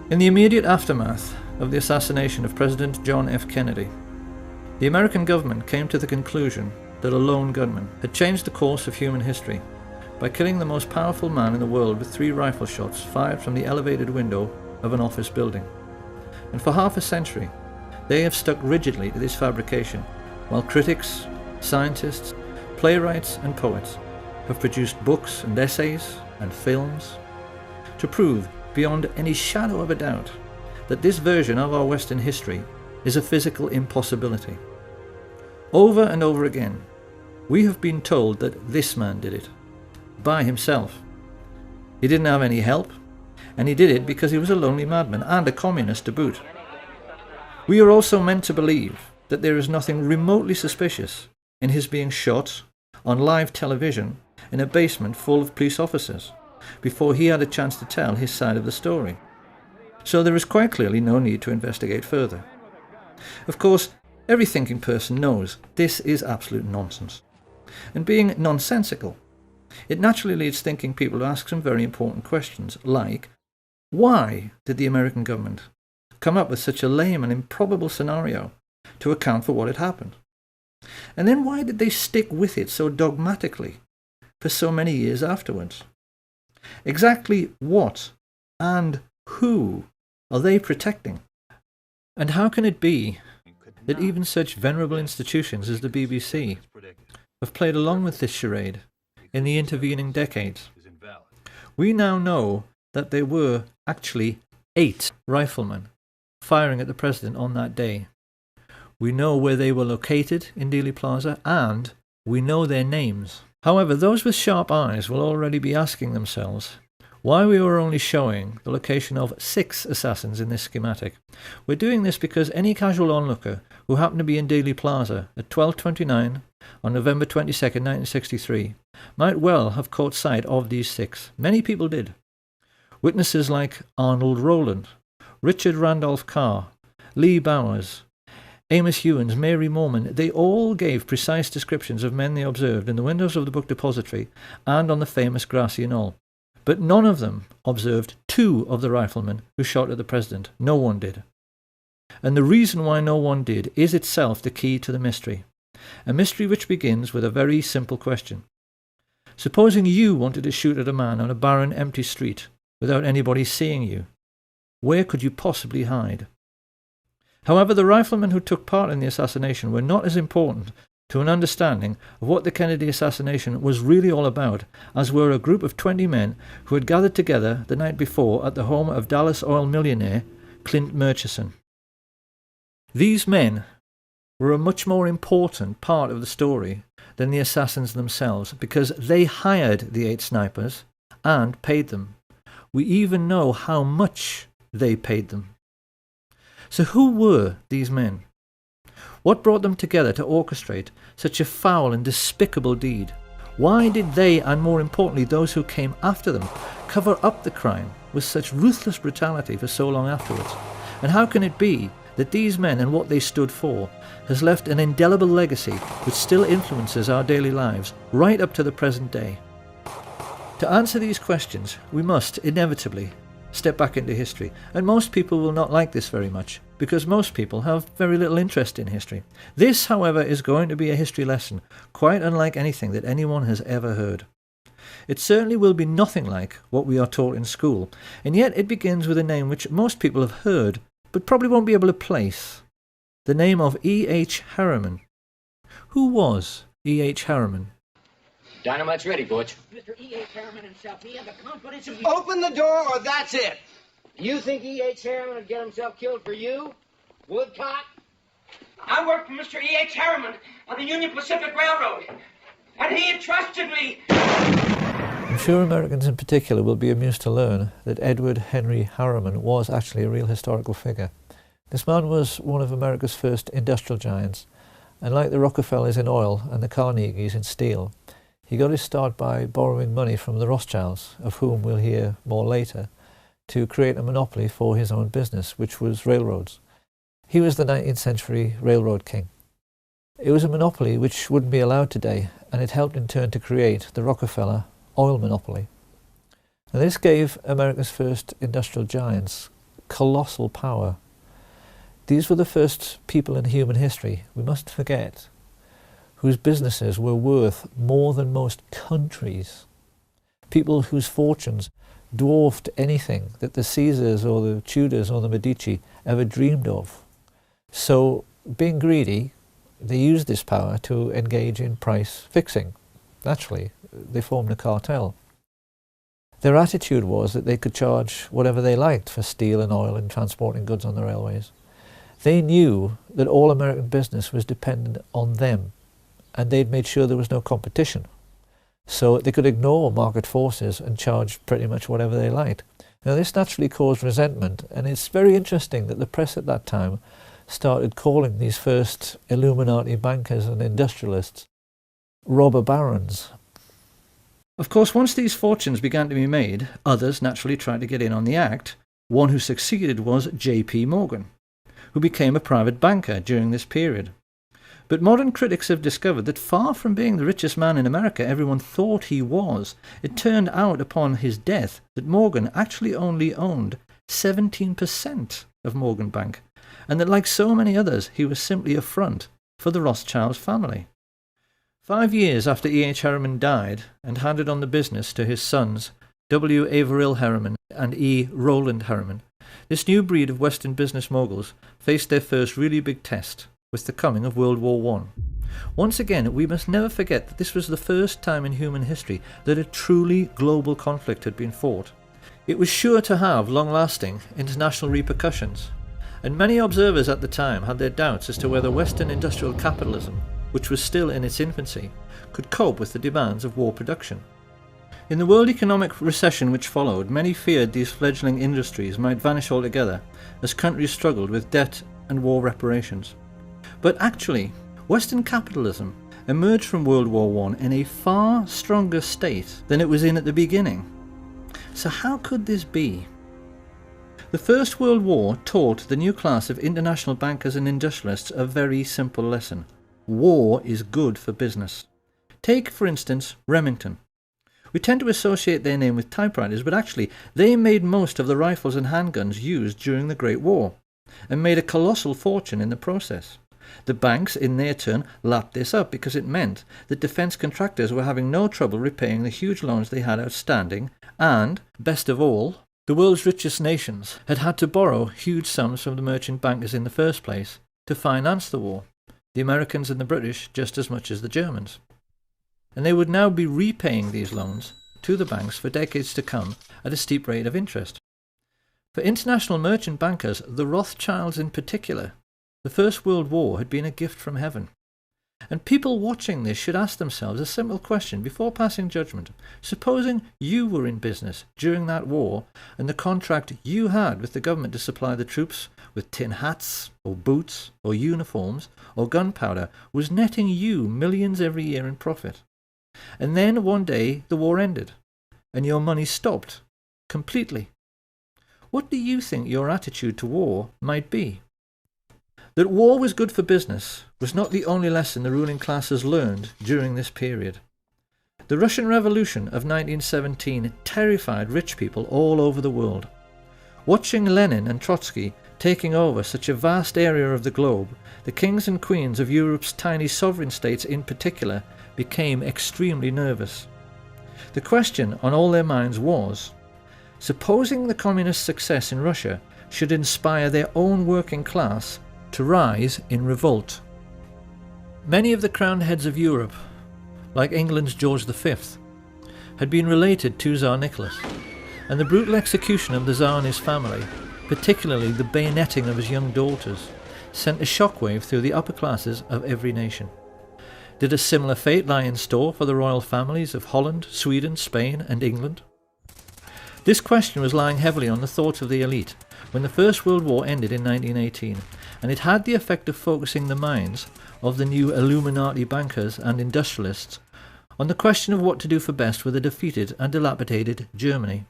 In the immediate aftermath of the assassination of President John F. Kennedy, the American government came to the conclusion that a lone gunman had changed the course of human history by killing the most powerful man in the world with 3 rifle shots fired from the elevated window of an office building. And for half a century, they have stuck rigidly to this fabrication, while critics, scientists, playwrights and poets have produced books and essays and films to prove beyond any shadow of a doubt that this version of our Western history is a physical impossibility. Over and over again, we have been told that this man did it, by himself. He didn't have any help, and he did it because he was a lonely madman and a communist to boot. We are also meant to believe that there is nothing remotely suspicious in his being shot on live television in a basement full of police officers before he had a chance to tell his side of the story. So there is quite clearly no need to investigate further. Of course, every thinking person knows this is absolute nonsense. And being nonsensical, it naturally leads thinking people to ask some very important questions, like, why did the American government come up with such a lame and improbable scenario to account for what had happened? And then why did they stick with it so dogmatically for so many years afterwards? Exactly what and who are they protecting? And how can it be that even such venerable institutions as the BBC have played along with this charade in the intervening decades? We now know that there were actually 8 riflemen firing at the president on that day. We know where they were located in Dealey Plaza, and we know their names. However, those with sharp eyes will already be asking themselves why we were only showing the location of 6 assassins in this schematic. We're doing this because any casual onlooker who happened to be in Dealey Plaza at 12:29 on November 22nd, 1963, might well have caught sight of these 6. Many people did. Witnesses like Arnold Rowland, Richard Randolph Carr, Lee Bowers, Amos Ewens, Mary Mormon, they all gave precise descriptions of men they observed in the windows of the book depository and on the famous grassy knoll. But none of them observed 2 of the riflemen who shot at the president. No one did. And the reason why no one did is itself the key to the mystery. A mystery which begins with a very simple question. Supposing you wanted to shoot at a man on a barren, empty street without anybody seeing you, where could you possibly hide? However, the riflemen who took part in the assassination were not as important to an understanding of what the Kennedy assassination was really all about as were a group of 20 men who had gathered together the night before at the home of Dallas oil millionaire Clint Murchison. These men were a much more important part of the story than the assassins themselves, because they hired the 8 snipers and paid them. We even know how much they paid them. So who were these men? What brought them together to orchestrate such a foul and despicable deed? Why did they, and more importantly those who came after them, cover up the crime with such ruthless brutality for so long afterwards? And how can it be that these men and what they stood for has left an indelible legacy which still influences our daily lives right up to the present day? To answer these questions, we must inevitably step back into history, and most people will not like this very much, because most people have very little interest in history. This, however, is going to be a history lesson, quite unlike anything that anyone has ever heard. It certainly will be nothing like what we are taught in school, and yet it begins with a name which most people have heard, but probably won't be able to place. The name of E.H. Harriman. Who was E.H. Harriman? Dynamite's ready, Butch. Mr. E.H. Harriman himself, he had the confidence of... Open the door or that's it! You think E.H. Harriman would get himself killed for you? Woodcock? I worked for Mr. E.H. Harriman on the Union Pacific Railroad, and he entrusted me. I'm sure Americans in particular will be amused to learn that Edward Henry Harriman was actually a real historical figure. This man was one of America's first industrial giants, and like the Rockefellers in oil and the Carnegies in steel, he got his start by borrowing money from the Rothschilds, of whom we'll hear more later, to create a monopoly for his own business, which was railroads. He was the 19th century railroad king. It was a monopoly which wouldn't be allowed today, and it helped in turn to create the Rockefeller oil monopoly. And this gave America's first industrial giants colossal power. These were the first people in human history, we mustn't forget, whose businesses were worth more than most countries. People whose fortunes dwarfed anything that the Caesars or the Tudors or the Medici ever dreamed of. So, being greedy, they used this power to engage in price fixing. Naturally, they formed a cartel. Their attitude was that they could charge whatever they liked for steel and oil and transporting goods on the railways. They knew that all American business was dependent on them, and they'd made sure there was no competition. So they could ignore market forces and charge pretty much whatever they liked. Now this naturally caused resentment, and it's very interesting that the press at that time started calling these first Illuminati bankers and industrialists robber barons. Of course, once these fortunes began to be made, others naturally tried to get in on the act. One who succeeded was J.P. Morgan, who became a private banker during this period. But modern critics have discovered that far from being the richest man in America everyone thought he was, it turned out upon his death that Morgan actually only owned 17% of Morgan Bank, and that like so many others he was simply a front for the Rothschild family. 5 years after E.H. Harriman died and handed on the business to his sons W. Averill Harriman and E. Rowland Harriman, this new breed of Western business moguls faced their first really big test with the coming of World War I. Once again, we must never forget that this was the first time in human history that a truly global conflict had been fought. It was sure to have long-lasting international repercussions, and many observers at the time had their doubts as to whether Western industrial capitalism, which was still in its infancy, could cope with the demands of war production. In the world economic recession which followed, many feared these fledgling industries might vanish altogether as countries struggled with debt and war reparations. But actually, Western capitalism emerged from World War I in a far stronger state than it was in at the beginning. So how could this be? The First World War taught the new class of international bankers and industrialists a very simple lesson. War is good for business. Take, for instance, Remington. We tend to associate their name with typewriters, but actually they made most of the rifles and handguns used during the Great War, and made a colossal fortune in the process. The banks, in their turn, lapped this up because it meant that defence contractors were having no trouble repaying the huge loans they had outstanding, and, best of all, the world's richest nations had had to borrow huge sums from the merchant bankers in the first place to finance the war. The Americans and the British just as much as the Germans. And they would now be repaying these loans to the banks for decades to come at a steep rate of interest. For international merchant bankers, the Rothschilds in particular, the First World War had been a gift from heaven. And people watching this should ask themselves a simple question before passing judgment. Supposing you were in business during that war, and the contract you had with the government to supply the troops with tin hats, or boots, or uniforms, or gunpowder was netting you millions every year in profit. And then one day the war ended, and your money stopped completely. What do you think your attitude to war might be? That war was good for business was not the only lesson the ruling classes learned during this period. The Russian Revolution of 1917 terrified rich people all over the world. Watching Lenin and Trotsky taking over such a vast area of the globe, the kings and queens of Europe's tiny sovereign states in particular became extremely nervous. The question on all their minds was, supposing the communist success in Russia should inspire their own working class to rise in revolt. Many of the crowned heads of Europe, like England's George V, had been related to Tsar Nicholas, and the brutal execution of the Tsar and his family, particularly the bayoneting of his young daughters, sent a shockwave through the upper classes of every nation. Did a similar fate lie in store for the royal families of Holland, Sweden, Spain and England? This question was lying heavily on the thoughts of the elite when the First World War ended in 1918, and it had the effect of focusing the minds of the new Illuminati bankers and industrialists on the question of what to do for best with a defeated and dilapidated Germany.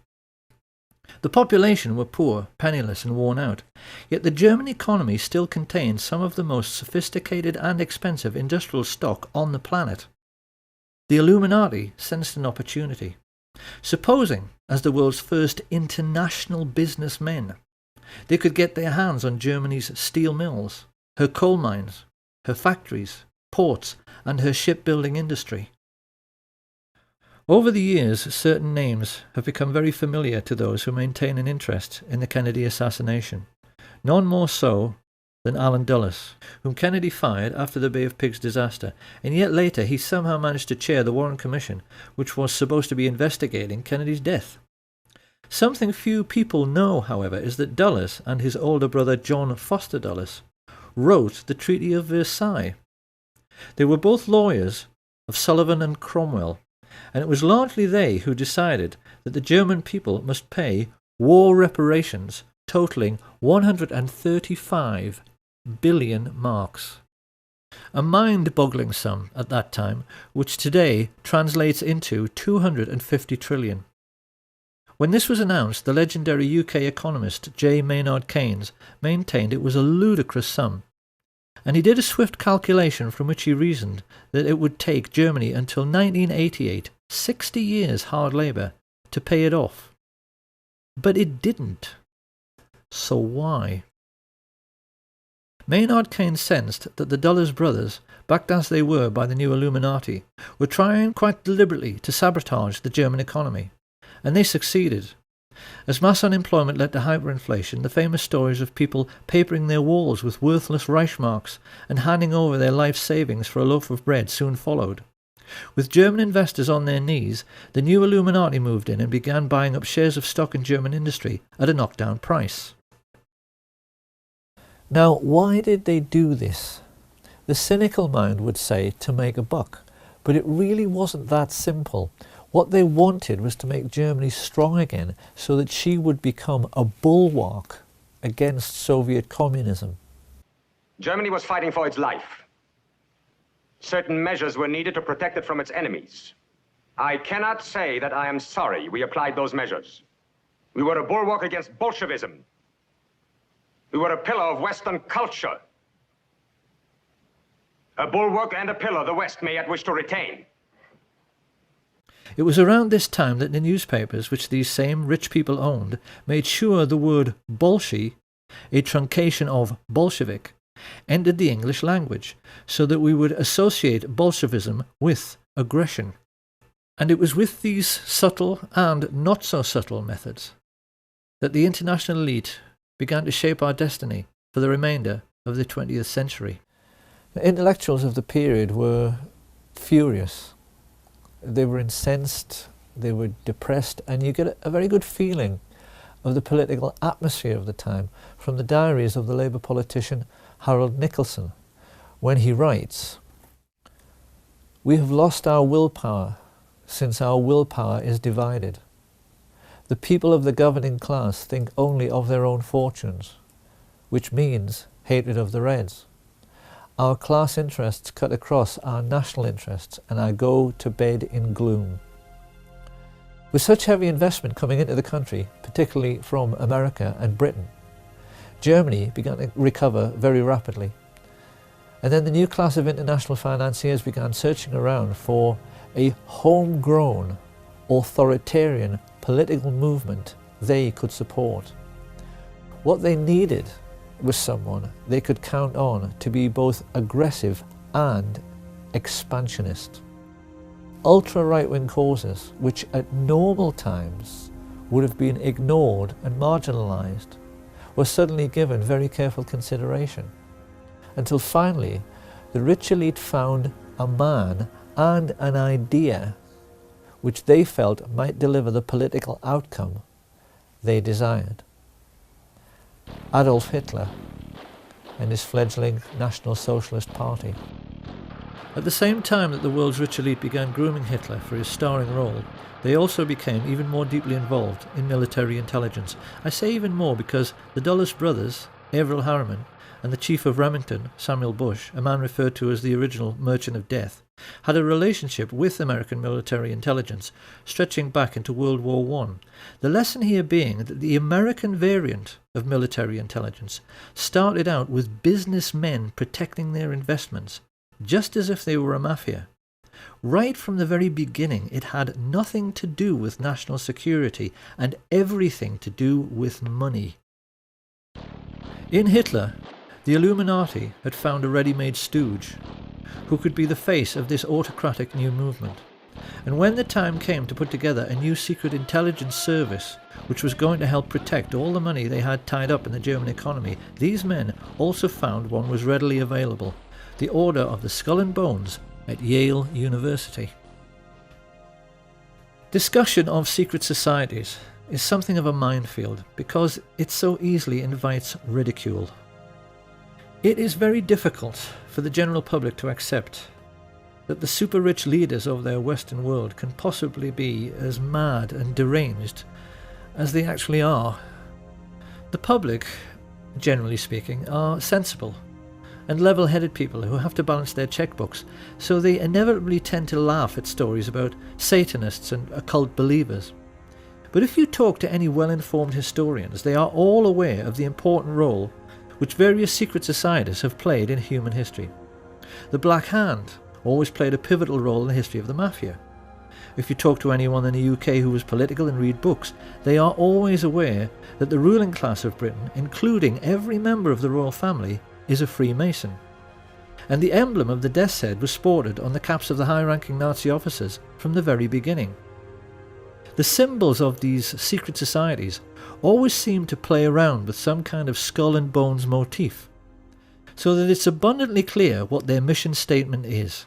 The population were poor, penniless and worn out, yet the German economy still contained some of the most sophisticated and expensive industrial stock on the planet. The Illuminati sensed an opportunity. Supposing, as the world's first international businessmen, They could get their hands on Germany's steel mills, her coal mines, her factories, ports, and her shipbuilding industry. Over the years, certain names have become very familiar to those who maintain an interest in the Kennedy assassination. None more so than Allen Dulles, whom Kennedy fired after the Bay of Pigs disaster, and yet later he somehow managed to chair the Warren Commission, which was supposed to be investigating Kennedy's death. Something few people know, however, is that Dulles and his older brother John Foster Dulles wrote the Treaty of Versailles. They were both lawyers of Sullivan and Cromwell, and it was largely they who decided that the German people must pay war reparations totaling 135 billion marks. A mind-boggling sum at that time, which today translates into 250 trillion. When this was announced, the legendary UK economist J. Maynard Keynes maintained it was a ludicrous sum, and he did a swift calculation from which he reasoned that it would take Germany until 1988, 60 years hard labour, to pay it off. But it didn't. So why? Maynard Keynes sensed that the Dulles brothers, backed as they were by the new Illuminati, were trying quite deliberately to sabotage the German economy, and they succeeded. As mass unemployment led to hyperinflation, the famous stories of people papering their walls with worthless Reichsmarks and handing over their life savings for a loaf of bread soon followed. With German investors on their knees, the new Illuminati moved in and began buying up shares of stock in German industry at a knockdown price. Now, why did they do this? The cynical mind would say to make a buck, but it really wasn't that simple. What they wanted was to make Germany strong again so that she would become a bulwark against Soviet communism. Germany was fighting for its life. Certain measures were needed to protect it from its enemies. I cannot say that I am sorry we applied those measures. We were a bulwark against Bolshevism. We were a pillar of Western culture. A bulwark and a pillar the West may yet wish to retain. It was around this time that the newspapers, which these same rich people owned, made sure the word Bolshi, a truncation of Bolshevik, entered the English language, so that we would associate Bolshevism with aggression. And it was with these subtle and not so subtle methods that the international elite began to shape our destiny for the remainder of the 20th century. The intellectuals of the period were furious. They were incensed, they were depressed, and you get a very good feeling of the political atmosphere of the time from the diaries of the Labour politician Harold Nicolson, when he writes, "We have lost our willpower since our willpower is divided. The people of the governing class think only of their own fortunes, which means hatred of the Reds. Our class interests cut across our national interests, and I go to bed in gloom." With such heavy investment coming into the country, particularly from America and Britain, Germany began to recover very rapidly. And then the new class of international financiers began searching around for a homegrown, authoritarian political movement they could support. What they needed was someone they could count on to be both aggressive and expansionist. Ultra-right-wing causes, which at normal times would have been ignored and marginalised, were suddenly given very careful consideration, until finally the rich elite found a man and an idea which they felt might deliver the political outcome they desired. Adolf Hitler and his fledgling National Socialist Party. At the same time that the world's rich elite began grooming Hitler for his starring role, they also became even more deeply involved in military intelligence. I say even more because the Dulles brothers, Averell Harriman, and the chief of Remington, Samuel Bush, a man referred to as the original Merchant of Death, had a relationship with American military intelligence stretching back into World War I. The lesson here being that the American variant of military intelligence started out with businessmen protecting their investments, just as if they were a mafia. Right from the very beginning, it had nothing to do with national security and everything to do with money. In Hitler, the Illuminati had found a ready-made stooge who could be the face of this autocratic new movement. And when the time came to put together a new secret intelligence service which was going to help protect all the money they had tied up in the German economy, these men also found one was readily available: the Order of the Skull and Bones at Yale University. Discussion of secret societies is something of a minefield because it so easily invites ridicule. It is very difficult for the general public to accept that the super-rich leaders of their Western world can possibly be as mad and deranged as they actually are. The public, generally speaking, are sensible and level-headed people who have to balance their checkbooks, so they inevitably tend to laugh at stories about Satanists and occult believers. But if you talk to any well-informed historians, they are all aware of the important role which various secret societies have played in human history. The Black Hand always played a pivotal role in the history of the mafia. If you talk to anyone in the UK who was political and read books, they are always aware that the ruling class of Britain, including every member of the royal family, is a Freemason. And the emblem of the death's head was sported on the caps of the high-ranking Nazi officers from the very beginning. The symbols of these secret societies always seem to play around with some kind of skull and bones motif, so that it's abundantly clear what their mission statement is.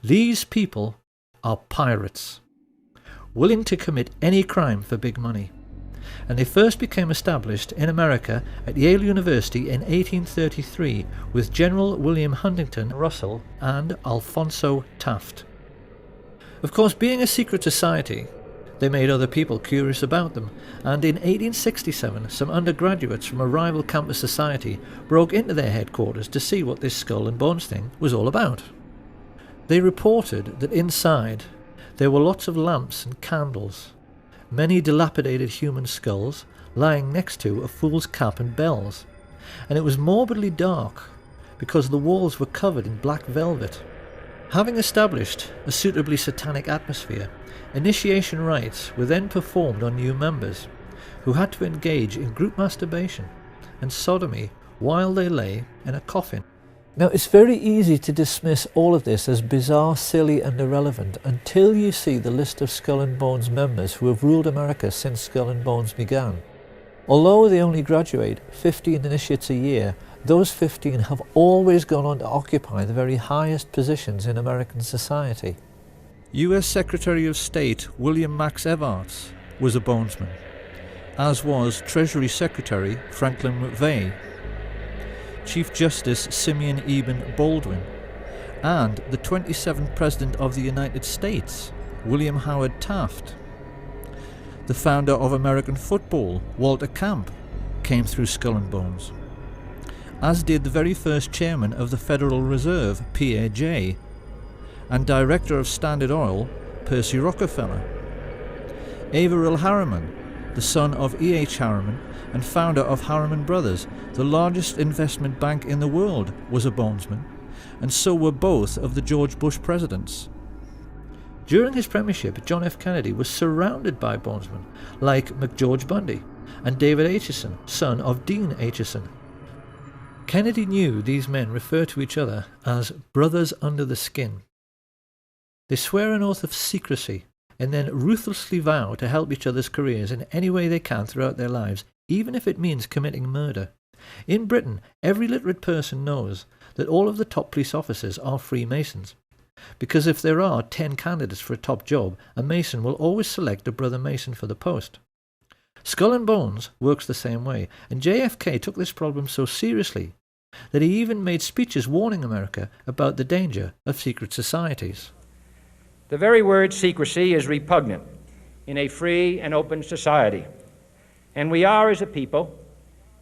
These people are pirates, willing to commit any crime for big money. And they first became established in America at Yale University in 1833 with General William Huntington Russell and Alphonso Taft. Of course, being a secret society, they made other people curious about them, and in 1867 some undergraduates from a rival campus society broke into their headquarters to see what this skull and bones thing was all about. They reported that inside there were lots of lamps and candles, many dilapidated human skulls lying next to a fool's cap and bells, and it was morbidly dark because the walls were covered in black velvet. Having established a suitably satanic atmosphere, initiation rites were then performed on new members, who had to engage in group masturbation and sodomy while they lay in a coffin. Now, it's very easy to dismiss all of this as bizarre, silly and irrelevant until you see the list of Skull and Bones members who have ruled America since Skull and Bones began. Although they only graduate 15 initiates a year, those 15 have always gone on to occupy the very highest positions in American society. US Secretary of State William Max Evarts was a bonesman, as was Treasury Secretary Franklin McVeigh, Chief Justice Simeon Eben Baldwin, and the 27th President of the United States, William Howard Taft. The founder of American football, Walter Camp, came through Skull and Bones, as did the very first chairman of the Federal Reserve, Pierre Jay, and director of Standard Oil, Percy Rockefeller. Averill Harriman, the son of E.H. Harriman and founder of Harriman Brothers, the largest investment bank in the world, was a bonesman, and so were both of the George Bush presidents. During his premiership, John F. Kennedy was surrounded by bonesmen like McGeorge Bundy and David Acheson, son of Dean Acheson. Kennedy knew these men refer to each other as brothers under the skin. They swear an oath of secrecy and then ruthlessly vow to help each other's careers in any way they can throughout their lives, even if it means committing murder. In Britain, every literate person knows that all of the top police officers are Freemasons, because if there are 10 candidates for a top job, a Mason will always select a brother Mason for the post. Skull and Bones works the same way, and JFK took this problem so seriously that he even made speeches warning America about the danger of secret societies. The very word secrecy is repugnant in a free and open society, and we are, as a people,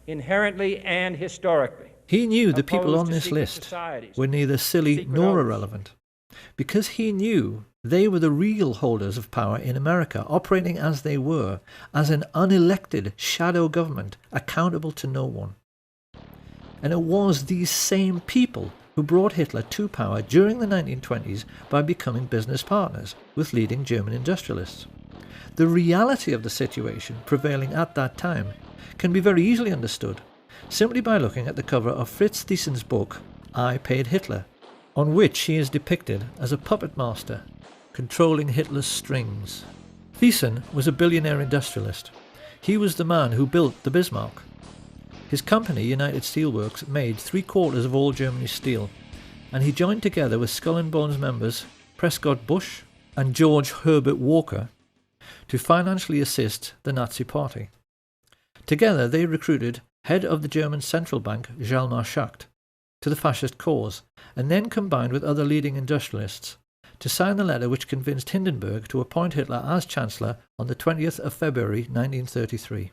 inherently and historically. He knew the people on this list were neither silly nor irrelevant, because he knew they were the real holders of power in America, operating as they were, as an unelected shadow government accountable to no one. And it was these same people who brought Hitler to power during the 1920s by becoming business partners with leading German industrialists. The reality of the situation prevailing at that time can be very easily understood simply by looking at the cover of Fritz Thiesen's book, I Paid Hitler, on which he is depicted as a puppet master, controlling Hitler's strings. Thiesen was a billionaire industrialist. He was the man who built the Bismarck. His company, United Steelworks, made 3/4 of all Germany's steel, and he joined together with Skull and Bones members Prescott Bush and George Herbert Walker to financially assist the Nazi Party. Together they recruited head of the German central bank Hjalmar Schacht to the fascist cause, and then combined with other leading industrialists to sign the letter which convinced Hindenburg to appoint Hitler as Chancellor on the 20th of February 1933.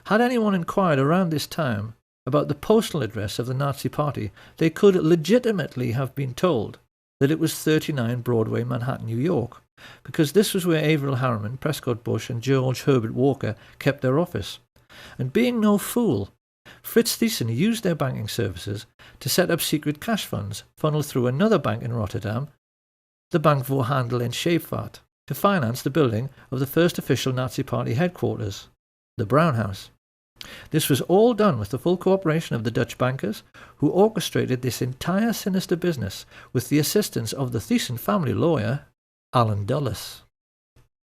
Had anyone inquired around this time about the postal address of the Nazi Party, they could legitimately have been told that it was 39 Broadway, Manhattan, New York, because this was where Averell Harriman, Prescott Bush and George Herbert Walker kept their office. And being no fool, Fritz Thyssen used their banking services to set up secret cash funds funneled through another bank in Rotterdam, the Bank voor Handel en Scheepvaart, to finance the building of the first official Nazi Party headquarters, the Brown House. This was all done with the full cooperation of the Dutch bankers, who orchestrated this entire sinister business with the assistance of the Thyssen family lawyer, Alan Dulles.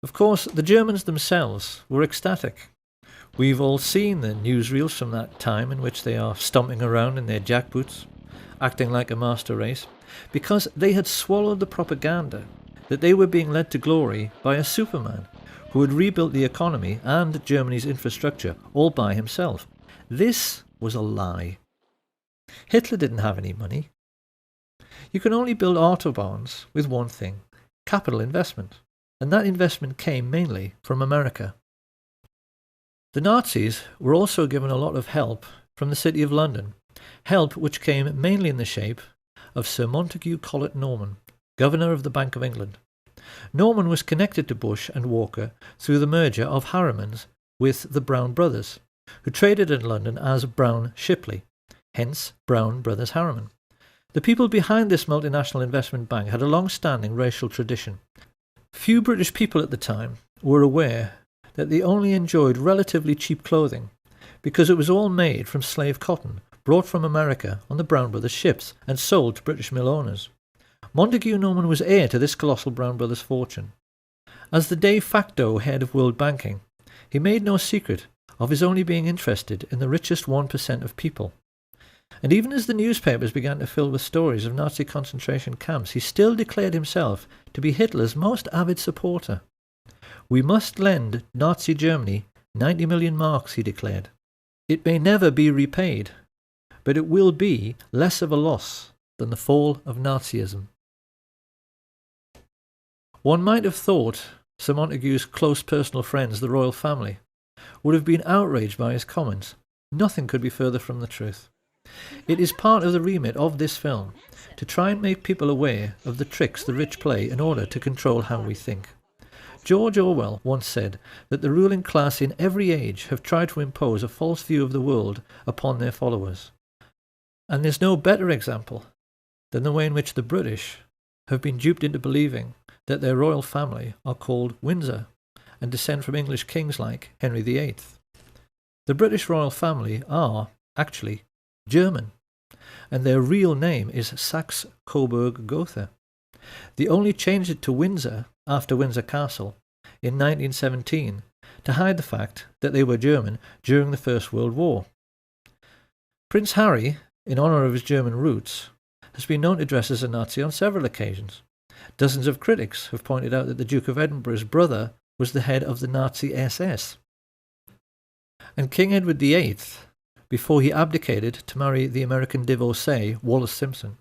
Of course, the Germans themselves were ecstatic. We've all seen the newsreels from that time in which they are stomping around in their jackboots, acting like a master race, because they had swallowed the propaganda that they were being led to glory by a Superman who had rebuilt the economy and Germany's infrastructure all by himself. This was a lie. Hitler didn't have any money. You can only build autobahns with one thing: capital investment, and that investment came mainly from America. The Nazis were also given a lot of help from the City of London, help which came mainly in the shape of Sir Montague Collett Norman, Governor of the Bank of England. Norman was connected to Bush and Walker through the merger of Harriman's with the Brown brothers, who traded in London as Brown Shipley, hence Brown Brothers Harriman. The people behind this multinational investment bank had a long-standing racial tradition. Few British people at the time were aware that they only enjoyed relatively cheap clothing, because it was all made from slave cotton brought from America on the Brown Brothers ships and sold to British mill owners. Montague Norman was heir to this colossal Brown Brothers fortune. As the de facto head of world banking, he made no secret of his only being interested in the richest 1% of people. And even as the newspapers began to fill with stories of Nazi concentration camps, he still declared himself to be Hitler's most avid supporter. "We must lend Nazi Germany 90 million marks," he declared. "It may never be repaid, but it will be less of a loss than the fall of Nazism." One might have thought Sir Montague's close personal friends, the royal family, would have been outraged by his comments. Nothing could be further from the truth. It is part of the remit of this film to try and make people aware of the tricks the rich play in order to control how we think. George Orwell once said that the ruling class in every age have tried to impose a false view of the world upon their followers. And there's no better example than the way in which the British have been duped into believing that their royal family are called Windsor and descend from English kings like Henry VIII. The British royal family are, actually, German, and their real name is Saxe-Coburg-Gotha. They only changed it to Windsor after Windsor Castle in 1917 to hide the fact that they were German during the First World War. Prince Harry, in honour of his German roots, has been known to dress as a Nazi on several occasions. Dozens of critics have pointed out that the Duke of Edinburgh's brother was the head of the Nazi SS. And King Edward VIII, before he abdicated to marry the American divorcee Wallis Simpson,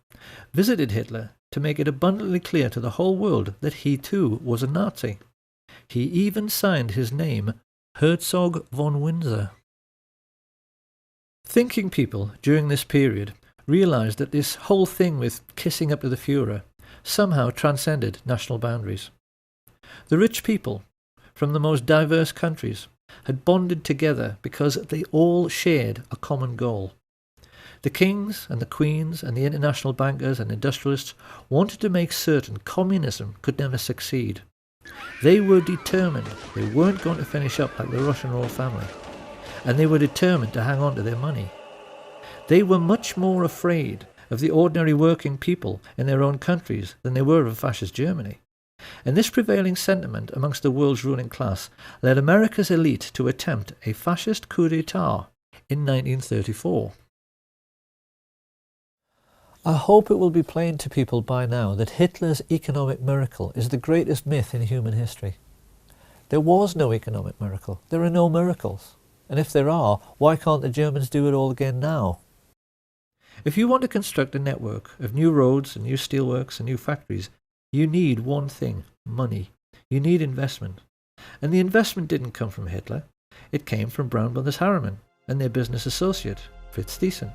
visited Hitler to make it abundantly clear to the whole world that he too was a Nazi. He even signed his name Herzog von Windsor. Thinking people during this period realised that this whole thing with kissing up to the Führer somehow transcended national boundaries. The rich people from the most diverse countries had bonded together because they all shared a common goal. The kings and the queens and the international bankers and industrialists wanted to make certain communism could never succeed. They were determined they weren't going to finish up like the Russian royal family. and they were determined to hang on to their money. They were much more afraid of the ordinary working people in their own countries than they were of fascist Germany. And this prevailing sentiment amongst the world's ruling class led America's elite to attempt a fascist coup d'etat in 1934. I hope it will be plain to people by now that Hitler's economic miracle is the greatest myth in human history. There was no economic miracle. There are no miracles. And if there are, why can't the Germans do it all again now? If you want to construct a network of new roads and new steelworks and new factories, you need one thing: money. You need investment. And the investment didn't come from Hitler. It came from Brown Brothers Harriman and their business associate, Fritz Thyssen.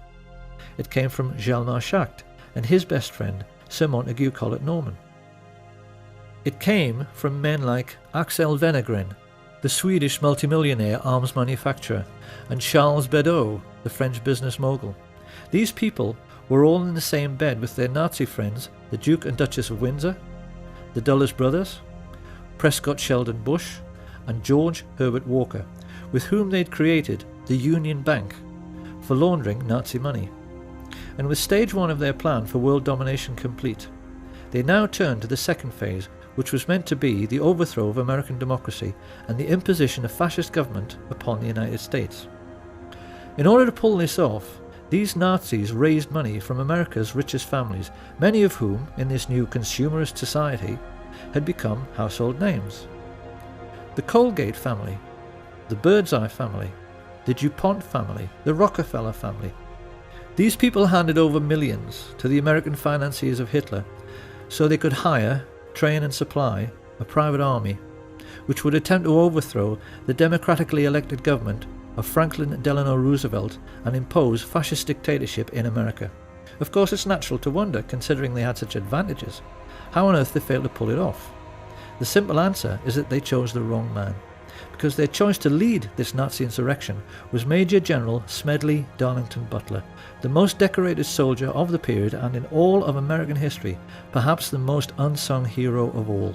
It came from Hjalmar Schacht and his best friend, Sir Montague Collett Norman. It came from men like Axel Wenner-Gren, the Swedish multimillionaire arms manufacturer, and Charles Beddoes, the French business mogul. These people were all in the same bed with their Nazi friends, the Duke and Duchess of Windsor, the Dulles brothers, Prescott Sheldon Bush, and George Herbert Walker, with whom they'd created the Union Bank for laundering Nazi money. And with stage one of their plan for world domination complete, they now turned to the second phase, which was meant to be the overthrow of American democracy and the imposition of fascist government upon the United States. In order to pull this off, these Nazis raised money from America's richest families, many of whom, in this new consumerist society, had become household names. The Colgate family, the Birdseye family, the DuPont family, the Rockefeller family. These people handed over millions to the American financiers of Hitler so they could hire, train and supply a private army which would attempt to overthrow the democratically elected government of Franklin Delano Roosevelt and impose fascist dictatorship in America. Of course, it's natural to wonder, considering they had such advantages, how on earth they failed to pull it off. The simple answer is that they chose the wrong man, because their choice to lead this Nazi insurrection was Major General Smedley Darlington Butler, the most decorated soldier of the period and in all of American history, perhaps the most unsung hero of all.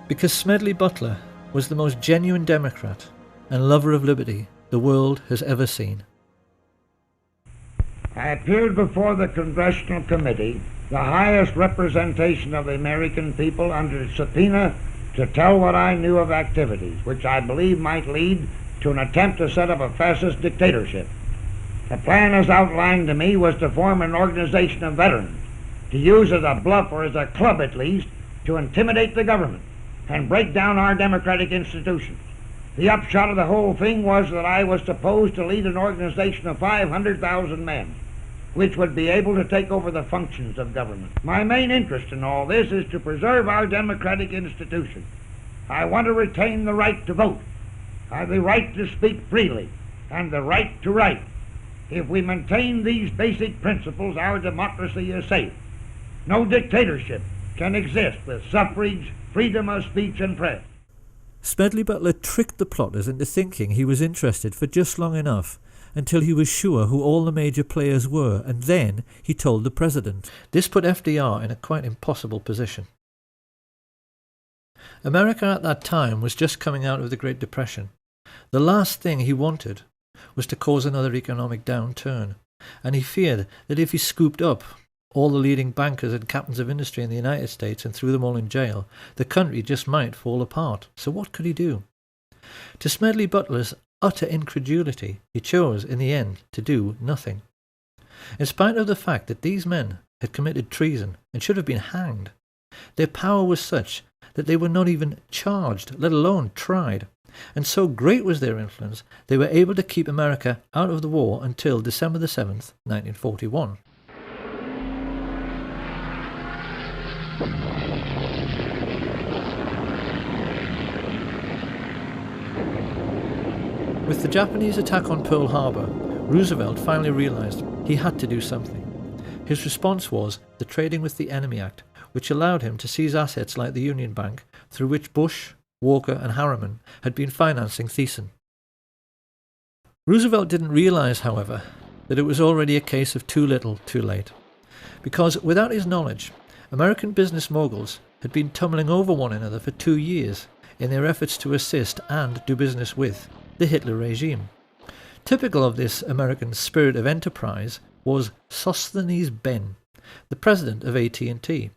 Because Smedley Butler was the most genuine Democrat and lover of liberty the world has ever seen. I appeared before the Congressional Committee, the highest representation of the American people, under subpoena to tell what I knew of activities which I believe might lead to an attempt to set up a fascist dictatorship. The plan as outlined to me was to form an organization of veterans, to use as a bluff, or as a club at least, to intimidate the government and break down our democratic institutions. The upshot of the whole thing was that I was supposed to lead an organization of 500,000 men, which would be able to take over the functions of government. My main interest in all this is to preserve our democratic institutions. I want to retain the right to vote, the right to speak freely, and the right to write. If we maintain these basic principles, our democracy is safe. No dictatorship can exist with suffrage, freedom of speech, and press. Smedley Butler tricked the plotters into thinking he was interested for just long enough until he was sure who all the major players were, and then he told the president. This put FDR in a quite impossible position. America at that time was just coming out of the Great Depression. The last thing he wanted was to cause another economic downturn, and he feared that if he scooped up all the leading bankers and captains of industry in the United States and threw them all in jail, the country just might fall apart. So what could he do? To Smedley Butler's utter incredulity, he chose, in the end, to do nothing. In spite of the fact that these men had committed treason and should have been hanged, their power was such that they were not even charged, let alone tried. And so great was their influence, they were able to keep America out of the war until December the 7th, 1941. With the Japanese attack on Pearl Harbor, Roosevelt finally realized he had to do something. His response was the Trading with the Enemy Act, which allowed him to seize assets like the Union Bank, through which Bush, Walker and Harriman had been financing Thyssen. Roosevelt didn't realize, however, that it was already a case of too little, too late. Because without his knowledge, American business moguls had been tumbling over one another for 2 years in their efforts to assist and do business with the Hitler regime. Typical of this American spirit of enterprise was Sosthenes Ben, the president of AT&T,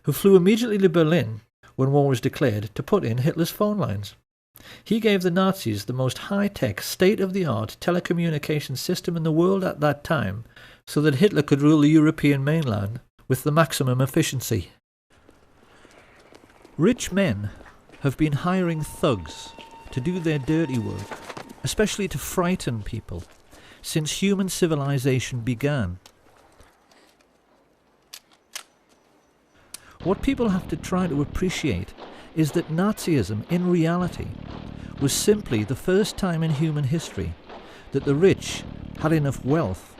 who flew immediately to Berlin when war was declared to put in Hitler's phone lines. He gave the Nazis the most high-tech, state-of-the-art telecommunications system in the world at that time, so that Hitler could rule the European mainland with the maximum efficiency. Rich men have been hiring thugs to do their dirty work, especially to frighten people, since human civilization began. What people have to try to appreciate is that Nazism, in reality, was simply the first time in human history that the rich had enough wealth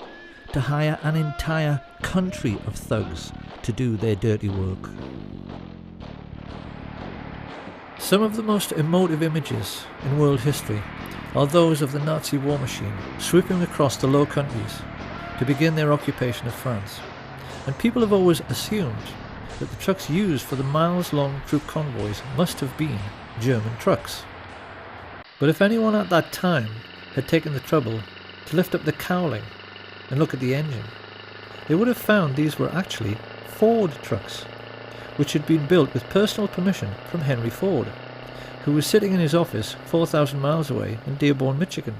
to hire an entire country of thugs to do their dirty work. Some of the most emotive images in world history are those of the Nazi war machine sweeping across the Low Countries to begin their occupation of France, and people have always assumed that the trucks used for the miles-long troop convoys must have been German trucks. But if anyone at that time had taken the trouble to lift up the cowling and look at the engine, they would have found these were actually Ford trucks, which had been built with personal permission from Henry Ford, who was sitting in his office 4,000 miles away in Dearborn, Michigan,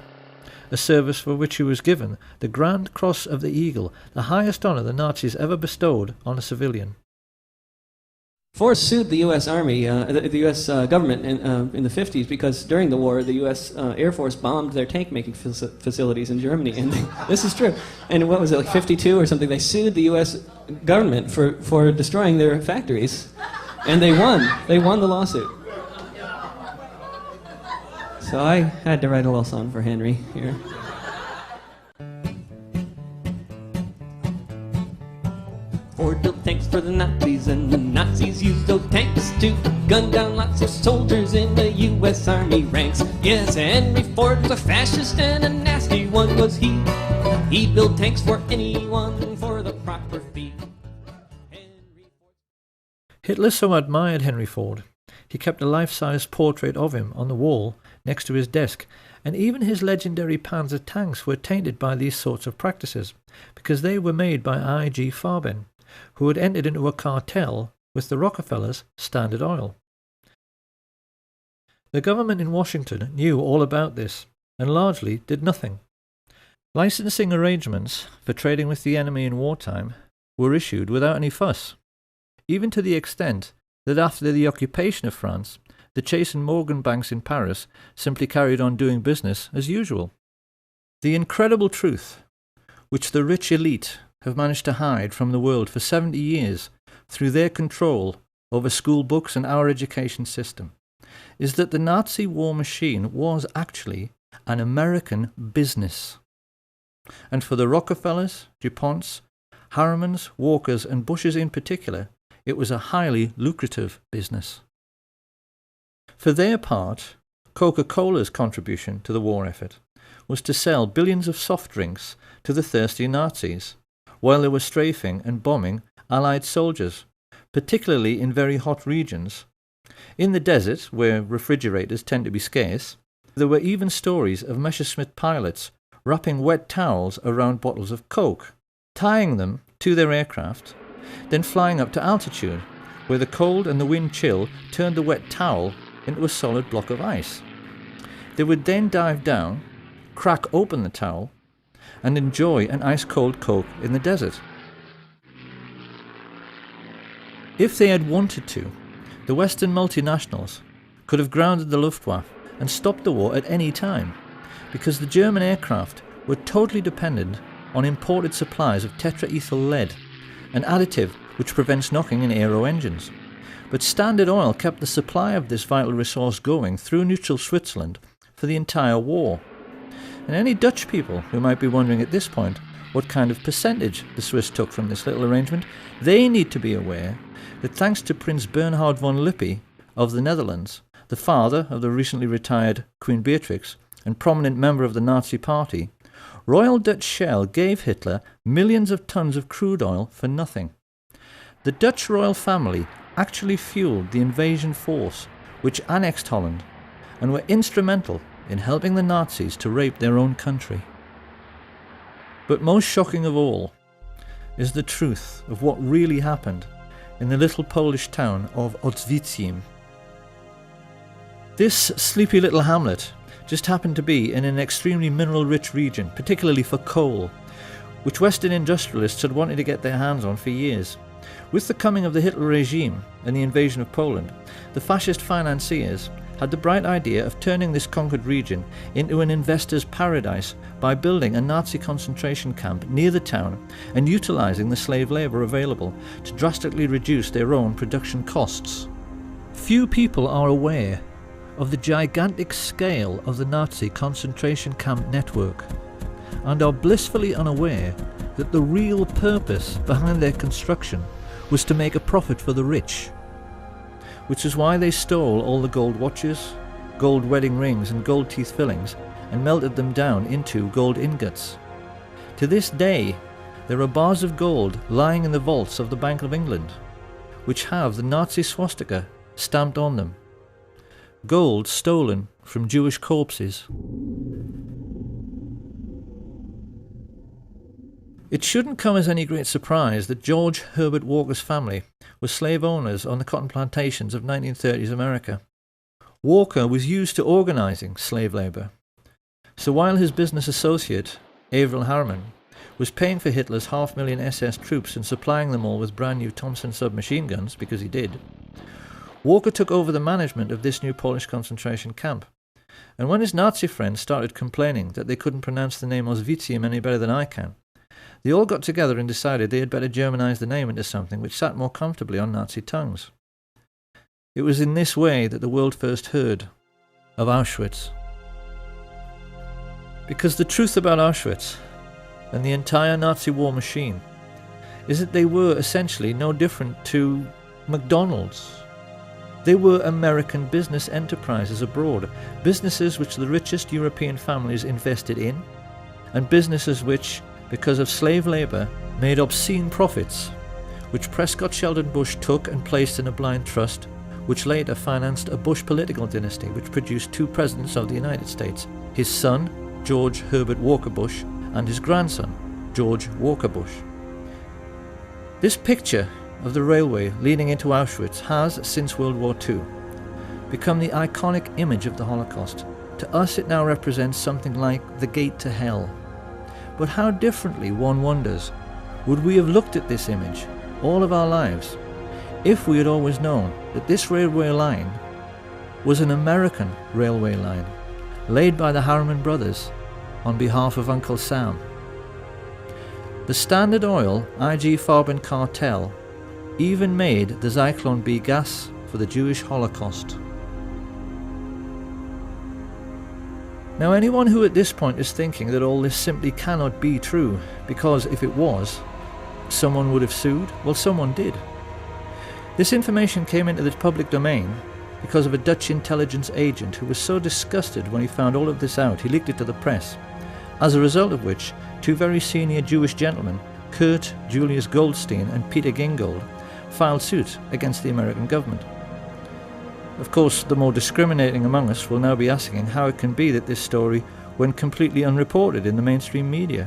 a service for which he was given the Grand Cross of the Eagle, the highest honor the Nazis ever bestowed on a civilian. Ford sued the U.S. Army, the U.S. government in the 50s because during the war the U.S. Air Force bombed their tank-making facilities in Germany, and this is true. And what was it, like 52 or something? They sued the U.S. government for destroying their factories, and they won. They won the lawsuit. So I had to write a little song for Henry here. Ford built tanks for the Nazis, and the Nazis used those tanks to gun down lots of soldiers in the U.S. Army ranks. Yes, Henry Ford was a fascist, and a nasty one was he. He built tanks for anyone for the proper fee. Hitler so admired Henry Ford, he kept a life-size portrait of him on the wall next to his desk, and even his legendary Panzer tanks were tainted by these sorts of practices, because they were made by I.G. Farben, who had entered into a cartel with the Rockefellers' Standard Oil. The government in Washington knew all about this, and largely did nothing. Licensing arrangements for trading with the enemy in wartime were issued without any fuss, even to the extent that after the occupation of France, the Chase and Morgan banks in Paris simply carried on doing business as usual. The incredible truth, which the rich elite have managed to hide from the world for 70 years through their control over school books and our education system, is that the Nazi war machine was actually an American business. And for the Rockefellers, DuPonts, Harrimans, Walkers and Bushes in particular, it was a highly lucrative business. For their part, Coca-Cola's contribution to the war effort was to sell billions of soft drinks to the thirsty Nazis, while they were strafing and bombing Allied soldiers, particularly in very hot regions. In the desert, where refrigerators tend to be scarce, there were even stories of Messerschmitt pilots wrapping wet towels around bottles of Coke, tying them to their aircraft, then flying up to altitude, where the cold and the wind chill turned the wet towel into a solid block of ice. They would then dive down, crack open the towel, and enjoy an ice-cold Coke in the desert. If they had wanted to, the Western multinationals could have grounded the Luftwaffe and stopped the war at any time, because the German aircraft were totally dependent on imported supplies of tetraethyl lead, an additive which prevents knocking in aero engines. But Standard Oil kept the supply of this vital resource going through neutral Switzerland for the entire war. And any Dutch people who might be wondering at this point what kind of percentage the Swiss took from this little arrangement, they need to be aware that thanks to Prince Bernhard von Lippe of the Netherlands, the father of the recently retired Queen Beatrix and prominent member of the Nazi Party, Royal Dutch Shell gave Hitler millions of tons of crude oil for nothing. The Dutch royal family actually fueled the invasion force which annexed Holland and were instrumental in helping the Nazis to rape their own country. But most shocking of all is the truth of what really happened in the little Polish town of Oświęcim. This sleepy little hamlet just happened to be in an extremely mineral-rich region, particularly for coal, which Western industrialists had wanted to get their hands on for years. With the coming of the Hitler regime and the invasion of Poland, the fascist financiers had the bright idea of turning this conquered region into an investor's paradise by building a Nazi concentration camp near the town and utilising the slave labour available to drastically reduce their own production costs. Few people are aware of the gigantic scale of the Nazi concentration camp network, and are blissfully unaware that the real purpose behind their construction was to make a profit for the rich, which is why they stole all the gold watches, gold wedding rings and gold teeth fillings and melted them down into gold ingots. To this day, there are bars of gold lying in the vaults of the Bank of England, which have the Nazi swastika stamped on them. Gold stolen from Jewish corpses. It shouldn't come as any great surprise that George Herbert Walker's family were slave owners on the cotton plantations of 1930s America. Walker was used to organising slave labour. So while his business associate, Averell Harriman, was paying for Hitler's 500,000 SS troops and supplying them all with brand new Thompson submachine guns, because he did, Walker took over the management of this new Polish concentration camp. And when his Nazi friends started complaining that they couldn't pronounce the name Oświęcim any better than I can, they all got together and decided they had better Germanize the name into something which sat more comfortably on Nazi tongues. It was in this way that the world first heard of Auschwitz. Because the truth about Auschwitz and the entire Nazi war machine is that they were essentially no different to McDonald's. They were American business enterprises abroad, businesses which the richest European families invested in, and businesses which, because of slave labour, made obscene profits, which Prescott Sheldon Bush took and placed in a blind trust, which later financed a Bush political dynasty which produced two presidents of the United States, his son, George Herbert Walker Bush, and his grandson, George Walker Bush. This picture of the railway leading into Auschwitz has, since World War II, become the iconic image of the Holocaust. To us it now represents something like the gate to hell. But how differently, one wonders, would we have looked at this image all of our lives if we had always known that this railway line was an American railway line laid by the Harriman brothers on behalf of Uncle Sam. The Standard Oil IG Farben cartel even made the Zyklon B gas for the Jewish Holocaust. Now, anyone who at this point is thinking that all this simply cannot be true, because if it was, someone would have sued, well, someone did. This information came into the public domain because of a Dutch intelligence agent who was so disgusted when he found all of this out, he leaked it to the press, as a result of which two very senior Jewish gentlemen, Kurt Julius Goldstein and Peter Gingold, filed suit against the American government. Of course, the more discriminating among us will now be asking how it can be that this story went completely unreported in the mainstream media.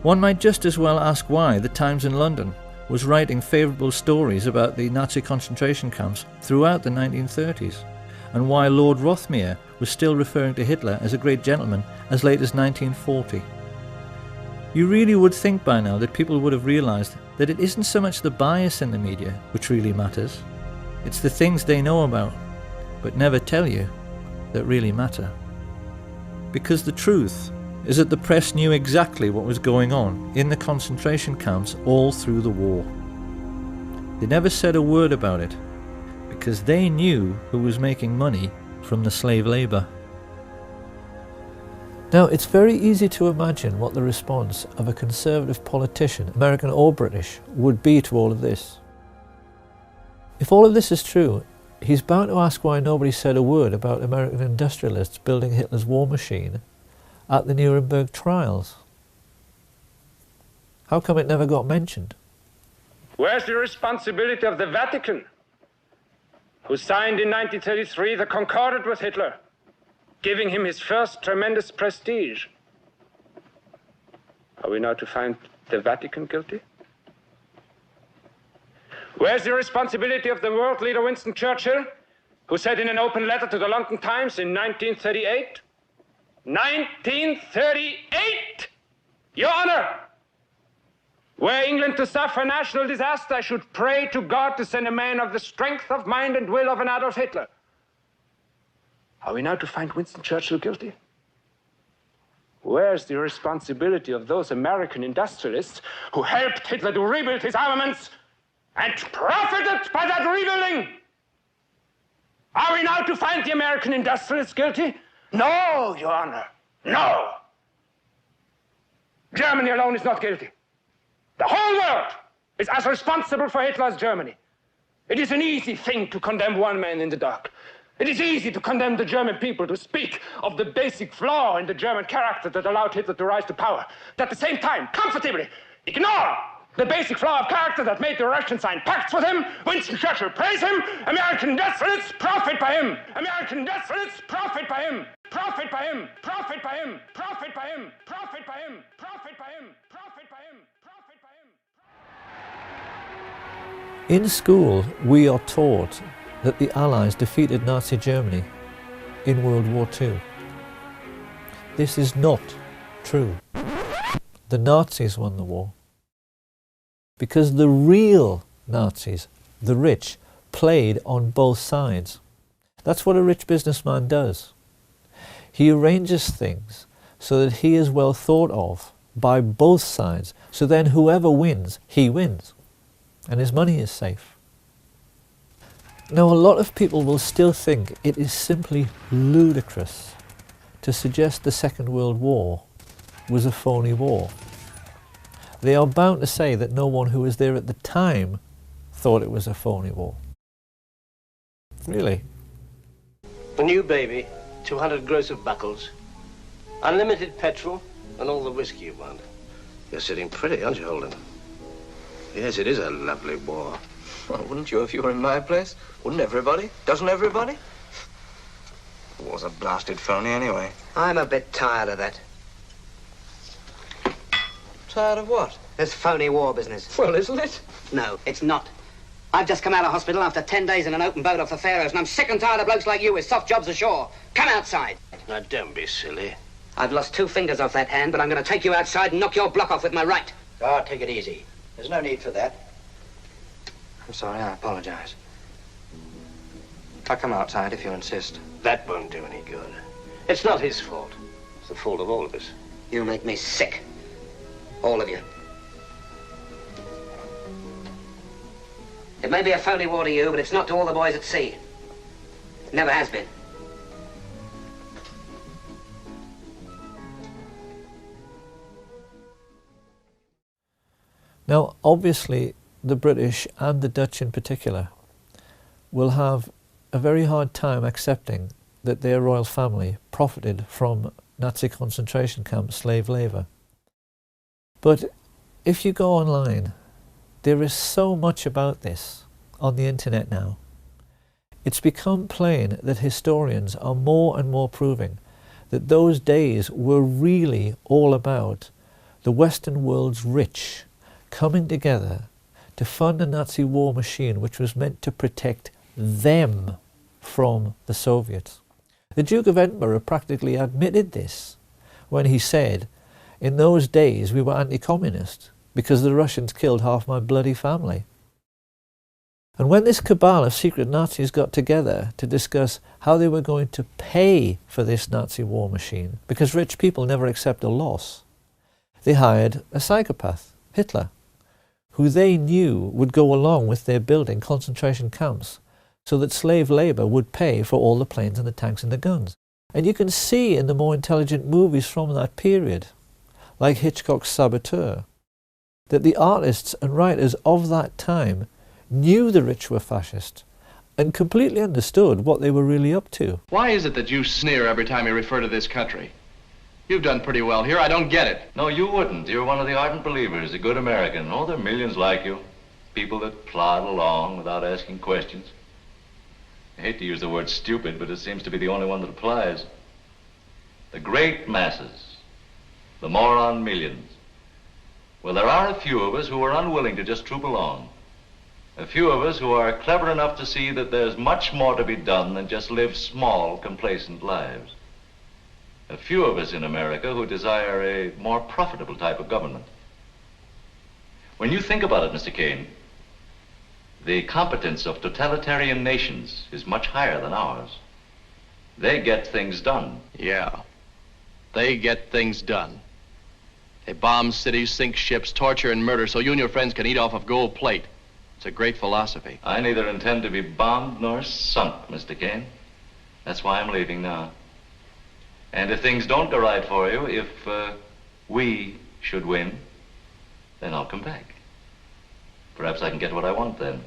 One might just as well ask why the Times in London was writing favourable stories about the Nazi concentration camps throughout the 1930s, and why Lord Rothermere was still referring to Hitler as a great gentleman as late as 1940. You really would think by now that people would have realised that it isn't so much the bias in the media which really matters, it's the things they know about, but never tell you, that really matter. Because the truth is that the press knew exactly what was going on in the concentration camps all through the war. They never said a word about it, because they knew who was making money from the slave labour. Now, it's very easy to imagine what the response of a conservative politician, American or British, would be to all of this. If all of this is true, he's bound to ask why nobody said a word about American industrialists building Hitler's war machine at the Nuremberg trials. How come it never got mentioned? Where's the responsibility of the Vatican, who signed in 1933 the Concordat with Hitler, giving him his first tremendous prestige. Are we now to find the Vatican guilty? Where's the responsibility of the world leader Winston Churchill, who said in an open letter to the London Times in 1938, 1938, Your Honor, were England to suffer national disaster, I should pray to God to send a man of the strength of mind and will of an Adolf Hitler. Are we now to find Winston Churchill guilty? Where's the responsibility of those American industrialists who helped Hitler to rebuild his armaments and profited by that rebuilding? Are we now to find the American industrialists guilty? No, Your Honor, no. Germany alone is not guilty. The whole world is as responsible for Hitler as Germany. It is an easy thing to condemn one man in the dark. It is easy to condemn the German people, to speak of the basic flaw in the German character that allowed Hitler to rise to power. But at the same time, comfortably ignore the basic flaw of character that made the Russians sign pacts with him. Winston Churchill praise him. American industrialists profit by him. American industrialists profit by him. Profit by him. Profit by him. Profit by him. Profit by him. Profit by him. Profit by him. Profit by him. In school, we are taught that the Allies defeated Nazi Germany in World War II. This is not true. The Nazis won the war. Because the real Nazis, the rich, played on both sides. That's what a rich businessman does. He arranges things so that he is well thought of by both sides, so then whoever wins, he wins, and his money is safe. Now, a lot of people will still think it is simply ludicrous to suggest the Second World War was a phony war. They are bound to say that no one who was there at the time thought it was a phony war. Really? A new baby, 200 gross of buckles, unlimited petrol, and all the whiskey you want. You're sitting pretty, aren't you, Holden? Yes, it is a lovely war. Well, wouldn't you if you were in my place? Wouldn't everybody? Doesn't everybody? The war's a blasted phony anyway. I'm a bit tired of that. Tired of what? This phony war business. Well, isn't it? No, it's not. I've just come out of hospital after 10 days in an open boat off the Faroes, and I'm sick and tired of blokes like you with soft jobs ashore. Come outside. Now, don't be silly. I've lost 2 fingers off that hand, but I'm going to take you outside and knock your block off with my right. Ah, take it easy. There's no need for that. I'm sorry, I apologize. I'll come outside if you insist. That won't do any good. It's not his fault. It's the fault of all of us. You make me sick. All of you. It may be a phony war to you, but it's not to all the boys at sea. It never has been. Now, obviously, the British and the Dutch in particular will have a very hard time accepting that their royal family profited from Nazi concentration camp slave labour. But if you go online, there is so much about this on the internet now. It's become plain that historians are more and more proving that those days were really all about the Western world's rich coming together to fund a Nazi war machine which was meant to protect them from the Soviets. The Duke of Edinburgh practically admitted this when he said, "In those days we were anti-communist because the Russians killed half my bloody family." And when this cabal of secret Nazis got together to discuss how they were going to pay for this Nazi war machine, because rich people never accept a loss, they hired a psychopath, Hitler, who they knew would go along with their building concentration camps so that slave labour would pay for all the planes and the tanks and the guns. And you can see in the more intelligent movies from that period, like Hitchcock's Saboteur, that the artists and writers of that time knew the rich were fascist and completely understood what they were really up to. Why is it that you sneer every time you refer to this country? You've done pretty well here. I don't get it. No, you wouldn't. You're one of the ardent believers, a good American. Oh, there are millions like you. People that plod along without asking questions. I hate to use the word stupid, but it seems to be the only one that applies. the great masses, the moron millions. Well, there are a few of us who are unwilling to just troop along. A few of us who are clever enough to see that there's much more to be done than just live small, complacent lives. A few of us in America who desire a more profitable type of government. When you think about it, Mr. Kane, the competence of totalitarian nations is much higher than ours. They get things done. Yeah, they get things done. They bomb cities, sink ships, torture and murder so you and your friends can eat off of gold plate. It's a great philosophy. I neither intend to be bombed nor sunk, Mr. Kane. That's why I'm leaving now. And if things don't go right for you, if we should win, then I'll come back. Perhaps I can get what I want then.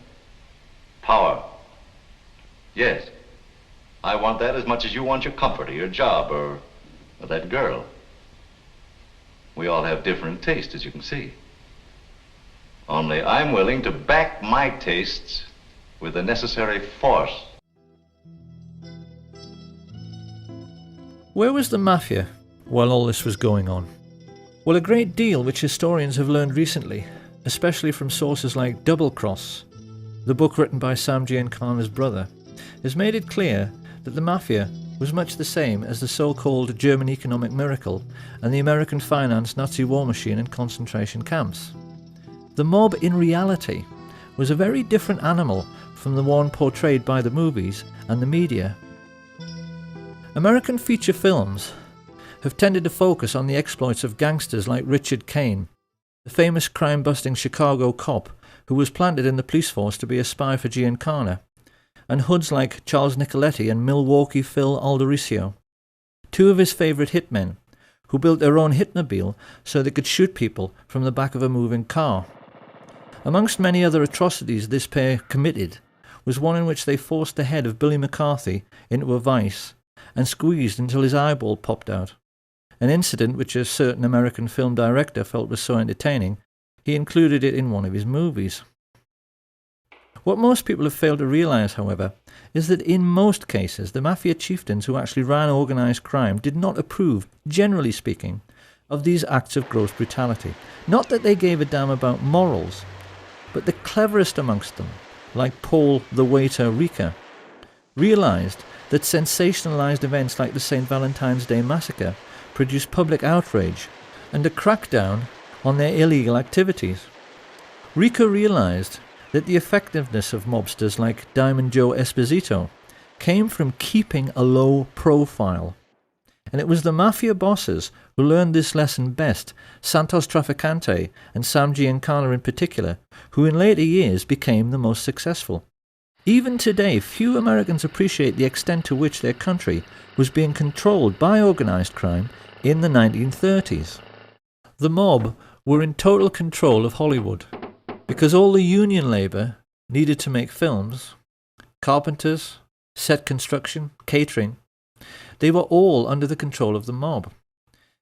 Power. Yes. I want that as much as you want your comfort or your job or that girl. We all have different tastes, as you can see. Only I'm willing to back my tastes with the necessary force. Where was the mafia while all this was going on? Well, a great deal which historians have learned recently, especially from sources like Double Cross, the book written by Sam Giancana's brother, has made it clear that the mafia was much the same as the so-called German economic miracle and the American finance Nazi war machine in concentration camps. The mob in reality was a very different animal from the one portrayed by the movies and the media. American feature films have tended to focus on the exploits of gangsters like Richard Kane, the famous crime-busting Chicago cop who was planted in the police force to be a spy for Giancana, and hoods like Charles Nicoletti and Milwaukee Phil Aldericio, two of his favourite hitmen, who built their own hitmobile so they could shoot people from the back of a moving car. Amongst many other atrocities this pair committed was one in which they forced the head of Billy McCarthy into a vice and squeezed until his eyeball popped out, an incident which a certain American film director felt was so entertaining he included it in one of his movies. What most people have failed to realise, however, is that in most cases the mafia chieftains who actually ran organised crime did not approve, generally speaking, of these acts of gross brutality. Not that they gave a damn about morals, but the cleverest amongst them, like Paul the waiter Rika, realised that sensationalised events like the St. Valentine's Day massacre produced public outrage and a crackdown on their illegal activities. Rika realised that the effectiveness of mobsters like Diamond Joe Esposito came from keeping a low profile. And it was the mafia bosses who learned this lesson best, Santos Trafficante and Sam Giancana in particular, who in later years became the most successful. Even today, few Americans appreciate the extent to which their country was being controlled by organised crime in the 1930s. The mob were in total control of Hollywood, because all the union labour needed to make films, carpenters, set construction, catering, they were all under the control of the mob.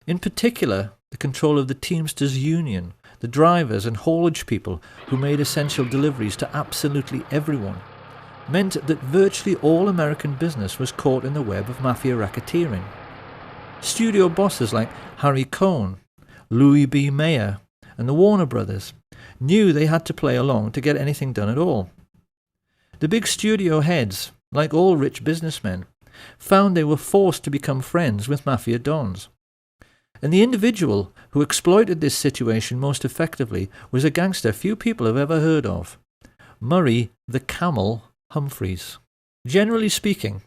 In particular, the control of the Teamsters Union, the drivers and haulage people who made essential deliveries to absolutely everyone, meant that virtually all American business was caught in the web of mafia racketeering. Studio bosses like Harry Cohn, Louis B. Mayer, and the Warner Brothers knew they had to play along to get anything done at all. The big studio heads, like all rich businessmen, found they were forced to become friends with mafia dons. And the individual who exploited this situation most effectively was a gangster few people have ever heard of, Murray the Camel Humphreys. Generally speaking,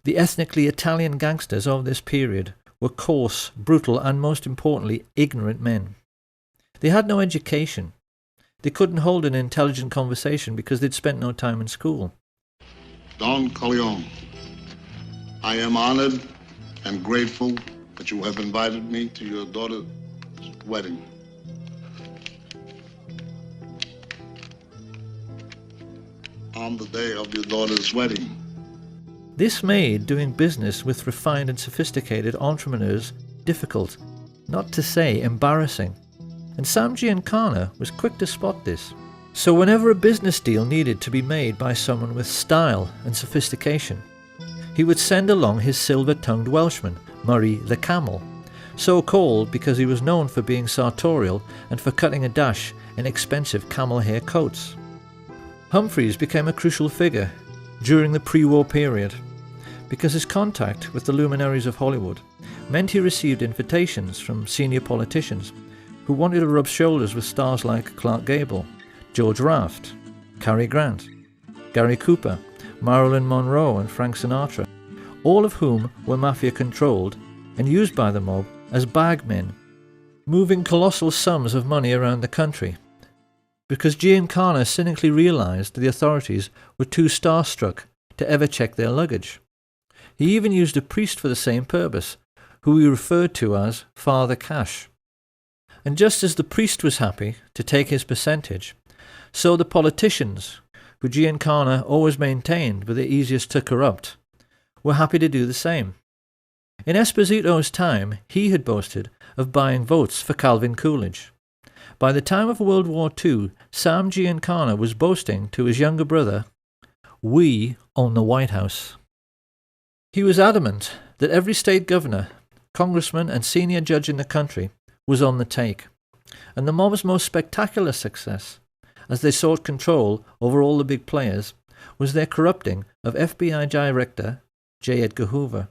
the ethnically Italian gangsters of this period were coarse, brutal, and most importantly, ignorant men. They had no education. They couldn't hold an intelligent conversation because they'd spent no time in school. Don Corleone, I am honored and grateful that you have invited me to your daughter's wedding. On the day of your daughter's wedding. This made doing business with refined and sophisticated entrepreneurs difficult, not to say embarrassing. And Sam Giancana was quick to spot this. So whenever a business deal needed to be made by someone with style and sophistication, he would send along his silver-tongued Welshman, Murray the Camel, so called because he was known for being sartorial and for cutting a dash in expensive camel hair coats. Humphreys became a crucial figure during the pre-war period because his contact with the luminaries of Hollywood meant he received invitations from senior politicians who wanted to rub shoulders with stars like Clark Gable, George Raft, Cary Grant, Gary Cooper, Marilyn Monroe and Frank Sinatra, all of whom were mafia-controlled and used by the mob as bagmen, moving colossal sums of money around the country, because Giancana cynically realized the authorities were too starstruck to ever check their luggage. He even used a priest for the same purpose, who he referred to as Father Cash. And just as the priest was happy to take his percentage, so the politicians, who Giancana always maintained were the easiest to corrupt, were happy to do the same. In Esposito's time, he had boasted of buying votes for Calvin Coolidge. By the time of World War II, Sam Giancana was boasting to his younger brother, "We own the White House." He was adamant that every state governor, congressman and senior judge in the country was on the take, and the mob's most spectacular success, as they sought control over all the big players, was their corrupting of FBI Director J. Edgar Hoover.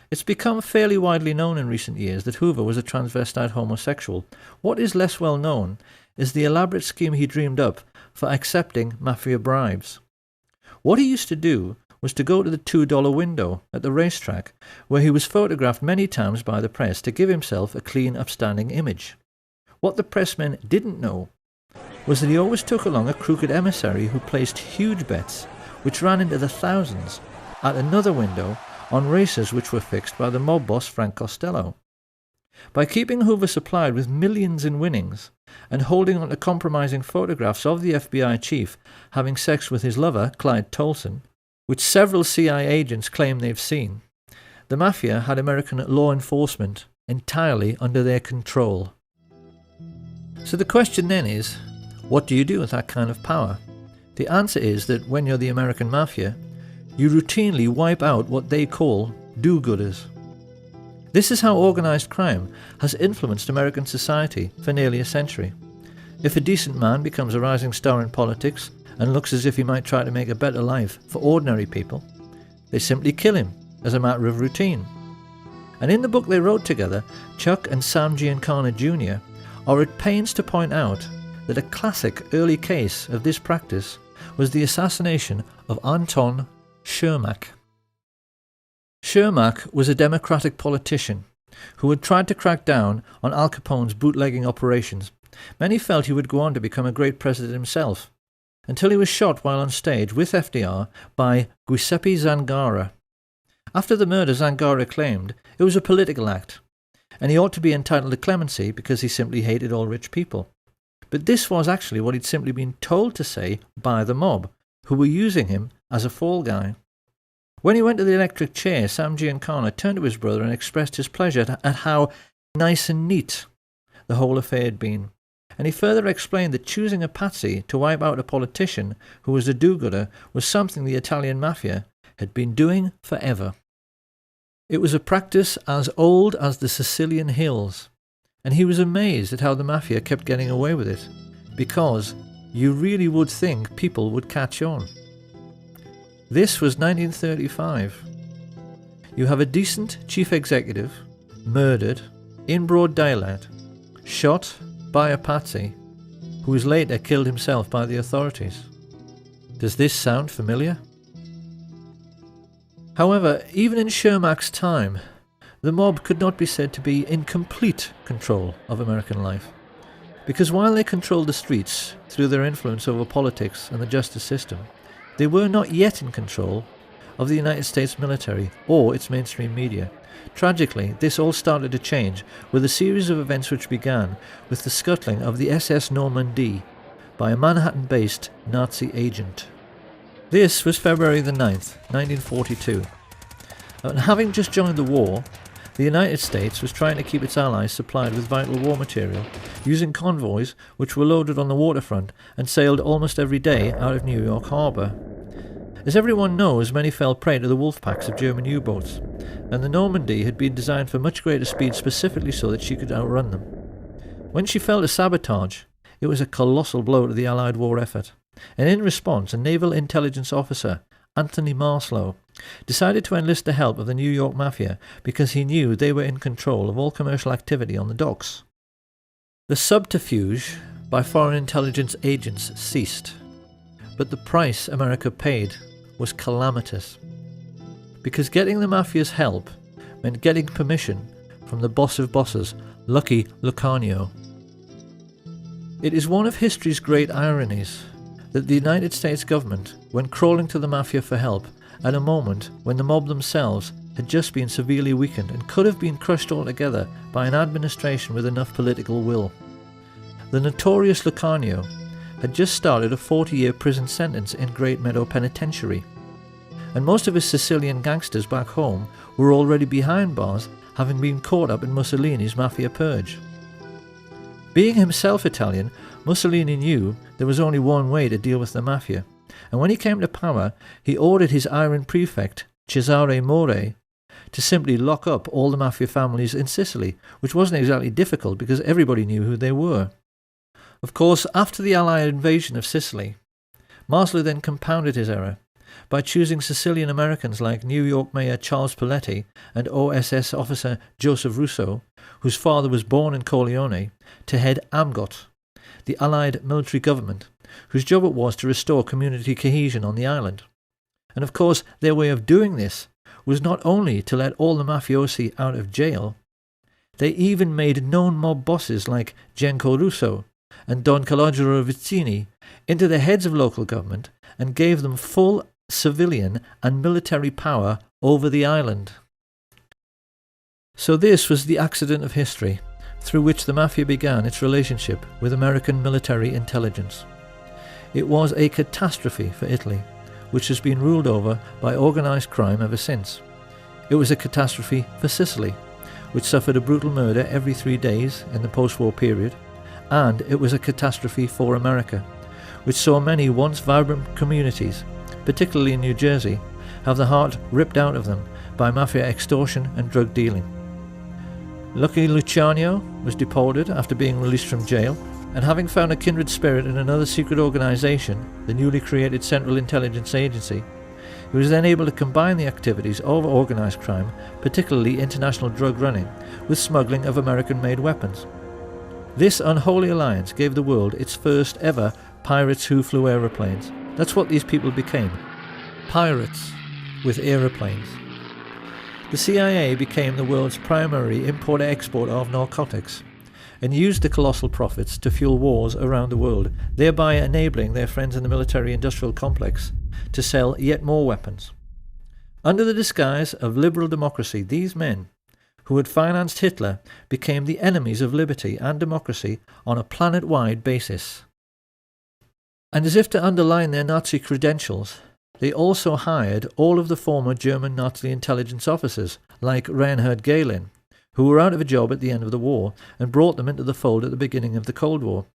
It's become fairly widely known in recent years that Hoover was a transvestite homosexual. What is less well known is the elaborate scheme he dreamed up for accepting mafia bribes. What he used to do was to go to the $2 window at the racetrack, where he was photographed many times by the press to give himself a clean, upstanding image. What the pressmen didn't know was that he always took along a crooked emissary who placed huge bets, which ran into the thousands, at another window on races which were fixed by the mob boss Frank Costello. By keeping Hoover supplied with millions in winnings and holding on to compromising photographs of the FBI chief having sex with his lover, Clyde Tolson, which several CIA agents claim they've seen, the mafia had American law enforcement entirely under their control. So the question then is, what do you do with that kind of power? The answer is that when you're the American mafia, you routinely wipe out what they call do-gooders. This is how organized crime has influenced American society for nearly a century. If a decent man becomes a rising star in politics and looks as if he might try to make a better life for ordinary people, they simply kill him as a matter of routine. And in the book they wrote together, Chuck and Sam Giancana Jr. are at pains to point out that a classic early case of this practice was the assassination of Anton Shermack. Shermack was a Democratic politician who had tried to crack down on Al Capone's bootlegging operations. Many felt he would go on to become a great president himself, until he was shot while on stage with FDR by Giuseppe Zangara. After the murder, Zangara claimed it was a political act, and he ought to be entitled to clemency because he simply hated all rich people. But this was actually what he'd simply been told to say by the mob, who were using him as a fall guy. When he went to the electric chair, Sam Giancana turned to his brother and expressed his pleasure at how nice and neat the whole affair had been. And he further explained that choosing a patsy to wipe out a politician who was a do-gooder was something the Italian mafia had been doing forever. It was a practice as old as the Sicilian hills, and he was amazed at how the mafia kept getting away with it, because you really would think people would catch on. This was 1935. You have a decent chief executive murdered in broad daylight, shot by a patsy, who was later killed himself by the authorities. Does this sound familiar? However, even in Shermack's time, the mob could not be said to be in complete control of American life, because while they controlled the streets through their influence over politics and the justice system, they were not yet in control of the United States military or its mainstream media. Tragically, this all started to change with a series of events which began with the scuttling of the SS Normandie by a Manhattan-based Nazi agent. This was February the 9th, 1942. And having just joined the war, the United States was trying to keep its allies supplied with vital war material, using convoys which were loaded on the waterfront and sailed almost every day out of New York Harbor. As everyone knows, many fell prey to the wolf packs of German U-boats, and the Normandy had been designed for much greater speed specifically so that she could outrun them. When she fell to sabotage, it was a colossal blow to the Allied war effort, and in response a naval intelligence officer, Anthony Marslow, decided to enlist the help of the New York Mafia because he knew they were in control of all commercial activity on the docks. The subterfuge by foreign intelligence agents ceased, but the price America paid was calamitous, because getting the Mafia's help meant getting permission from the boss of bosses, Lucky Lucanio. It is one of history's great ironies that the United States government went crawling to the Mafia for help at a moment when the mob themselves had just been severely weakened and could have been crushed altogether by an administration with enough political will. The notorious Lucanio had just started a 40-year prison sentence in Great Meadow Penitentiary, and most of his Sicilian gangsters back home were already behind bars, having been caught up in Mussolini's Mafia purge. Being himself Italian, Mussolini knew there was only one way to deal with the Mafia, and when he came to power, he ordered his iron prefect, Cesare More, to simply lock up all the Mafia families in Sicily, which wasn't exactly difficult because everybody knew who they were. Of course, after the Allied invasion of Sicily, Marslow then compounded his error by choosing Sicilian Americans like New York Mayor Charles Paletti and OSS officer Joseph Russo, whose father was born in Corleone, to head AMGOT, the Allied military government, whose job it was to restore community cohesion on the island. And of course, their way of doing this was not only to let all the mafiosi out of jail, they even made known mob bosses like Genco Russo and Don Calogero Vizzini into the heads of local government and gave them full civilian and military power over the island. So this was the accident of history through which the Mafia began its relationship with American military intelligence. It was a catastrophe for Italy, which has been ruled over by organised crime ever since. It was a catastrophe for Sicily, which suffered a brutal murder every 3 days in the post-war period, and it was a catastrophe for America, which saw many once vibrant communities, particularly in New Jersey, have the heart ripped out of them by Mafia extortion and drug dealing. Lucky Luciano was deported after being released from jail, and having found a kindred spirit in another secret organisation, the newly created Central Intelligence Agency, he was then able to combine the activities of organised crime, particularly international drug running, with smuggling of American-made weapons. This unholy alliance gave the world its first ever pirates who flew aeroplanes. That's what these people became. Pirates with aeroplanes. The CIA became the world's primary import-export of narcotics and used the colossal profits to fuel wars around the world, thereby enabling their friends in the military-industrial complex to sell yet more weapons. Under the disguise of liberal democracy, these men, who had financed Hitler, became the enemies of liberty and democracy on a planet-wide basis. And as if to underline their Nazi credentials, they also hired all of the former German Nazi intelligence officers, like Reinhard Gehlen, who were out of a job at the end of the war, and brought them into the fold at the beginning of the Cold War,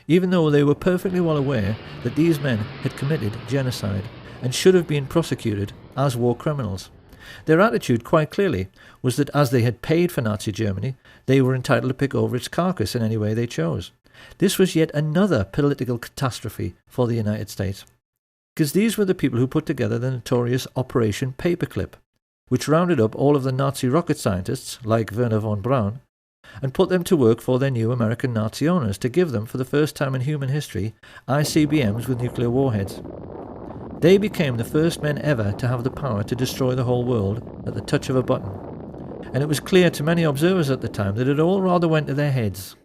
even though they were perfectly well aware that these men had committed genocide and should have been prosecuted as war criminals. Their attitude, quite clearly, was that as they had paid for Nazi Germany, they were entitled to pick over its carcass in any way they chose. This was yet another political catastrophe for the United States, because these were the people who put together the notorious Operation Paperclip, which rounded up all of the Nazi rocket scientists, like Werner von Braun, and put them to work for their new American Nazi owners to give them, for the first time in human history, ICBMs with nuclear warheads. They became the first men ever to have the power to destroy the whole world at the touch of a button, and it was clear to many observers at the time that it all rather went to their heads.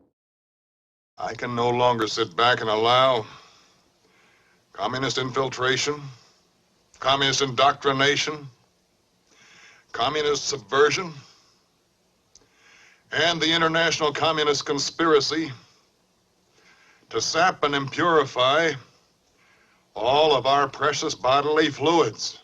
I can no longer sit back and allow communist infiltration, communist indoctrination, communist subversion, and the international communist conspiracy to sap and impurify all of our precious bodily fluids.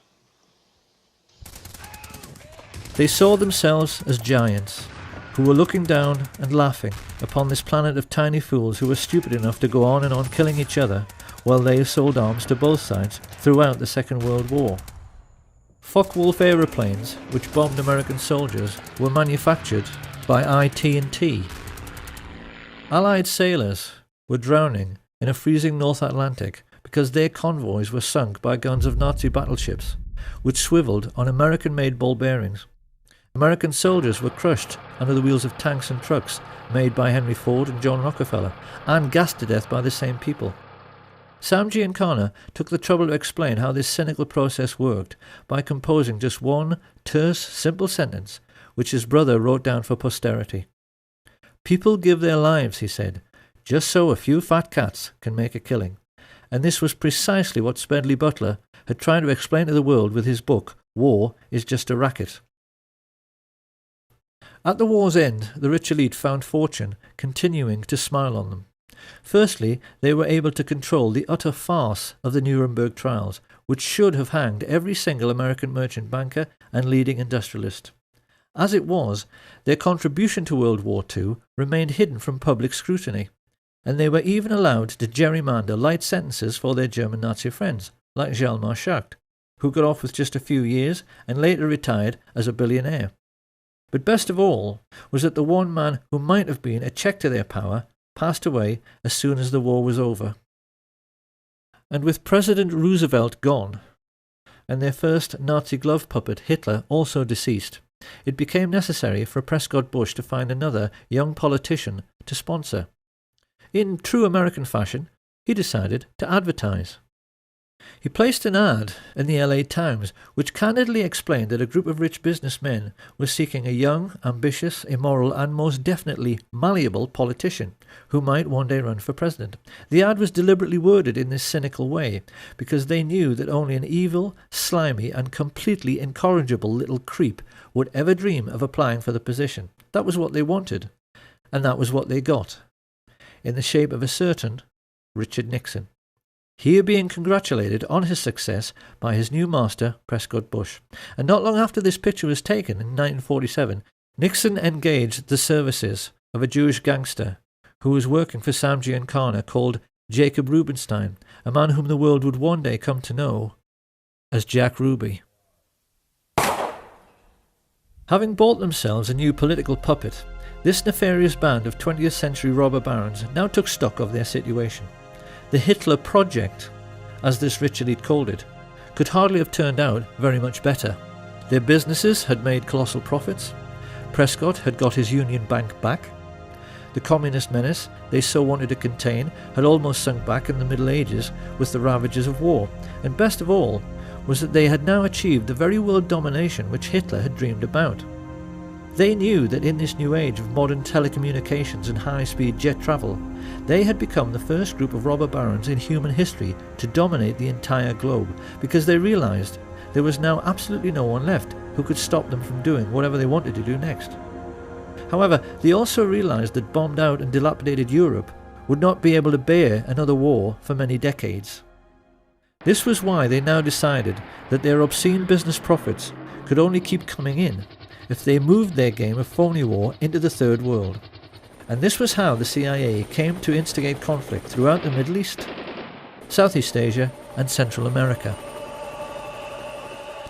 They saw themselves as giants, who were looking down and laughing upon this planet of tiny fools who were stupid enough to go on and on killing each other, while they sold arms to both sides throughout the Second World War. Focke-Wulf aeroplanes, which bombed American soldiers, were manufactured by IT&T. Allied sailors were drowning in a freezing North Atlantic because their convoys were sunk by guns of Nazi battleships, which swiveled on American-made ball bearings. American soldiers were crushed under the wheels of tanks and trucks made by Henry Ford and John Rockefeller, and gassed to death by the same people. Sam Giancana took the trouble to explain how this cynical process worked by composing just one terse, simple sentence, which his brother wrote down for posterity. "People give their lives," he said, "just so a few fat cats can make a killing." And this was precisely what Smedley Butler had tried to explain to the world with his book, War is Just a Racket. At the war's end, the rich elite found fortune continuing to smile on them. Firstly, they were able to control the utter farce of the Nuremberg trials, which should have hanged every single American merchant banker and leading industrialist. As it was, their contribution to World War II remained hidden from public scrutiny, and they were even allowed to gerrymander light sentences for their German Nazi friends, like Hjalmar Schacht, who got off with just a few years and later retired as a billionaire. But best of all was that the one man who might have been a check to their power passed away as soon as the war was over. And with President Roosevelt gone, and their first Nazi glove puppet Hitler also deceased, it became necessary for Prescott Bush to find another young politician to sponsor. In true American fashion, he decided to advertise. He placed an ad in the LA Times which candidly explained that a group of rich businessmen was seeking a young, ambitious, immoral and most definitely malleable politician who might one day run for president. The ad was deliberately worded in this cynical way because they knew that only an evil, slimy and completely incorrigible little creep would ever dream of applying for the position. That was what they wanted, and that was what they got, in the shape of a certain Richard Nixon. Here being congratulated on his success by his new master, Prescott Bush. And not long after this picture was taken in 1947, Nixon engaged the services of a Jewish gangster who was working for Sam Giancana called Jacob Rubenstein, a man whom the world would one day come to know as Jack Ruby. Having bought themselves a new political puppet, this nefarious band of 20th century robber barons now took stock of their situation. The Hitler Project, as this rich elite called it, could hardly have turned out very much better. Their businesses had made colossal profits. Prescott had got his Union Bank back. The communist menace they so wanted to contain had almost sunk back in the Middle Ages with the ravages of war. And best of all was that they had now achieved the very world domination which Hitler had dreamed about. They knew that in this new age of modern telecommunications and high-speed jet travel, they had become the first group of robber barons in human history to dominate the entire globe, because they realized there was now absolutely no one left who could stop them from doing whatever they wanted to do next. However, they also realized that bombed out and dilapidated Europe would not be able to bear another war for many decades. This was why they now decided that their obscene business profits could only keep coming in if they moved their game of phony war into the Third World. And this was how the CIA came to instigate conflict throughout the Middle East, Southeast Asia and Central America.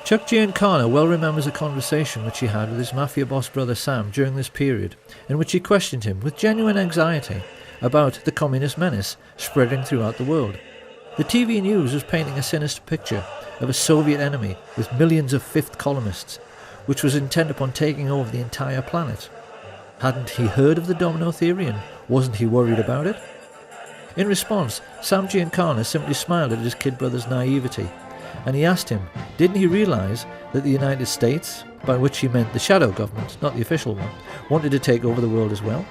Chuck Giancana well remembers a conversation which he had with his mafia boss brother Sam during this period, in which he questioned him with genuine anxiety about the communist menace spreading throughout the world. The TV news was painting a sinister picture of a Soviet enemy with millions of fifth columnists, which was intent upon taking over the entire planet. Hadn't he heard of the domino theory and wasn't he worried about it? In response, Sam Giancana simply smiled at his kid brother's naivety, and he asked him, didn't he realise that the United States, by which he meant the shadow government, not the official one, wanted to take over the world as well,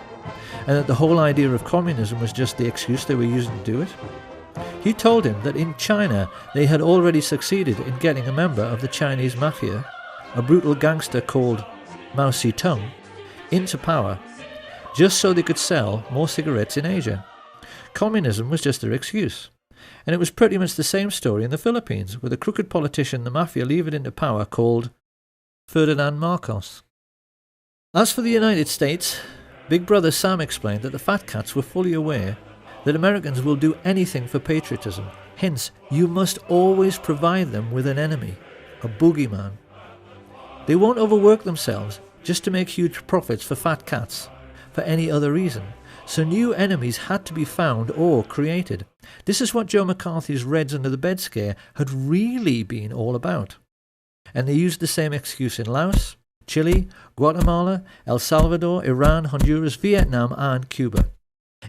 and that the whole idea of communism was just the excuse they were using to do it? He told him that in China they had already succeeded in getting a member of the Chinese mafia, a brutal gangster called Mao Zedong, into power, just so they could sell more cigarettes in Asia. Communism was just their excuse. And it was pretty much the same story in the Philippines, with a crooked politician the mafia levered into power called Ferdinand Marcos. As for the United States, Big Brother Sam explained that the fat cats were fully aware that Americans will do anything for patriotism. Hence, you must always provide them with an enemy, a boogeyman. They won't overwork themselves just to make huge profits for fat cats, for any other reason. So new enemies had to be found or created. This is what Joe McCarthy's Reds under the bed scare had really been all about. And they used the same excuse in Laos, Chile, Guatemala, El Salvador, Iran, Honduras, Vietnam and Cuba.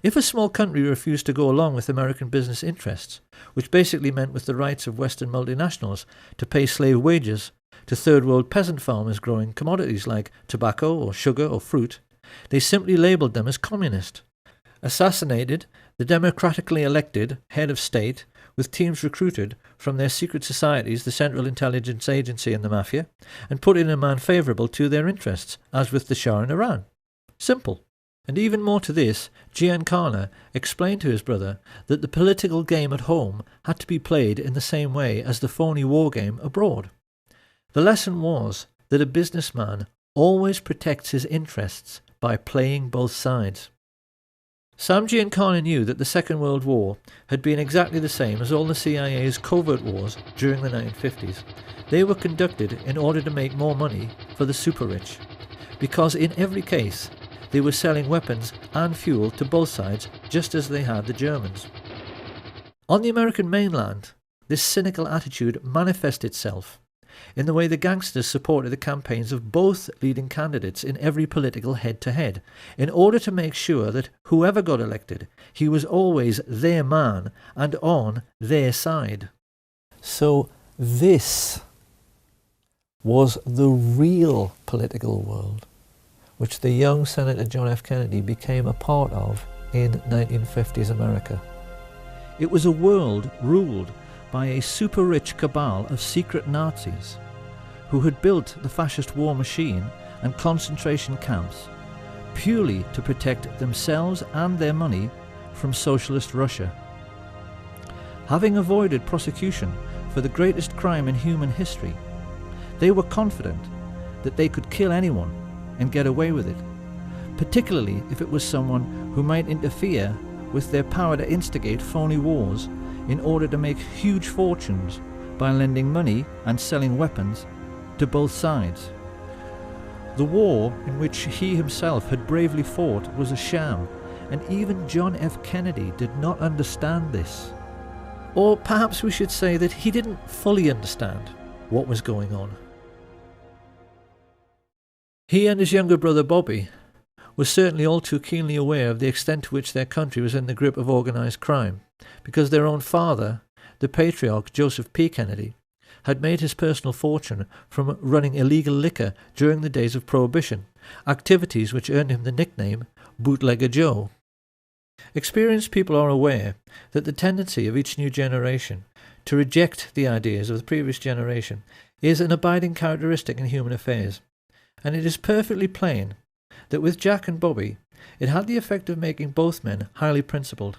If a small country refused to go along with American business interests, which basically meant with the rights of Western multinationals to pay slave wages to third world peasant farmers growing commodities like tobacco or sugar or fruit, they simply labelled them as communist, assassinated the democratically elected head of state with teams recruited from their secret societies, the Central Intelligence Agency and the Mafia, and put in a man favourable to their interests, as with the Shah in Iran. Simple. And even more to this, Giancana explained to his brother that the political game at home had to be played in the same way as the phony war game abroad. The lesson was that a businessman always protects his interests by playing both sides. Sam Giancana knew that the Second World War had been exactly the same as all the CIA's covert wars during the 1950s. They were conducted in order to make more money for the super-rich, because in every case they were selling weapons and fuel to both sides just as they had the Germans. On the American mainland, this cynical attitude manifested itself in the way the gangsters supported the campaigns of both leading candidates in every political head-to-head, in order to make sure that whoever got elected, he was always their man and on their side. So this was the real political world which the young Senator John F. Kennedy became a part of in 1950s America. It was a world ruled by a super-rich cabal of secret Nazis who had built the fascist war machine and concentration camps purely to protect themselves and their money from socialist Russia. Having avoided prosecution for the greatest crime in human history, they were confident that they could kill anyone and get away with it, particularly if it was someone who might interfere with their power to instigate phony wars in order to make huge fortunes by lending money and selling weapons to both sides. The war in which he himself had bravely fought was a sham, and even John F. Kennedy did not understand this. Or perhaps we should say that he didn't fully understand what was going on. He and his younger brother Bobby were certainly all too keenly aware of the extent to which their country was in the grip of organised crime, because their own father, the patriarch Joseph P. Kennedy, had made his personal fortune from running illegal liquor during the days of Prohibition, activities which earned him the nickname Bootlegger Joe. Experienced people are aware that the tendency of each new generation to reject the ideas of the previous generation is an abiding characteristic in human affairs, and it is perfectly plain that with Jack and Bobby it had the effect of making both men highly principled.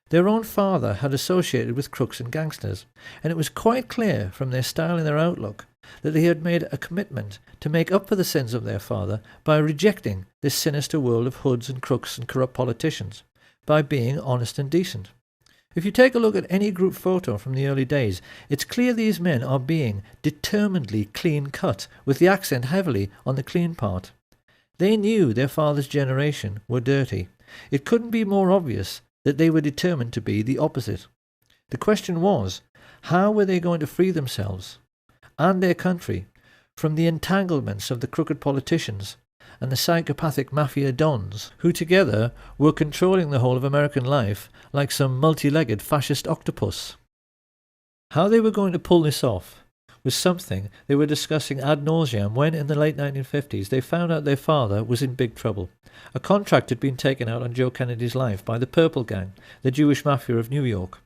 Their own father had associated with crooks and gangsters, and it was quite clear from their style and their outlook that they had made a commitment to make up for the sins of their father by rejecting this sinister world of hoods and crooks and corrupt politicians, by being honest and decent. If you take a look at any group photo from the early days, it's clear these men are being determinedly clean-cut, with the accent heavily on the clean part. They knew their father's generation were dirty. It couldn't be more obvious that they were determined to be the opposite. The question was, how were they going to free themselves and their country from the entanglements of the crooked politicians and the psychopathic mafia dons, who together were controlling the whole of American life like some multi-legged fascist octopus? How they were going to pull this off was something they were discussing ad nauseam when, in the late 1950s, they found out their father was in big trouble. A contract had been taken out on Joe Kennedy's life by the Purple Gang, the Jewish mafia of New York,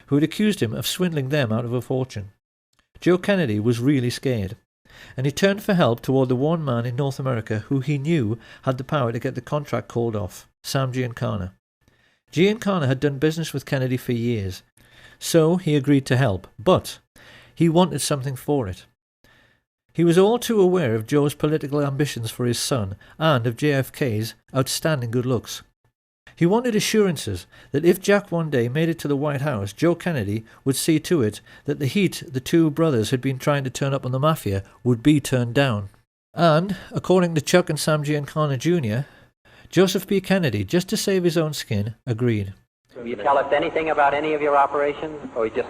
who had accused him of swindling them out of a fortune. Joe Kennedy was really scared, and he turned for help toward the one man in North America who he knew had the power to get the contract called off, Sam Giancana. Giancana had done business with Kennedy for years, so he agreed to help, but he wanted something for it. He was all too aware of Joe's political ambitions for his son and of JFK's outstanding good looks. He wanted assurances that if Jack one day made it to the White House, Joe Kennedy would see to it that the heat the two brothers had been trying to turn up on the mafia would be turned down. And, according to Chuck and Sam Giancana Jr., Joseph P. Kennedy, just to save his own skin, agreed. Will you tell us anything about any of your operations, or you just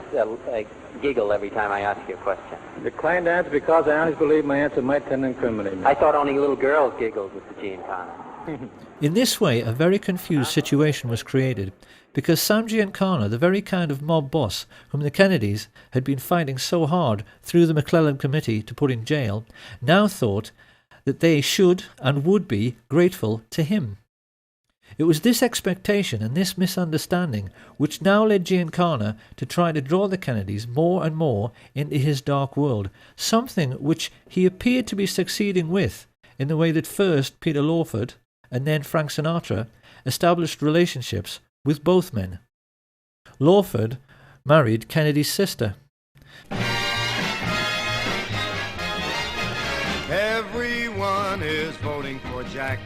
giggle every time I ask you a question? Decline to answer because I honestly believe my answer might tend to incriminate me. I thought only little girls giggled, Mr. Giancana. In this way, a very confused situation was created, because Sam Giancana, the very kind of mob boss whom the Kennedys had been fighting so hard through the McClellan Committee to put in jail, now thought that they should and would be grateful to him. It was this expectation and this misunderstanding which now led Giancana to try to draw the Kennedys more and more into his dark world, something which he appeared to be succeeding with, in the way that first Peter Lawford and then Frank Sinatra established relationships with both men. Lawford married Kennedy's sister. Everyone is voting for Jack.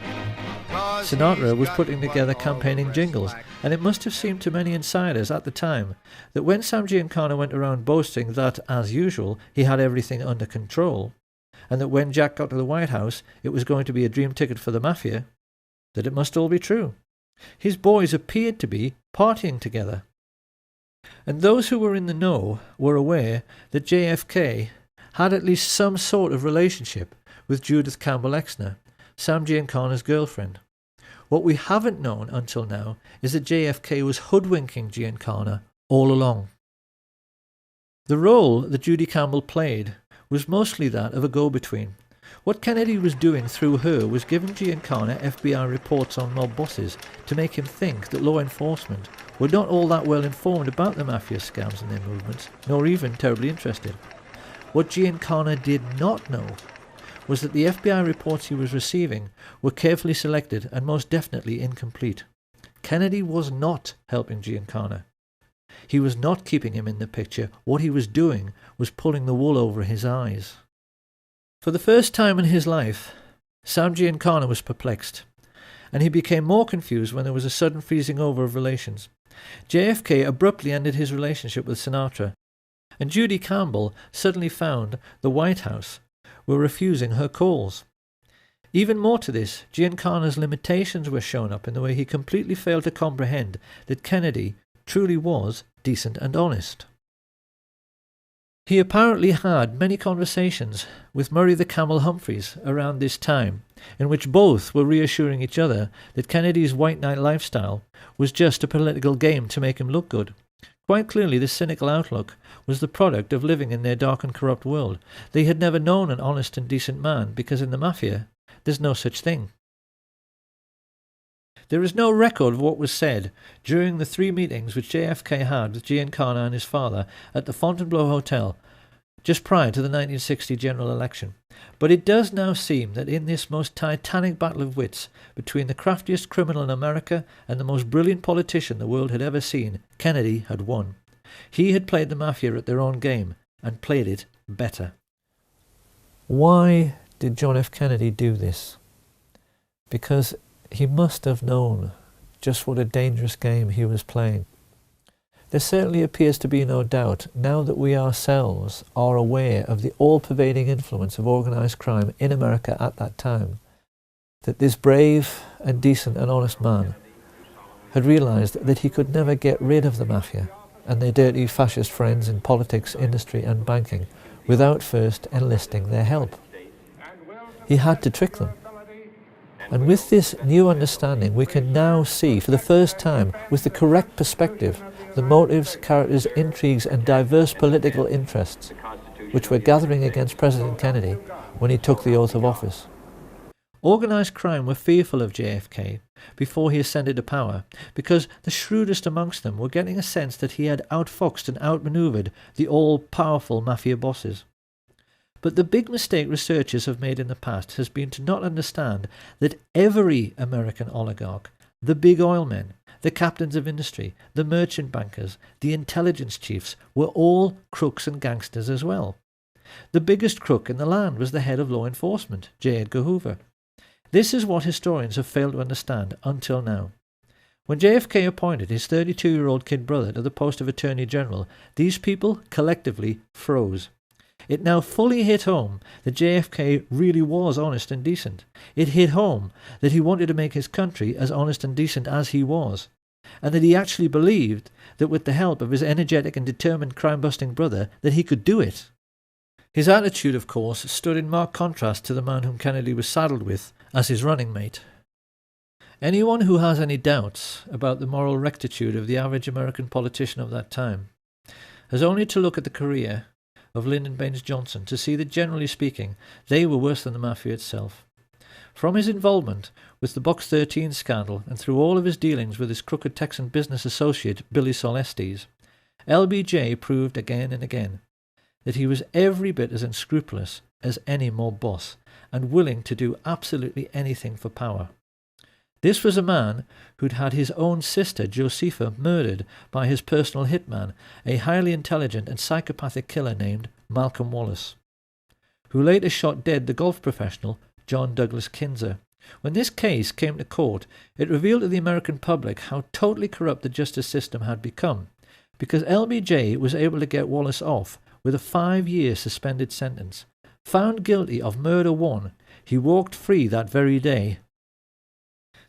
Sinatra was putting together campaigning jingles, and it must have seemed to many insiders at the time that when Sam Giancana went around boasting that, as usual, he had everything under control, and that when Jack got to the White House it was going to be a dream ticket for the mafia, that it must all be true. His boys appeared to be partying together. And those who were in the know were aware that JFK had at least some sort of relationship with Judith Campbell Exner, Sam Giancana's girlfriend. What we haven't known until now is that JFK was hoodwinking Giancana all along. The role that Judy Campbell played was mostly that of a go-between. What Kennedy was doing through her was giving Giancana FBI reports on mob bosses to make him think that law enforcement were not all that well informed about the mafia scams and their movements, nor even terribly interested. What Giancana did not know was that the FBI reports he was receiving were carefully selected and most definitely incomplete. Kennedy was not helping Giancana. He was not keeping him in the picture. What he was doing was pulling the wool over his eyes. For the first time in his life, Sam Giancana was perplexed, and he became more confused when there was a sudden freezing over of relations. JFK abruptly ended his relationship with Sinatra, and Judy Campbell suddenly found the White House were refusing her calls. Even more to this, Giancana's limitations were shown up in the way he completely failed to comprehend that Kennedy truly was decent and honest. He apparently had many conversations with Murray the Camel Humphreys around this time, in which both were reassuring each other that Kennedy's white knight lifestyle was just a political game to make him look good. Quite clearly, this cynical outlook was the product of living in their dark and corrupt world. They had never known an honest and decent man, because in the mafia there's no such thing. There is no record of what was said during the 3 meetings which JFK had with Giancana and his father at the Fontainebleau Hotel just prior to the 1960 general election. But it does now seem that in this most titanic battle of wits between the craftiest criminal in America and the most brilliant politician the world had ever seen, Kennedy had won. He had played the mafia at their own game, and played it better. Why did John F. Kennedy do this? Because he must have known just what a dangerous game he was playing. There certainly appears to be no doubt, now that we ourselves are aware of the all-pervading influence of organised crime in America at that time, that this brave and decent and honest man had realised that he could never get rid of the mafia and their dirty fascist friends in politics, industry and banking without first enlisting their help. He had to trick them. And with this new understanding, we can now see, for the first time, with the correct perspective, the motives, characters, intrigues and diverse political interests which were gathering against President Kennedy when he took the oath of office. Organised crime were fearful of JFK before he ascended to power, because the shrewdest amongst them were getting a sense that he had outfoxed and outmanoeuvred the all-powerful mafia bosses. But the big mistake researchers have made in the past has been to not understand that every American oligarch, the big oil men, the captains of industry, the merchant bankers, the intelligence chiefs, were all crooks and gangsters as well. The biggest crook in the land was the head of law enforcement, J. Edgar Hoover. This is what historians have failed to understand until now. When JFK appointed his 32-year-old kid brother to the post of Attorney General, these people collectively froze. It now fully hit home that JFK really was honest and decent. It hit home that he wanted to make his country as honest and decent as he was, and that he actually believed that with the help of his energetic and determined crime-busting brother that he could do it. His attitude, of course, stood in marked contrast to the man whom Kennedy was saddled with as his running mate. Anyone who has any doubts about the moral rectitude of the average American politician of that time has only to look at the career of Lyndon Baines Johnson to see that, generally speaking, they were worse than the Mafia itself. From his involvement with the Box 13 scandal and through all of his dealings with his crooked Texan business associate Billy Solestes, LBJ proved again and again that he was every bit as unscrupulous as any mob boss and willing to do absolutely anything for power. This was a man who'd had his own sister, Josepha, murdered by his personal hitman, a highly intelligent and psychopathic killer named Malcolm Wallace, who later shot dead the golf professional John Douglas Kinzer. When this case came to court, it revealed to the American public how totally corrupt the justice system had become, because LBJ was able to get Wallace off with a 5-year suspended sentence. Found guilty of murder one, he walked free that very day.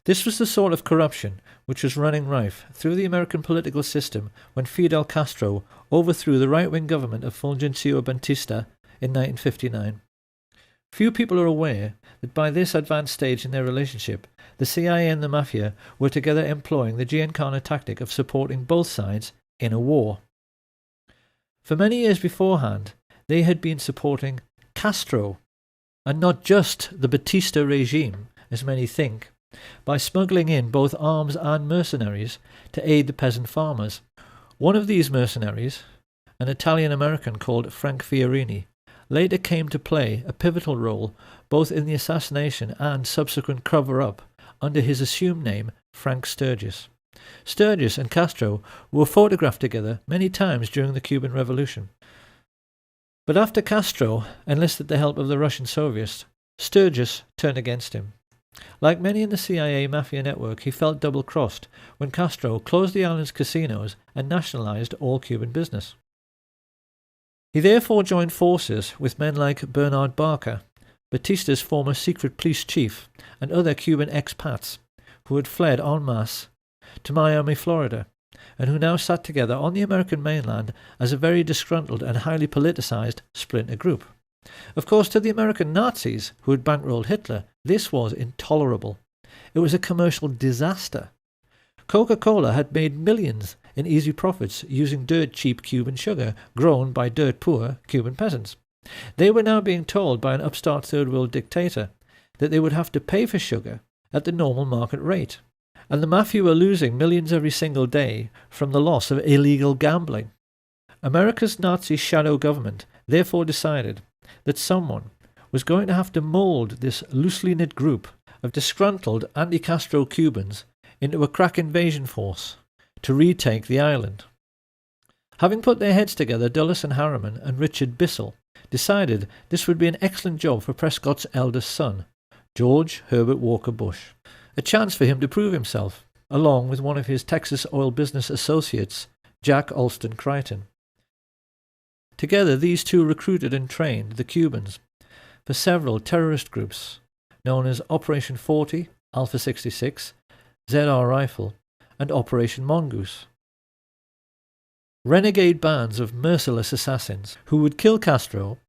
This was the sort of corruption which was running rife through the American political system when Fidel Castro overthrew the right-wing government of Fulgencio Batista in 1959. Few people are aware that by this advanced stage in their relationship, the CIA and the Mafia were together employing the Giancana tactic of supporting both sides in a war. For many years beforehand, they had been supporting Castro, and not just the Batista regime, as many think, by smuggling in both arms and mercenaries to aid the peasant farmers. One of these mercenaries, an Italian-American called Frank Fiorini, later came to play a pivotal role both in the assassination and subsequent cover-up under his assumed name Frank Sturgis. Sturgis and Castro were photographed together many times during the Cuban Revolution. But after Castro enlisted the help of the Russian Soviets, Sturgis turned against him. Like many in the CIA Mafia network, he felt double-crossed when Castro closed the island's casinos and nationalized all Cuban business. He therefore joined forces with men like Bernard Barker, Batista's former secret police chief, and other Cuban expats who had fled en masse to Miami, Florida, and who now sat together on the American mainland as a very disgruntled and highly politicized splinter group. Of course, to the American Nazis who had bankrolled Hitler, this was intolerable. It was a commercial disaster. Coca-Cola had made millions in easy profits using dirt-cheap Cuban sugar grown by dirt-poor Cuban peasants. They were now being told by an upstart third-world dictator that they would have to pay for sugar at the normal market rate, and the Mafia were losing millions every single day from the loss of illegal gambling. America's Nazi shadow government therefore decided that someone was going to have to mould this loosely knit group of disgruntled anti-Castro Cubans into a crack invasion force to retake the island. Having put their heads together, Dulles and Harriman and Richard Bissell decided this would be an excellent job for Prescott's eldest son, George Herbert Walker Bush, a chance for him to prove himself, along with one of his Texas oil business associates, Jack Alston Crichton. Together, these two recruited and trained the Cubans for several terrorist groups known as Operation 40, Alpha 66, ZR Rifle, and Operation Mongoose. Renegade bands of merciless assassins who would kill Castro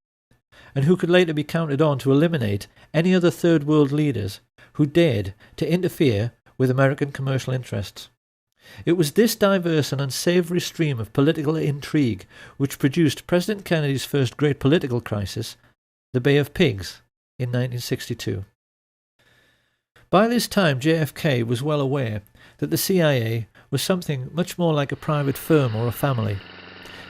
and who could later be counted on to eliminate any other third world leaders who dared to interfere with American commercial interests. It was this diverse and unsavory stream of political intrigue which produced President Kennedy's first great political crisis, the Bay of Pigs, in 1962. By this time, JFK was well aware that the CIA was something much more like a private firm or a family.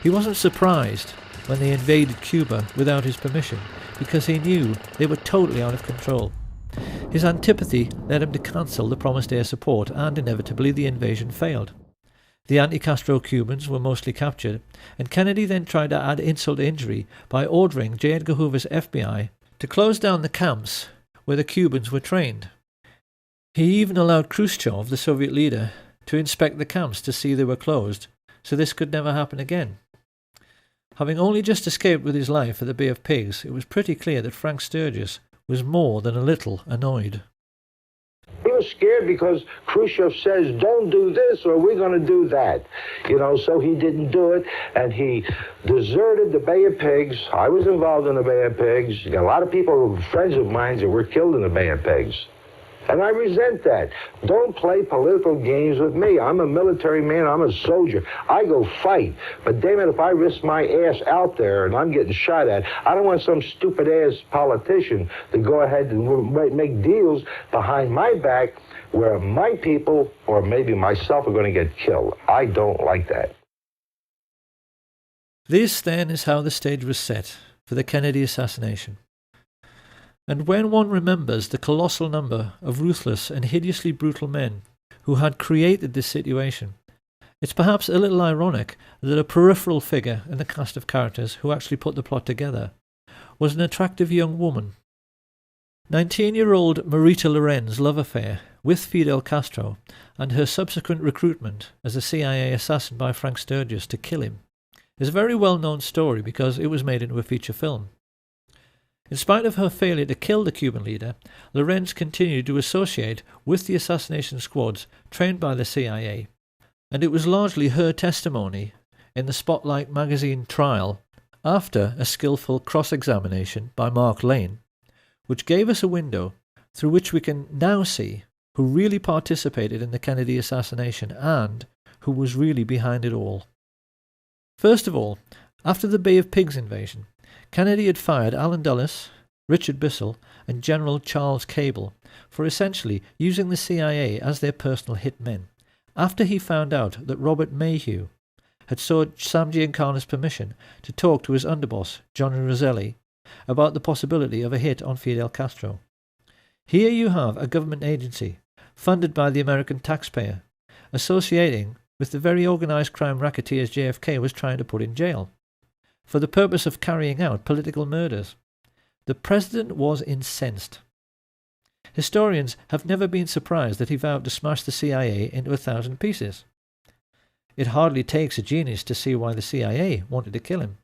He wasn't surprised when they invaded Cuba without his permission, because he knew they were totally out of control. His antipathy led him to cancel the promised air support, and inevitably the invasion failed. The anti-Castro Cubans were mostly captured, and Kennedy then tried to add insult to injury by ordering J. Edgar Hoover's FBI to close down the camps where the Cubans were trained. He even allowed Khrushchev, the Soviet leader, to inspect the camps to see they were closed, so this could never happen again. Having only just escaped with his life at the Bay of Pigs, it was pretty clear that Frank Sturgis was more than a little annoyed. He was scared because Khrushchev says, don't do this or we're going to do that. So he didn't do it, and he deserted the Bay of Pigs. I was involved in the Bay of Pigs. A lot of people, friends of mine, that were killed in the Bay of Pigs. And I resent that. Don't play political games with me. I'm a military man. I'm a soldier. I go fight. But damn it, if I risk my ass out there and I'm getting shot at, I don't want some stupid-ass politician to go ahead and make deals behind my back where my people or maybe myself are going to get killed. I don't like that. This, then, is how the stage was set for the Kennedy assassination. And when one remembers the colossal number of ruthless and hideously brutal men who had created this situation, it's perhaps a little ironic that a peripheral figure in the cast of characters who actually put the plot together was an attractive young woman. 19-year-old Marita Loren's love affair with Fidel Castro and her subsequent recruitment as a CIA assassin by Frank Sturgis to kill him is a very well-known story because it was made into a feature film. In spite of her failure to kill the Cuban leader, Lorenz continued to associate with the assassination squads trained by the CIA, and it was largely her testimony in the Spotlight magazine trial after a skillful cross-examination by Mark Lane, which gave us a window through which we can now see who really participated in the Kennedy assassination and who was really behind it all. First of all, after the Bay of Pigs invasion, Kennedy had fired Allen Dulles, Richard Bissell, and General Charles Cable for essentially using the CIA as their personal hitmen, after he found out that Robert Mayhew had sought Sam Giancana's permission to talk to his underboss, Johnny Roselli, about the possibility of a hit on Fidel Castro. Here you have a government agency, funded by the American taxpayer, associating with the very organised crime racketeers JFK was trying to put in jail, for the purpose of carrying out political murders. The president was incensed. Historians have never been surprised that he vowed to smash the CIA into 1,000 pieces. It hardly takes a genius to see why the CIA wanted to kill him.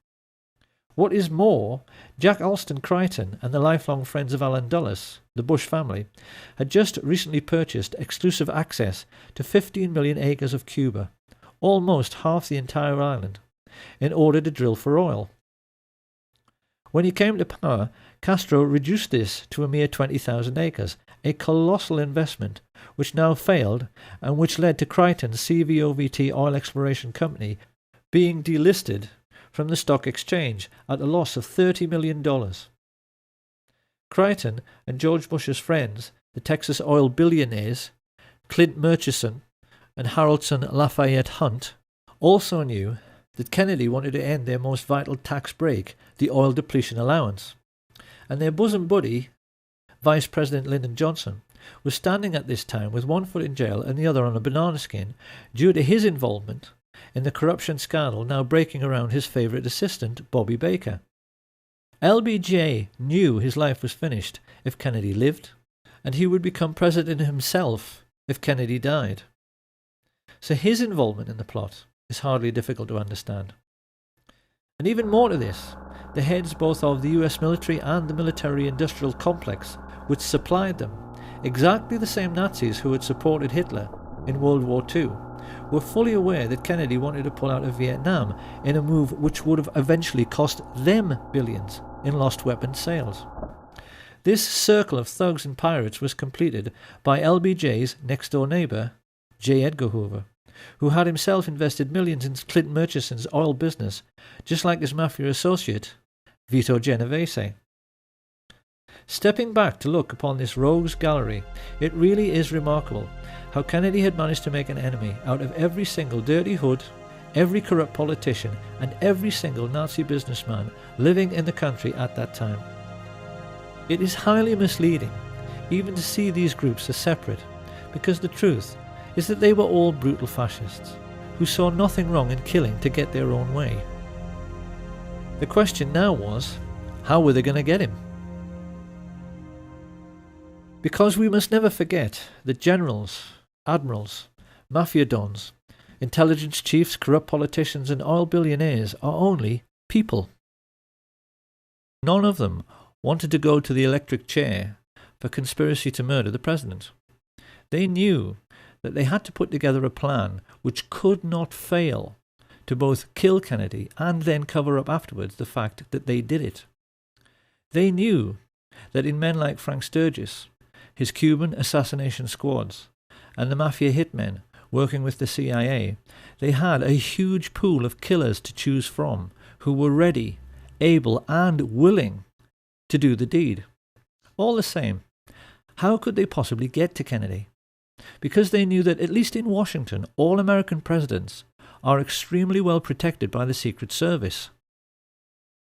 What is more, Jack Alston Crichton and the lifelong friends of Allen Dulles, the Bush family, had just recently purchased exclusive access to 15 million acres of Cuba, almost half the entire island, in order to drill for oil. When he came to power, Castro reduced this to a mere 20,000 acres, a colossal investment which now failed and which led to Crichton's CVOVT Oil Exploration Company being delisted from the stock exchange at a loss of $30 million. Crichton and George Bush's friends, the Texas oil billionaires, Clint Murchison and Haroldson Lafayette Hunt, also knew that Kennedy wanted to end their most vital tax break, the oil depletion allowance, and their bosom buddy, Vice President Lyndon Johnson, was standing at this time with one foot in jail and the other on a banana skin due to his involvement in the corruption scandal now breaking around his favourite assistant, Bobby Baker. LBJ knew his life was finished if Kennedy lived, and he would become president himself if Kennedy died. So his involvement in the plot is hardly difficult to understand. And even more to this, the heads both of the US military and the military-industrial complex which supplied them, exactly the same Nazis who had supported Hitler in World War II, were fully aware that Kennedy wanted to pull out of Vietnam in a move which would have eventually cost them billions in lost weapons sales. This circle of thugs and pirates was completed by LBJ's next-door neighbour, J. Edgar Hoover, who had himself invested millions in Clint Murchison's oil business, just like his mafia associate, Vito Genovese. Stepping back to look upon this rogues gallery, it really is remarkable how Kennedy had managed to make an enemy out of every single dirty hood, every corrupt politician, and every single Nazi businessman living in the country at that time. It is highly misleading even to see these groups as separate, because the truth is that they were all brutal fascists, who saw nothing wrong in killing to get their own way. The question now was, how were they going to get him? Because we must never forget that generals, admirals, mafia dons, intelligence chiefs, corrupt politicians, and oil billionaires are only people. None of them wanted to go to the electric chair for conspiracy to murder the president. They knew that they had to put together a plan which could not fail to both kill Kennedy and then cover up afterwards the fact that they did it. They knew that in men like Frank Sturgis, his Cuban assassination squads, and the mafia hitmen working with the CIA, they had a huge pool of killers to choose from who were ready, able, and willing to do the deed. All the same, how could they possibly get to Kennedy? Because they knew that, at least in Washington, all American presidents are extremely well protected by the Secret Service.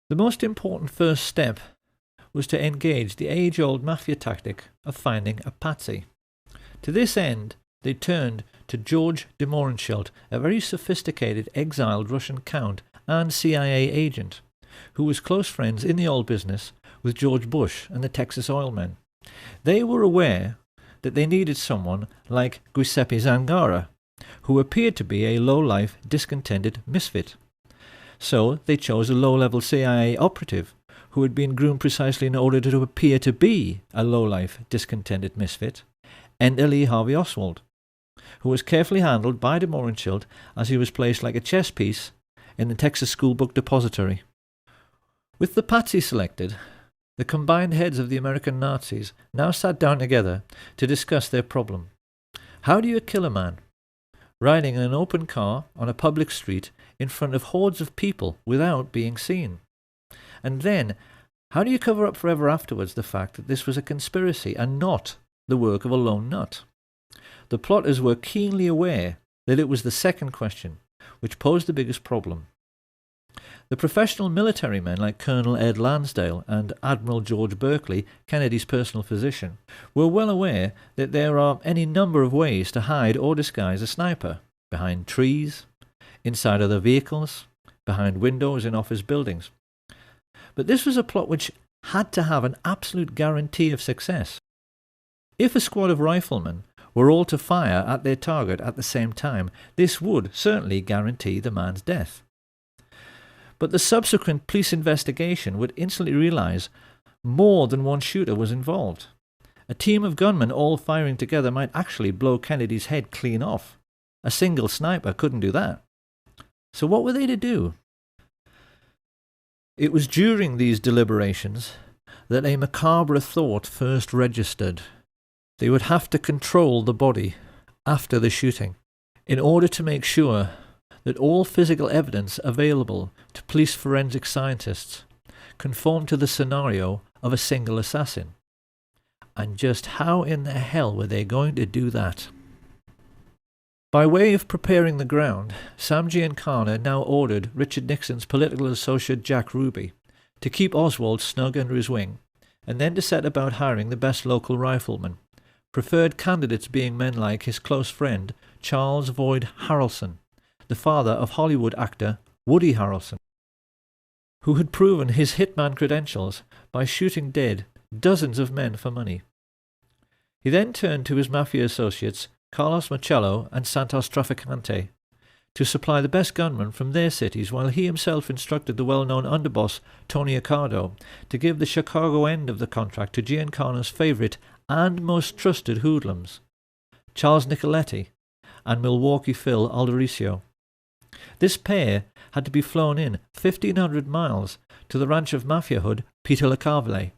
The most important first step was to engage the age-old mafia tactic of finding a patsy. To this end, they turned to George de Mohrenschildt, a very sophisticated exiled Russian count and CIA agent, who was close friends in the oil business with George Bush and the Texas oil men. They were aware that they needed someone like Giuseppe Zangara, who appeared to be a low-life, discontented misfit. So they chose a low-level CIA operative who had been groomed precisely in order to appear to be a low-life, discontented misfit, Enter Lee Harvey Oswald, who was carefully handled by de Mohrenschildt as he was placed like a chess piece in the Texas schoolbook depository. With the patsy selected, the combined heads of the American Nazis now sat down together to discuss their problem. How do you kill a man riding in an open car on a public street in front of hordes of people without being seen? And then, how do you cover up forever afterwards the fact that this was a conspiracy and not the work of a lone nut? The plotters were keenly aware that it was the second question which posed the biggest problem. The professional military men like Colonel Ed Lansdale and Admiral George Berkeley, Kennedy's personal physician, were well aware that there are any number of ways to hide or disguise a sniper: behind trees, inside other vehicles, behind windows in office buildings. But this was a plot which had to have an absolute guarantee of success. If a squad of riflemen were all to fire at their target at the same time, this would certainly guarantee the man's death. But the subsequent police investigation would instantly realize more than one shooter was involved. A team of gunmen all firing together might actually blow Kennedy's head clean off. A single sniper couldn't do that. So what were they to do? It was during these deliberations that a macabre thought first registered. They would have to control the body after the shooting in order to make sure that all physical evidence available to police forensic scientists conformed to the scenario of a single assassin. And just how in the hell were they going to do that? By way of preparing the ground, Sam Giancana now ordered Richard Nixon's political associate Jack Ruby to keep Oswald snug under his wing, and then to set about hiring the best local riflemen, preferred candidates being men like his close friend Charles Boyd Harrelson, the father of Hollywood actor Woody Harrelson, who had proven his hitman credentials by shooting dead dozens of men for money. He then turned to his mafia associates Carlos Marcello and Santos Trafficante to supply the best gunmen from their cities, while he himself instructed the well-known underboss Tony Accardo to give the Chicago end of the contract to Giancana's favourite and most trusted hoodlums, Charles Nicoletti and Milwaukee Phil Aldericio. This pair had to be flown in 1,500 miles to the ranch of mafia hood Peter LeCarvelet,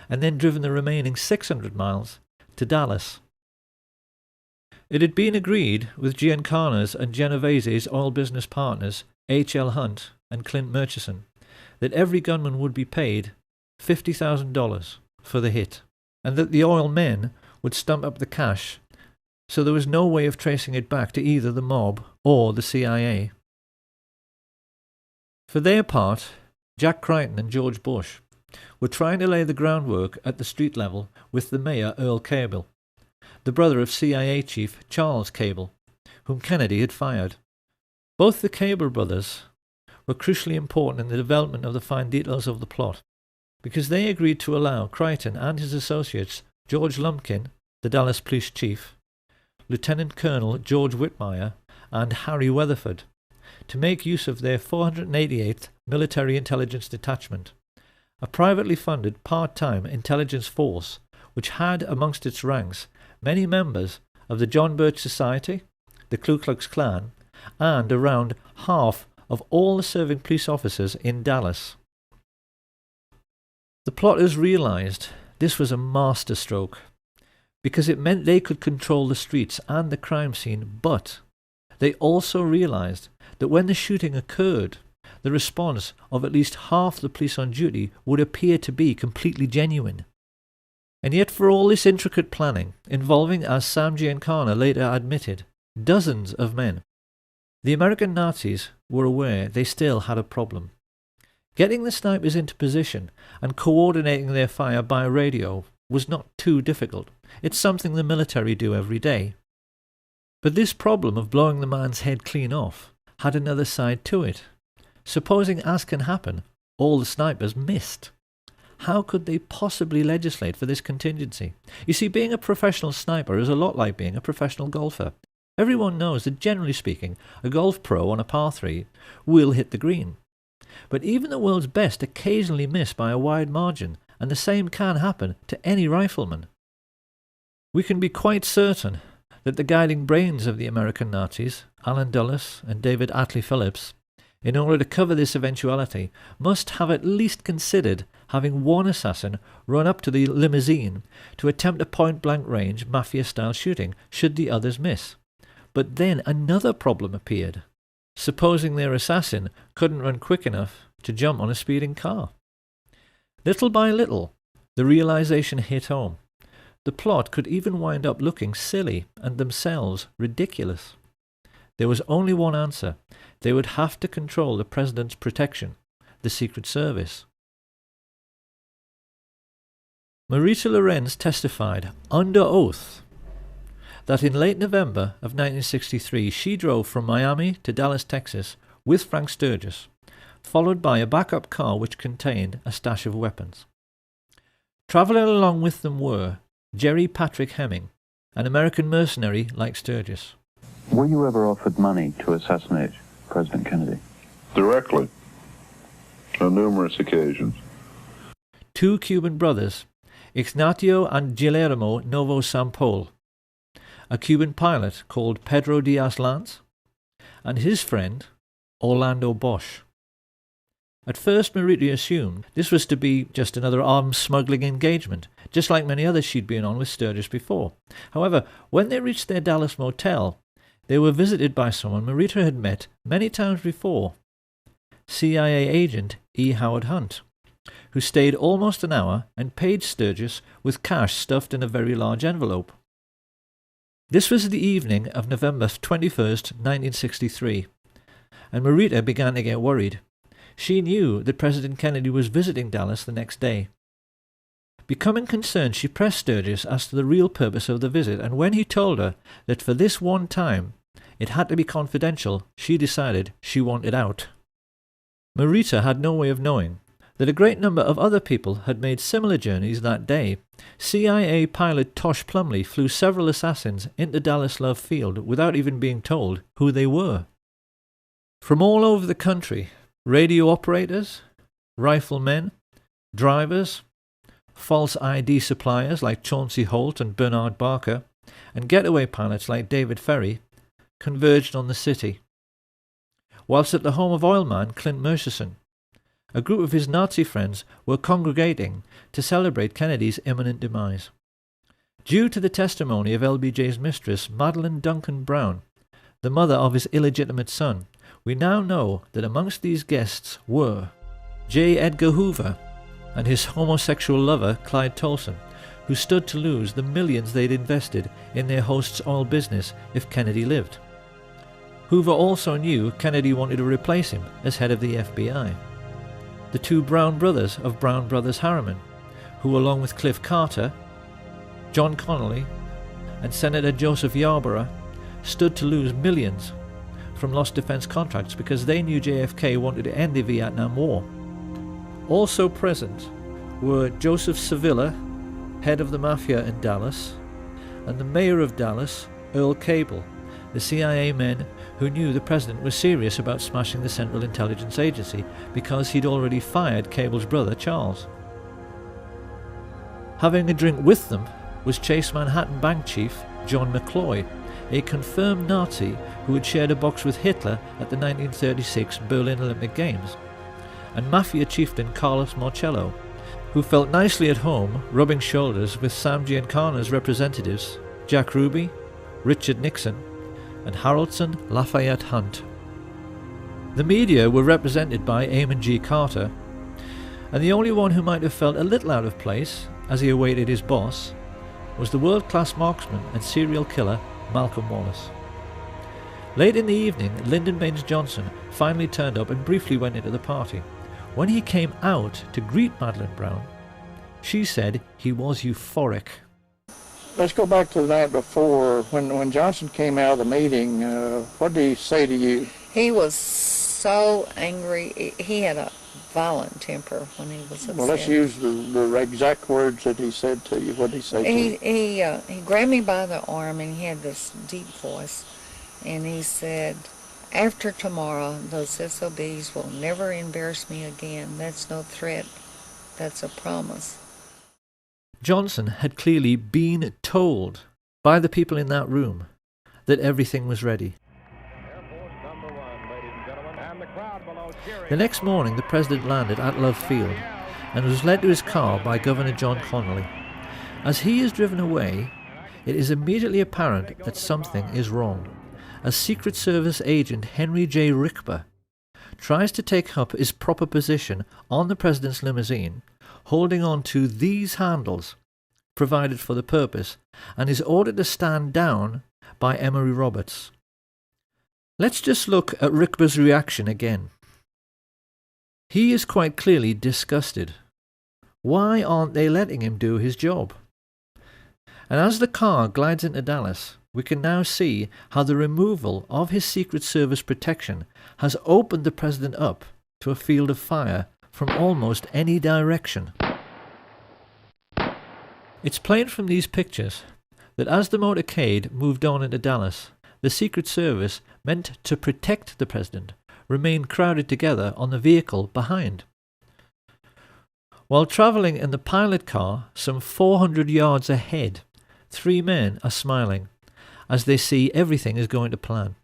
and then driven the remaining 600 miles to Dallas. It had been agreed with Giancana's and Genovese's oil business partners, H.L. Hunt and Clint Murchison, that every gunman would be paid $50,000 for the hit, and that the oil men would stump up the cash, so there was no way of tracing it back to either the mob or the CIA. For their part, Jack Crichton and George Bush were trying to lay the groundwork at the street level with the mayor Earl Cable, the brother of CIA chief Charles Cable, whom Kennedy had fired. Both the Cable brothers were crucially important in the development of the fine details of the plot, because they agreed to allow Crichton and his associates, George Lumpkin, the Dallas police chief, Lieutenant Colonel George Whitmire and Harry Weatherford, to make use of their 488th Military Intelligence Detachment, a privately funded part-time intelligence force which had amongst its ranks many members of the John Birch Society, the Ku Klux Klan, and around half of all the serving police officers in Dallas. The plotters realized this was a masterstroke, because it meant they could control the streets and the crime scene, but they also realized that when the shooting occurred, the response of at least half the police on duty would appear to be completely genuine. And yet for all this intricate planning, involving, as Sam Giancana later admitted, dozens of men, the American Nazis were aware they still had a problem. Getting the snipers into position and coordinating their fire by radio was not too difficult. It's something the military do every day. But this problem of blowing the man's head clean off had another side to it. Supposing, as can happen, all the snipers missed. How could they possibly legislate for this contingency? You see, being a professional sniper is a lot like being a professional golfer. Everyone knows that, generally speaking, a golf pro on a par 3 will hit the green. But even the world's best occasionally miss by a wide margin, and the same can happen to any rifleman. We can be quite certain that the guiding brains of the American Nazis, Allen Dulles and David Atlee Phillips, in order to cover this eventuality, must have at least considered having one assassin run up to the limousine to attempt a point-blank range mafia-style shooting should the others miss. But then another problem appeared. Supposing their assassin couldn't run quick enough to jump on a speeding car. Little by little, the realization hit home. The plot could even wind up looking silly and themselves ridiculous. There was only one answer. They would have to control the president's protection, the Secret Service. Marita Lorenz testified under oath that in late November of 1963 she drove from Miami to Dallas, Texas with Frank Sturgis, followed by a backup car which contained a stash of weapons. Travelling along with them were Jerry Patrick Hemming, an American mercenary like Sturgis. Were you ever offered money to assassinate President Kennedy? Directly. On numerous occasions. Two Cuban brothers, Ignacio and Guillermo Novo Sampol, a Cuban pilot called Pedro Diaz-Lance, and his friend Orlando Bosch. At first, Marita assumed this was to be just another arms smuggling engagement, just like many others she'd been on with Sturgis before. However, when they reached their Dallas motel, they were visited by someone Marita had met many times before, CIA agent E. Howard Hunt, who stayed almost an hour and paid Sturgis with cash stuffed in a very large envelope. This was the evening of November 21st, 1963, and Marita began to get worried. She knew that President Kennedy was visiting Dallas the next day. Becoming concerned, she pressed Sturgis as to the real purpose of the visit, and when he told her that for this one time it had to be confidential, she decided she wanted out. Marita had no way of knowing that a great number of other people had made similar journeys that day. CIA pilot Tosh Plumley flew several assassins into Dallas Love Field without even being told who they were. From all over the country, radio operators, riflemen, drivers, false ID suppliers like Chauncey Holt and Bernard Barker, and getaway pilots like David Ferry converged on the city. Whilst at the home of oilman Clint Murchison, a group of his Nazi friends were congregating to celebrate Kennedy's imminent demise. Due to the testimony of LBJ's mistress, Madeline Duncan Brown, the mother of his illegitimate son, we now know that amongst these guests were J. Edgar Hoover and his homosexual lover Clyde Tolson, who stood to lose the millions they'd invested in their host's oil business if Kennedy lived. Hoover also knew Kennedy wanted to replace him as head of the FBI. The two Brown brothers of Brown Brothers Harriman, who along with Cliff Carter, John Connolly, and Senator Joseph Yarborough stood to lose millions from lost defense contracts because they knew JFK wanted to end the Vietnam War. Also present were Joseph Sevilla, head of the Mafia in Dallas, and the mayor of Dallas, Earl Cable, the CIA men who knew the president was serious about smashing the Central Intelligence Agency because he'd already fired Cable's brother Charles. Having a drink with them was Chase Manhattan Bank chief John McCloy, a confirmed Nazi who had shared a box with Hitler at the 1936 Berlin Olympic Games, and Mafia chieftain Carlos Marcello, who felt nicely at home rubbing shoulders with Sam Giancana's representatives Jack Ruby, Richard Nixon, and Haraldson Lafayette Hunt. The media were represented by Eamon G. Carter, and the only one who might have felt a little out of place as he awaited his boss was the world-class marksman and serial killer Malcolm Wallace. Late in the evening, Lyndon Baines Johnson finally turned up and briefly went into the party. When he came out to greet Madeline Brown, she said he was euphoric. Let's go back to the night before. When Johnson came out of the meeting, what did he say to you? He was so angry. He had a violent temper when he was upset. Well, let's use the exact words that he said to you. What did he say to you? He grabbed me by the arm, and he had this deep voice, and he said, "After tomorrow, those SOBs will never embarrass me again. That's no threat. That's a promise." Johnson had clearly been told by the people in that room that everything was ready. The next morning, the president landed at Love Field and was led to his car by Governor John Connolly. As he is driven away, it is immediately apparent that something is wrong. As Secret Service agent Henry J. Rickber tries to take up his proper position on the president's limousine, holding on to these handles provided for the purpose, and is ordered to stand down by Emory Roberts. Let's just look at Rickber's reaction again. He is quite clearly disgusted. Why aren't they letting him do his job? And as the car glides into Dallas, we can now see how the removal of his Secret Service protection has opened the president up to a field of fire from almost any direction. It's plain from these pictures that as the motorcade moved on into Dallas, the Secret Service, meant to protect the president, remained crowded together on the vehicle behind. While travelling in the pilot car some 400 yards ahead, 3 men are smiling as they see everything is going to plan.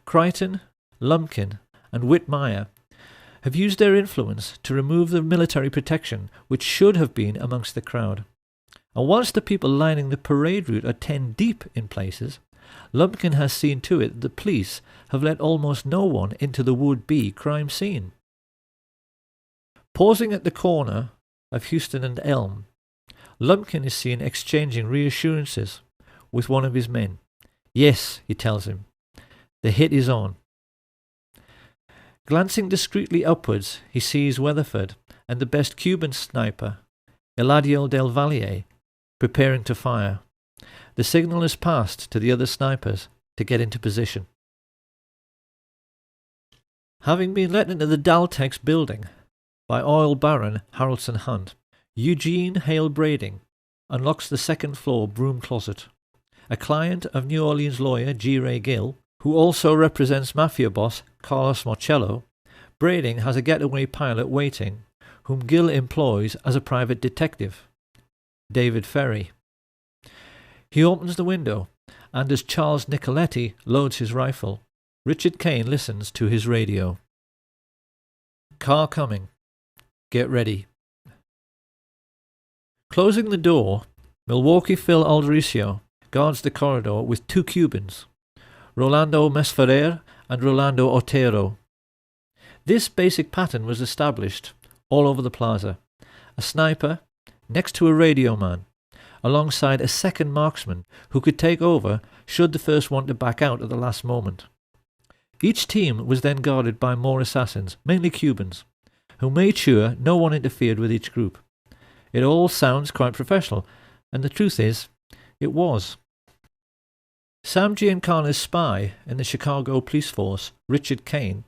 Crichton, Lumpkin, and Whitmire have used their influence to remove the military protection which should have been amongst the crowd. And whilst the people lining the parade route are 10 deep in places, Lumpkin has seen to it that the police have let almost no one into the would-be crime scene. Pausing at the corner of Houston and Elm, Lumpkin is seen exchanging reassurances with one of his men. Yes, he tells him, the hit is on. Glancing discreetly upwards, he sees Weatherford and the best Cuban sniper, Eladio del Valle, preparing to fire. The signal is passed to the other snipers to get into position. Having been let into the Daltex building by oil baron Haraldson Hunt, Eugene Hale Brading unlocks the second-floor broom closet. A client of New Orleans lawyer G. Ray Gill, who also represents mafia boss Carlos Marcello, Brading has a getaway pilot waiting, whom Gill employs as a private detective, David Ferry. He opens the window, and as Charles Nicoletti loads his rifle, Richard Kane listens to his radio. Car coming. Get ready. Closing the door, Milwaukee Phil Aldericio guards the corridor with 2 Cubans, Rolando Mesferrer and Rolando Otero. This basic pattern was established all over the plaza. A sniper next to a radio man, alongside a second marksman who could take over should the first want to back out at the last moment. Each team was then guarded by more assassins, mainly Cubans, who made sure no one interfered with each group. It all sounds quite professional, and the truth is, it was. Sam Giancana's spy in the Chicago police force, Richard Kane,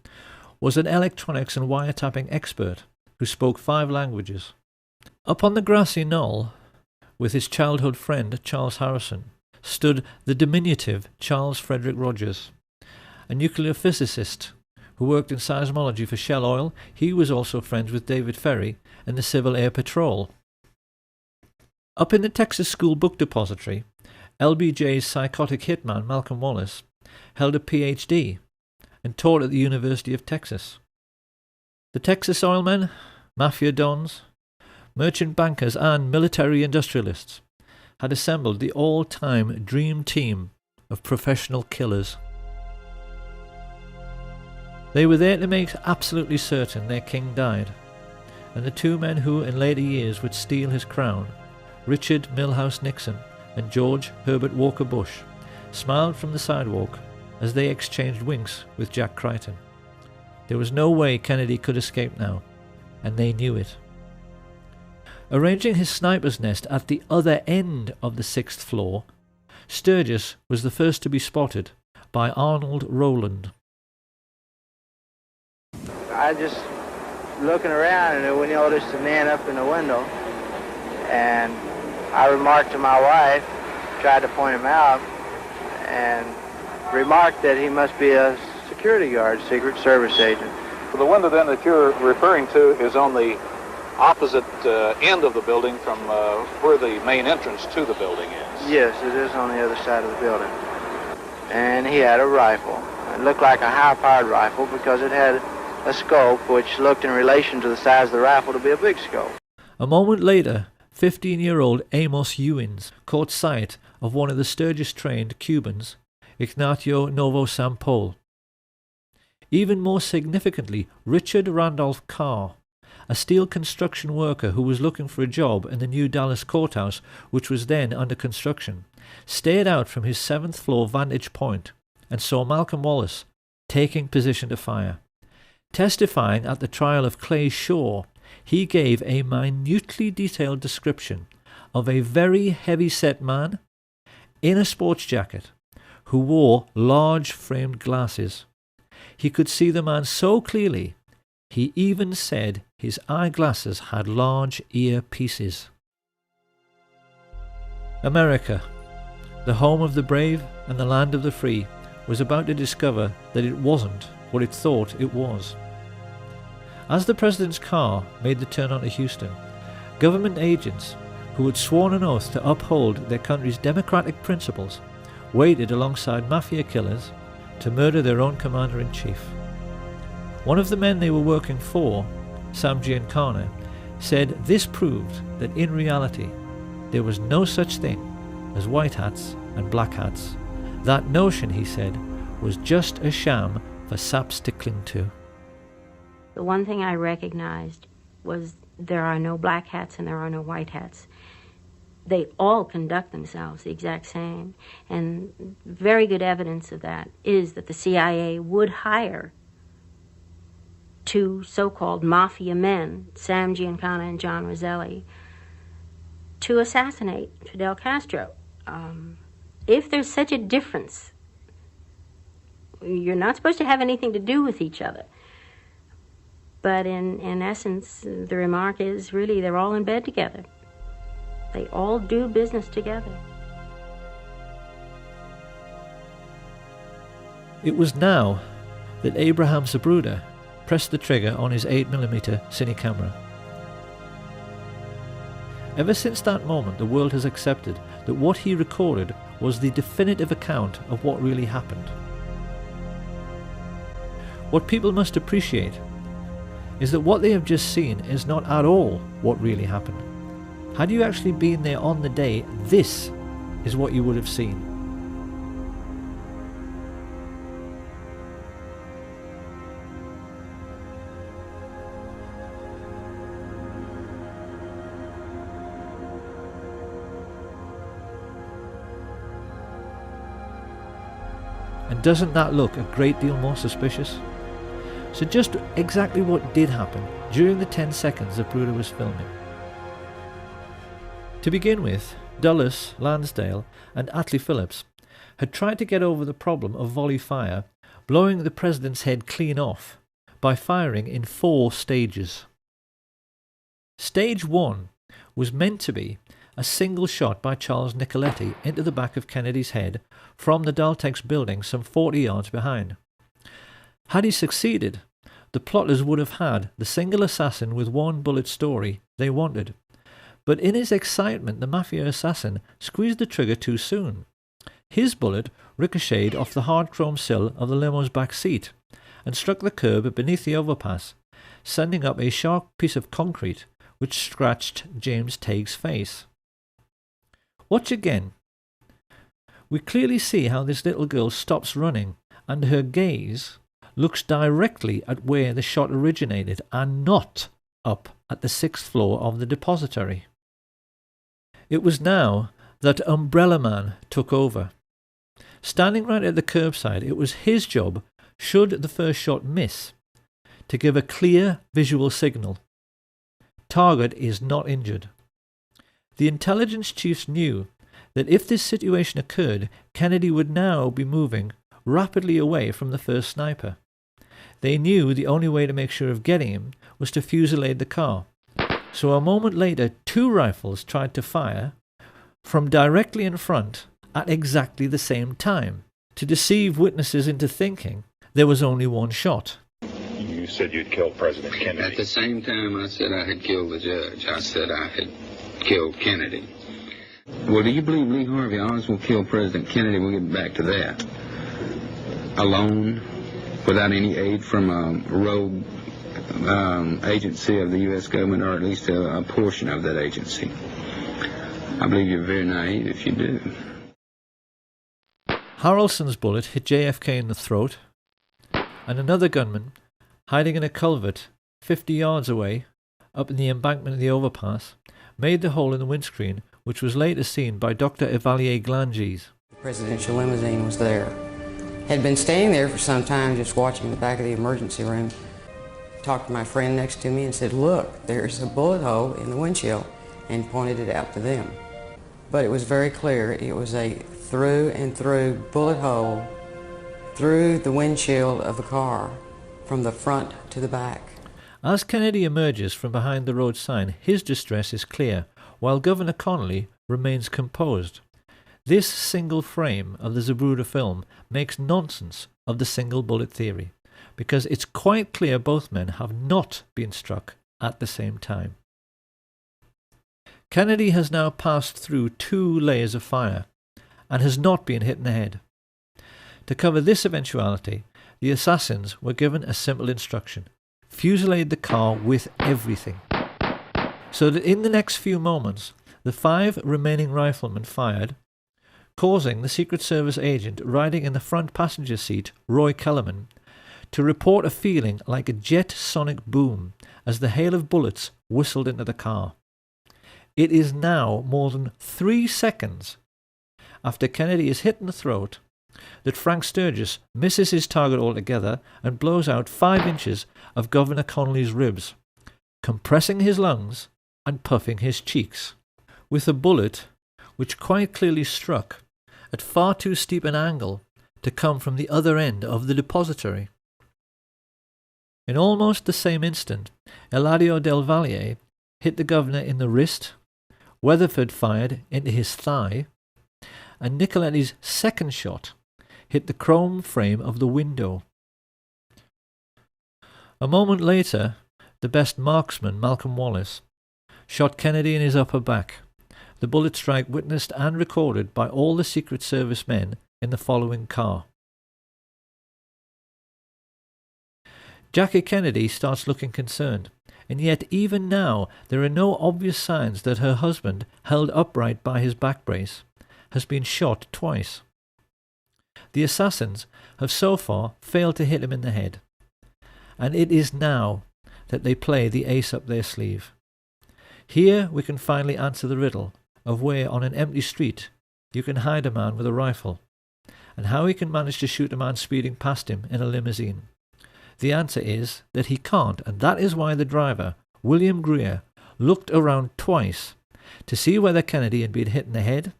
was an electronics and wiretapping expert who spoke 5 languages. Up on the grassy knoll, with his childhood friend Charles Harrison, stood the diminutive Charles Frederick Rogers, a nuclear physicist who worked in seismology for Shell Oil. He was also friends with David Ferry and the Civil Air Patrol. Up in the Texas School Book Depository, LBJ's psychotic hitman Malcolm Wallace held a PhD and taught at the University of Texas. The Texas oilmen, mafia dons, merchant bankers and military industrialists had assembled the all-time dream team of professional killers. They were there to make absolutely certain their king died, and the two men who in later years would steal his crown, Richard Milhous Nixon and George Herbert Walker Bush, smiled from the sidewalk as they exchanged winks with Jack Crichton. There was no way Kennedy could escape now, and they knew it. Arranging his sniper's nest at the other end of the 6th floor, Sturgis was the first to be spotted by Arnold Rowland. I just looking around and we noticed a man up in the window, and I remarked to my wife, tried to point him out, and remarked that he must be a security guard, Secret Service agent. The window then that you're referring to is on the opposite end of the building from where the main entrance to the building is. Yes, it is on the other side of the building. And he had a rifle. It looked like a high-powered rifle because it had a scope which looked in relation to the size of the rifle to be a big scope. A moment later, 15-year-old Amos Ewins caught sight of one of the Sturgis-trained Cubans, Ignacio Novosampol. Even more significantly, Richard Randolph Carr, a steel construction worker who was looking for a job in the new Dallas courthouse, which was then under construction, stared out from his 7th floor vantage point and saw Malcolm Wallace taking position to fire. Testifying at the trial of Clay Shaw, he gave a minutely detailed description of a very heavy-set man in a sports jacket who wore large framed glasses. He could see the man so clearly, he even said his eyeglasses had large earpieces. America, the home of the brave and the land of the free, was about to discover that it wasn't what it thought it was. As the president's car made the turn onto Houston, government agents who had sworn an oath to uphold their country's democratic principles waited alongside mafia killers to murder their own commander-in-chief. One of the men they were working for, Sam Giancana, said this proved that in reality there was no such thing as white hats and black hats. That notion, he said, was just a sham for saps to cling to. The one thing I recognized was there are no black hats and there are no white hats. They all conduct themselves the exact same. And very good evidence of that is that the CIA would hire two so-called mafia men, Sam Giancana and John Roselli, to assassinate Fidel Castro. If there's such a difference, you're not supposed to have anything to do with each other. But in essence, the remark is really they're all in bed together. They all do business together. It was now that Abraham Zapruder pressed the trigger on his 8mm cine camera. Ever since that moment, the world has accepted that what he recorded was the definitive account of what really happened. What people must appreciate is that what they have just seen is not at all what really happened. Had you actually been there on the day, this is what you would have seen. And doesn't that look a great deal more suspicious? So just exactly what did happen during the 10 seconds Zapruder was filming. To begin with, Dulles, Lansdale and Atlee Phillips had tried to get over the problem of volley fire, blowing the president's head clean off by firing in 4 stages. Stage 1 was meant to be a single shot by Charles Nicoletti into the back of Kennedy's head from the Daltex building some 40 yards behind. Had he succeeded, the plotters would have had the single assassin with one bullet story they wanted. But in his excitement, the Mafia assassin squeezed the trigger too soon. His bullet ricocheted off the hard chrome sill of the limo's back seat and struck the curb beneath the overpass, sending up a sharp piece of concrete which scratched James Taig's face. Watch again. We clearly see how this little girl stops running and her gaze looks directly at where the shot originated and not up at the 6th floor of the depository. It was now that Umbrella Man took over. Standing right at the curbside, it was his job, should the first shot miss, to give a clear visual signal. Target is not injured. The intelligence chiefs knew that if this situation occurred, Kennedy would now be moving rapidly away from the first sniper. They knew the only way to make sure of getting him was to fusillade the car. So a moment later, 2 rifles tried to fire from directly in front at exactly the same time, to deceive witnesses into thinking there was only one shot. You said you'd killed President Kennedy. At the same time I said I had killed the judge, I said I had killed Kennedy. Well, do you believe Lee Harvey Oswald killed President Kennedy? We'll get back to that. Alone, without any aid from a rogue agency of the U.S. government, or at least a portion of that agency. I believe you're very naive if you do. Harrelson's bullet hit JFK in the throat, and another gunman, hiding in a culvert 50 yards away, up in the embankment of the overpass, made the hole in the windscreen, which was later seen by Dr. Evalier Glanges. The presidential limousine was there. Had been standing there for some time just watching the back of the emergency room. Talked to my friend next to me and said, "Look, there's a bullet hole in the windshield," and pointed it out to them. But it was very clear it was a through and through bullet hole through the windshield of the car from the front to the back. As Kennedy emerges from behind the road sign, his distress is clear, while Governor Connolly remains composed. This single frame of the Zapruder film makes nonsense of the single bullet theory, because it's quite clear both men have not been struck at the same time. Kennedy has now passed through 2 layers of fire and has not been hit in the head. To cover this eventuality, the assassins were given a simple instruction: fusillade the car with everything. So that in the next few moments, the 5 remaining riflemen fired, causing the Secret Service agent riding in the front passenger seat, Roy Kellerman, to report a feeling like a jet sonic boom as the hail of bullets whistled into the car. It is now more than 3 seconds after Kennedy is hit in the throat that Frank Sturgis misses his target altogether and blows out 5 inches of Governor Connolly's ribs, compressing his lungs and puffing his cheeks, with a bullet which quite clearly struck at far too steep an angle to come from the other end of the depository. In almost the same instant, Eladio Del Valle hit the governor in the wrist, Weatherford fired into his thigh, and Nicoletti's second shot hit the chrome frame of the window. A moment later, the best marksman, Malcolm Wallace, shot Kennedy in his upper back, the bullet strike witnessed and recorded by all the Secret Service men in the following car. Jackie Kennedy starts looking concerned, and yet even now there are no obvious signs that her husband, held upright by his back brace, has been shot twice. The assassins have so far failed to hit him in the head, and it is now that they play the ace up their sleeve. Here we can finally answer the riddle of where on an empty street you can hide a man with a rifle, and how he can manage to shoot a man speeding past him in a limousine. The answer is that he can't, and that is why the driver, William Greer, looked around twice to see whether Kennedy had been hit in the head,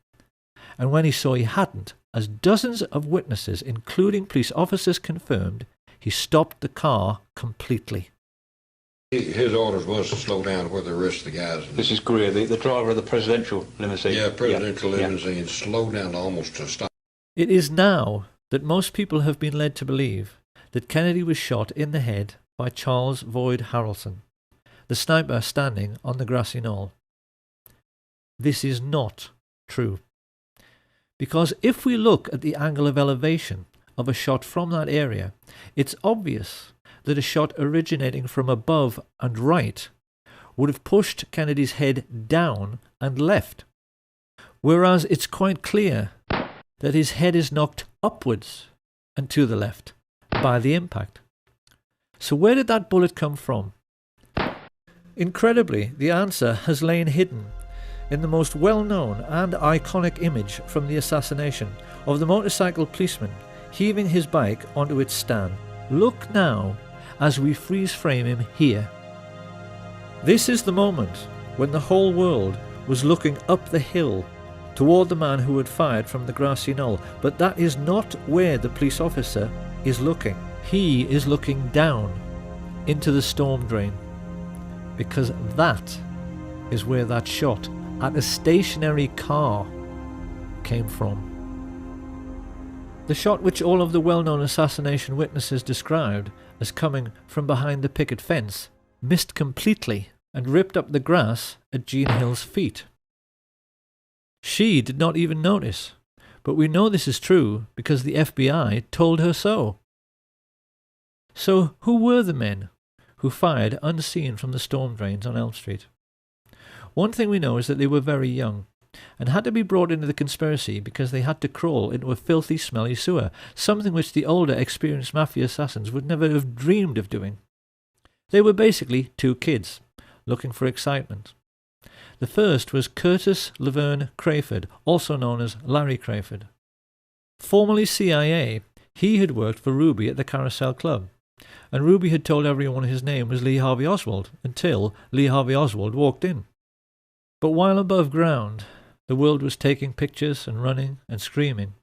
and when he saw he hadn't, as dozens of witnesses, including police officers, confirmed, he stopped the car completely. His orders was to slow down where the rest of the guys. This is Greer, the driver of the presidential limousine. Yeah, presidential limousine. Slow down almost to a stop. It is now that most people have been led to believe that Kennedy was shot in the head by Charles Boyd Harrelson, the sniper standing on the grassy knoll. This is not true. Because if we look at the angle of elevation of a shot from that area, it's obvious that a shot originating from above and right would have pushed Kennedy's head down and left, whereas it's quite clear that his head is knocked upwards and to the left by the impact. So where did that bullet come from? Incredibly, the answer has lain hidden in the most well-known and iconic image from the assassination of the motorcycle policeman heaving his bike onto its stand. Look now as we freeze frame him here. This is the moment when the whole world was looking up the hill toward the man who had fired from the grassy knoll, but that is not where the police officer is looking. He is looking down into the storm drain, because that is where that shot at a stationary car came from. The shot which all of the well-known assassination witnesses described as coming from behind the picket fence missed completely and ripped up the grass at Jean Hill's feet. She did not even notice, but we know this is true because the FBI told her so. So who were the men who fired unseen from the storm drains on Elm Street? One thing we know is that they were very young and had to be brought into the conspiracy because they had to crawl into a filthy, smelly sewer, something which the older, experienced mafia assassins would never have dreamed of doing. They were basically two kids, looking for excitement. The first was Curtis Laverne Crayford, also known as Larry Crayford. Formerly CIA, he had worked for Ruby at the Carousel Club, and Ruby had told everyone his name was Lee Harvey Oswald until Lee Harvey Oswald walked in. But while above ground, the world was taking pictures and running and screaming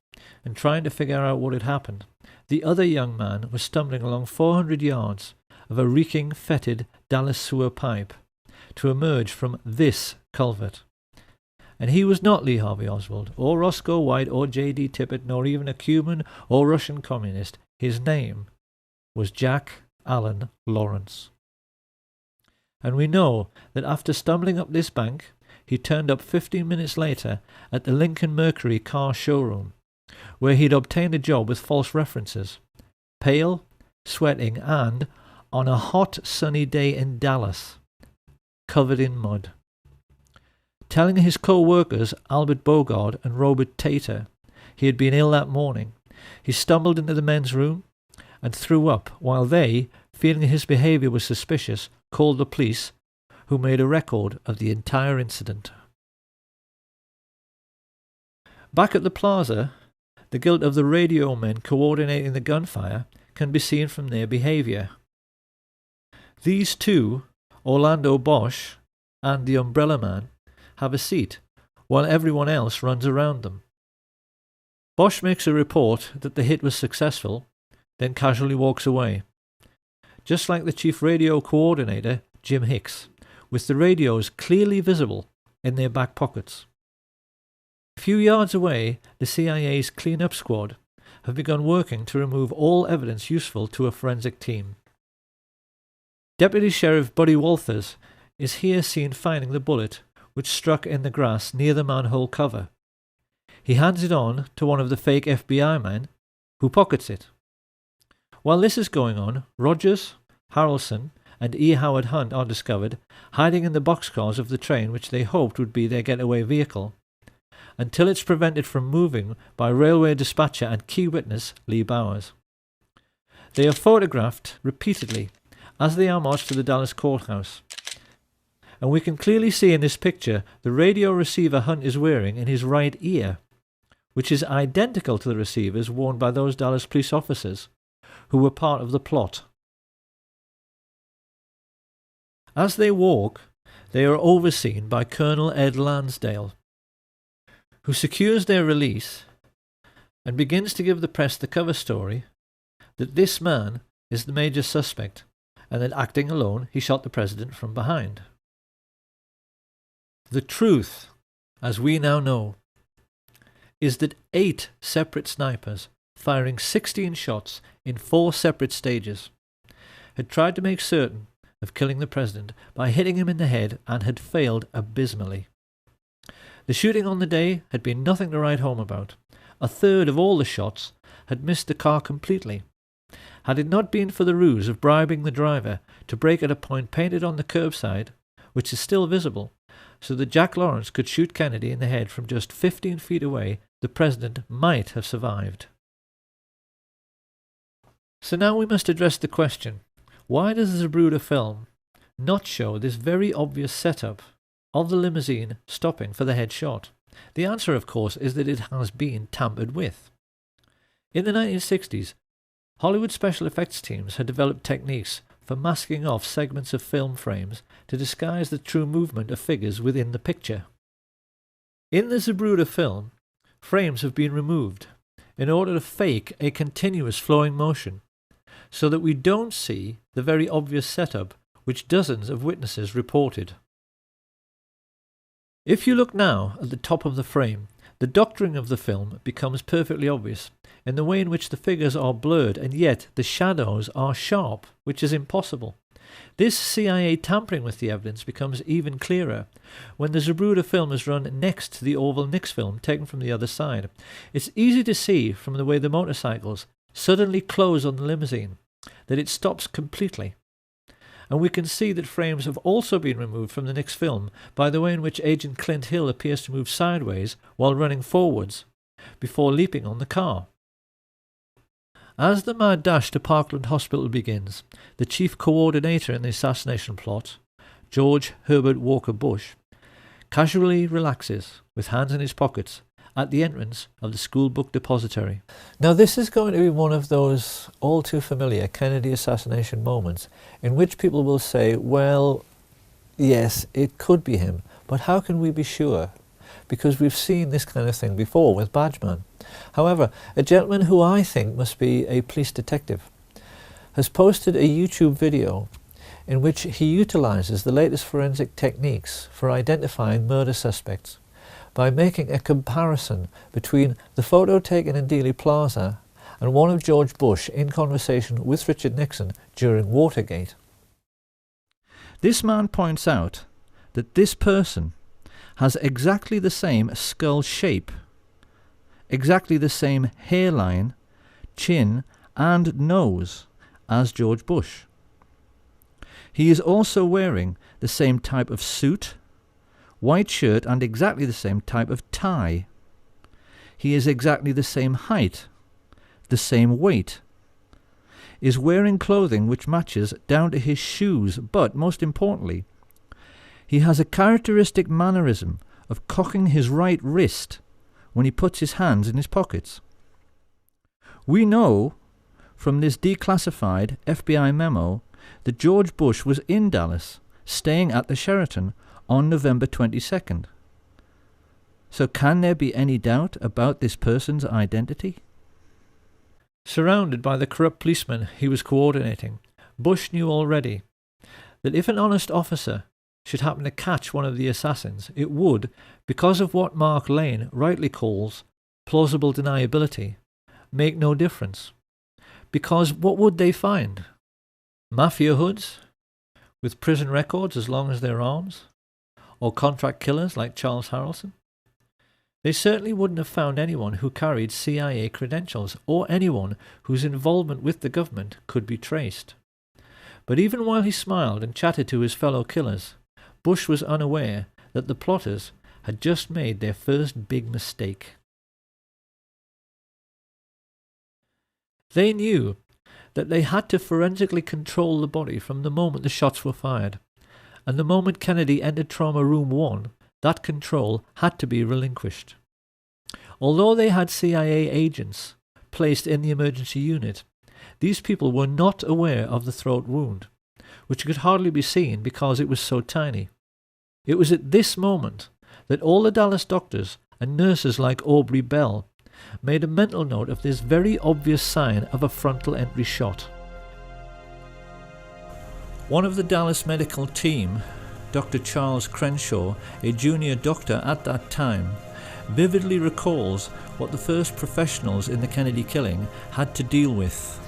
and trying to figure out what had happened, the other young man was stumbling along 400 yards of a reeking, fetid Dallas sewer pipe to emerge from this culvert. And he was not Lee Harvey Oswald, or Roscoe White, or J.D. Tippit, nor even a Cuban or Russian communist. His name was Jack Allen Lawrence. And we know that after stumbling up this bank, he turned up 15 minutes later at the Lincoln Mercury car showroom, where he'd obtained a job with false references, pale, sweating, and, on a hot sunny day in Dallas, covered in mud. Telling his co-workers Albert Bogard and Robert Tater he had been ill that morning, he stumbled into the men's room and threw up while they, feeling his behaviour was suspicious, called the police, who made a record of the entire incident. Back at the plaza, the guilt of the radio men coordinating the gunfire can be seen from their behaviour. These two, Orlando Bosch and the Umbrella Man, have a seat, while everyone else runs around them. Bosch makes a report that the hit was successful, then casually walks away, just like the chief radio coordinator, Jim Hicks, with the radios clearly visible in their back pockets. A few yards away, the CIA's clean-up squad have begun working to remove all evidence useful to a forensic team. Deputy Sheriff Buddy Walters is here seen finding the bullet which struck in the grass near the manhole cover. He hands it on to one of the fake FBI men, who pockets it. While this is going on, Rogers, Harrelson, and E. Howard Hunt are discovered hiding in the boxcars of the train which they hoped would be their getaway vehicle, until it's prevented from moving by railway dispatcher and key witness Lee Bowers. They are photographed repeatedly as they are marched to the Dallas courthouse, and we can clearly see in this picture the radio receiver Hunt is wearing in his right ear, which is identical to the receivers worn by those Dallas police officers who were part of the plot. As they walk, they are overseen by Colonel Ed Lansdale, who secures their release and begins to give the press the cover story that this man is the major suspect and that acting alone he shot the president from behind. The truth, as we now know, is that 8 separate snipers, firing 16 shots in 4 separate stages, had tried to make certain of killing the president by hitting him in the head and had failed abysmally. The shooting on the day had been nothing to write home about. A third of all the shots had missed the car completely. Had it not been for the ruse of bribing the driver to brake at a point painted on the curbside, which is still visible, so that Jack Lawrence could shoot Kennedy in the head from just 15 feet away, the president might have survived. So now we must address the question, why does the Zapruder film not show this very obvious setup of the limousine stopping for the headshot? The answer, of course, is that it has been tampered with. In the 1960s, Hollywood special effects teams had developed techniques for masking off segments of film frames to disguise the true movement of figures within the picture. In the Zapruder film, frames have been removed in order to fake a continuous flowing motion, so that we don't see the very obvious setup which dozens of witnesses reported. If you look now at the top of the frame, the doctoring of the film becomes perfectly obvious in the way in which the figures are blurred and yet the shadows are sharp, which is impossible. This CIA tampering with the evidence becomes even clearer when the Zapruder film is run next to the Orville Nix film taken from the other side. It's easy to see from the way the motorcycles suddenly close on the limousine that it stops completely. And we can see that frames have also been removed from the Nix film by the way in which Agent Clint Hill appears to move sideways while running forwards before leaping on the car. As the mad dash to Parkland Hospital begins, the chief coordinator in the assassination plot, George Herbert Walker Bush, casually relaxes with hands in his pockets at the entrance of the school book depository. Now this is going to be one of those all too familiar Kennedy assassination moments in which people will say, well, yes, it could be him, but how can we be sure? Because we've seen this kind of thing before with Badgeman. However, a gentleman who I think must be a police detective has posted a YouTube video in which he utilizes the latest forensic techniques for identifying murder suspects by making a comparison between the photo taken in Dealey Plaza and one of George Bush in conversation with Richard Nixon during Watergate. This man points out that this person has exactly the same skull shape, exactly the same hairline, chin and nose as George Bush. He is also wearing the same type of suit, white shirt and exactly the same type of tie. He is exactly the same height, the same weight, is wearing clothing which matches down to his shoes, but most importantly, he has a characteristic mannerism of cocking his right wrist when he puts his hands in his pockets. We know from this declassified FBI memo that George Bush was in Dallas, staying at the Sheraton on November 22nd. So can there be any doubt about this person's identity? Surrounded by the corrupt policemen he was coordinating, Bush knew already that if an honest officer should happen to catch one of the assassins, it would, because of what Mark Lane rightly calls plausible deniability, make no difference. Because what would they find? Mafia hoods with prison records as long as their arms? Or contract killers like Charles Harrelson? They certainly wouldn't have found anyone who carried CIA credentials or anyone whose involvement with the government could be traced. But even while he smiled and chatted to his fellow killers, Bush was unaware that the plotters had just made their first big mistake. They knew that they had to forensically control the body from the moment the shots were fired, and the moment Kennedy entered Trauma Room 1, that control had to be relinquished. Although they had CIA agents placed in the emergency unit, these people were not aware of the throat wound, which could hardly be seen because it was so tiny. It was at this moment that all the Dallas doctors and nurses like Aubrey Bell made a mental note of this very obvious sign of a frontal entry shot. One of the Dallas medical team, Dr. Charles Crenshaw, a junior doctor at that time, vividly recalls what the first professionals in the Kennedy killing had to deal with.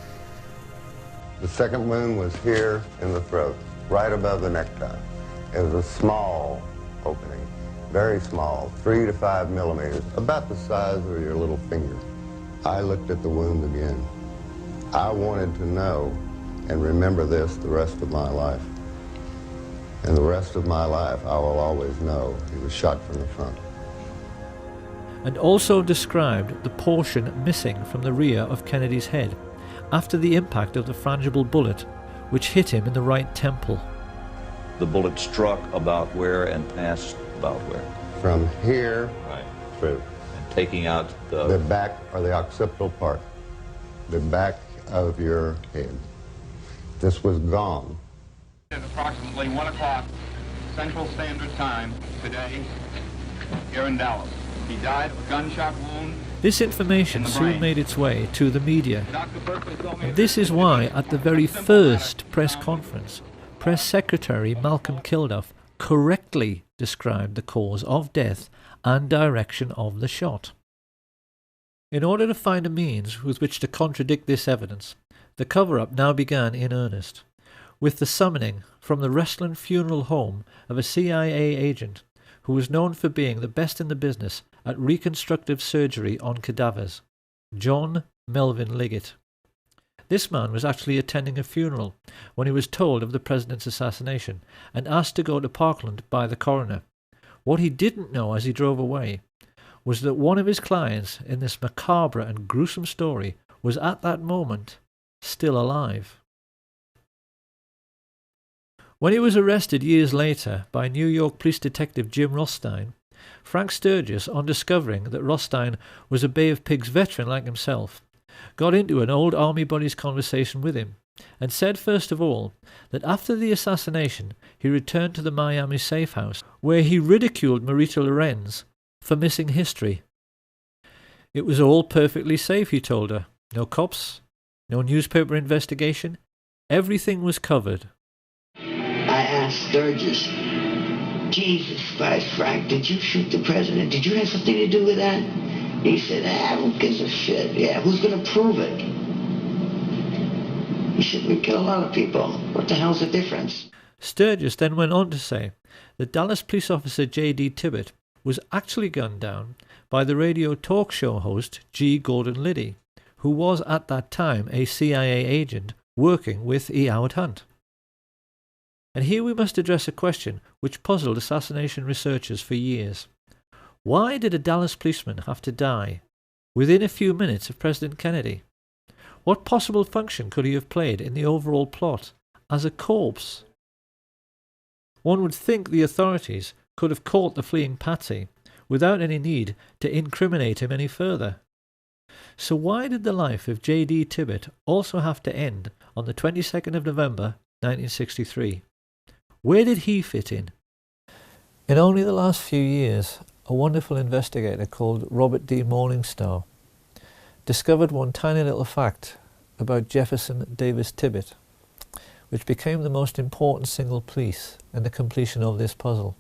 The second wound was here in the throat, right above the necktie. It was a small opening, very small, 3 to 5 millimeters, about the size of your little finger. I looked at the wound again. I wanted to know and remember this the rest of my life. And the rest of my life, I will always know he was shot from the front. And also described the portion missing from the rear of Kennedy's head after the impact of the frangible bullet, which hit him in the right temple. The bullet struck about where and passed about where? From here right through. And taking out the back or the occipital part, the back of your head. This was gone. At approximately 1 o'clock Central Standard Time today here in Dallas. He died of a gunshot wound. This information soon made its way to the media. And this is why, at the very first press conference, Press Secretary Malcolm Kilduff correctly described the cause of death and direction of the shot. In order to find a means with which to contradict this evidence, the cover-up now began in earnest, with the summoning from the Restland Funeral Home of a CIA agent who was known for being the best in the business at reconstructive surgery on cadavers, John Melvin Liggett. This man was actually attending a funeral when he was told of the president's assassination and asked to go to Parkland by the coroner. What he didn't know as he drove away was that one of his clients in this macabre and gruesome story was at that moment still alive. When he was arrested years later by New York police detective Jim Rothstein, Frank Sturgis, on discovering that Rothstein was a Bay of Pigs veteran like himself, got into an old army buddy's conversation with him and said first of all that after the assassination he returned to the Miami safe house where he ridiculed Marita Lorenz for missing history. It was all perfectly safe, he told her. No cops, no newspaper investigation, everything was covered. I asked Sturgis, Jesus Christ, Frank, did you shoot the president? Did you have something to do with that? He said, who gives a shit? Yeah, who's going to prove it? He said, we kill a lot of people. What the hell's the difference? Sturgis then went on to say that Dallas police officer J.D. Tibbet was actually gunned down by the radio talk show host G. Gordon Liddy, who was at that time a CIA agent working with E. Howard Hunt. And here we must address a question which puzzled assassination researchers for years. Why did a Dallas policeman have to die within a few minutes of President Kennedy? What possible function could he have played in the overall plot as a corpse? One would think the authorities could have caught the fleeing patsy without any need to incriminate him any further. So why did the life of J.D. Tibbet also have to end on the 22nd of November 1963? Where did he fit in? In only the last few years, a wonderful investigator called Robert D. Morningstar discovered one tiny little fact about Jefferson Davis Tibbet, which became the most important single piece in the completion of this puzzle.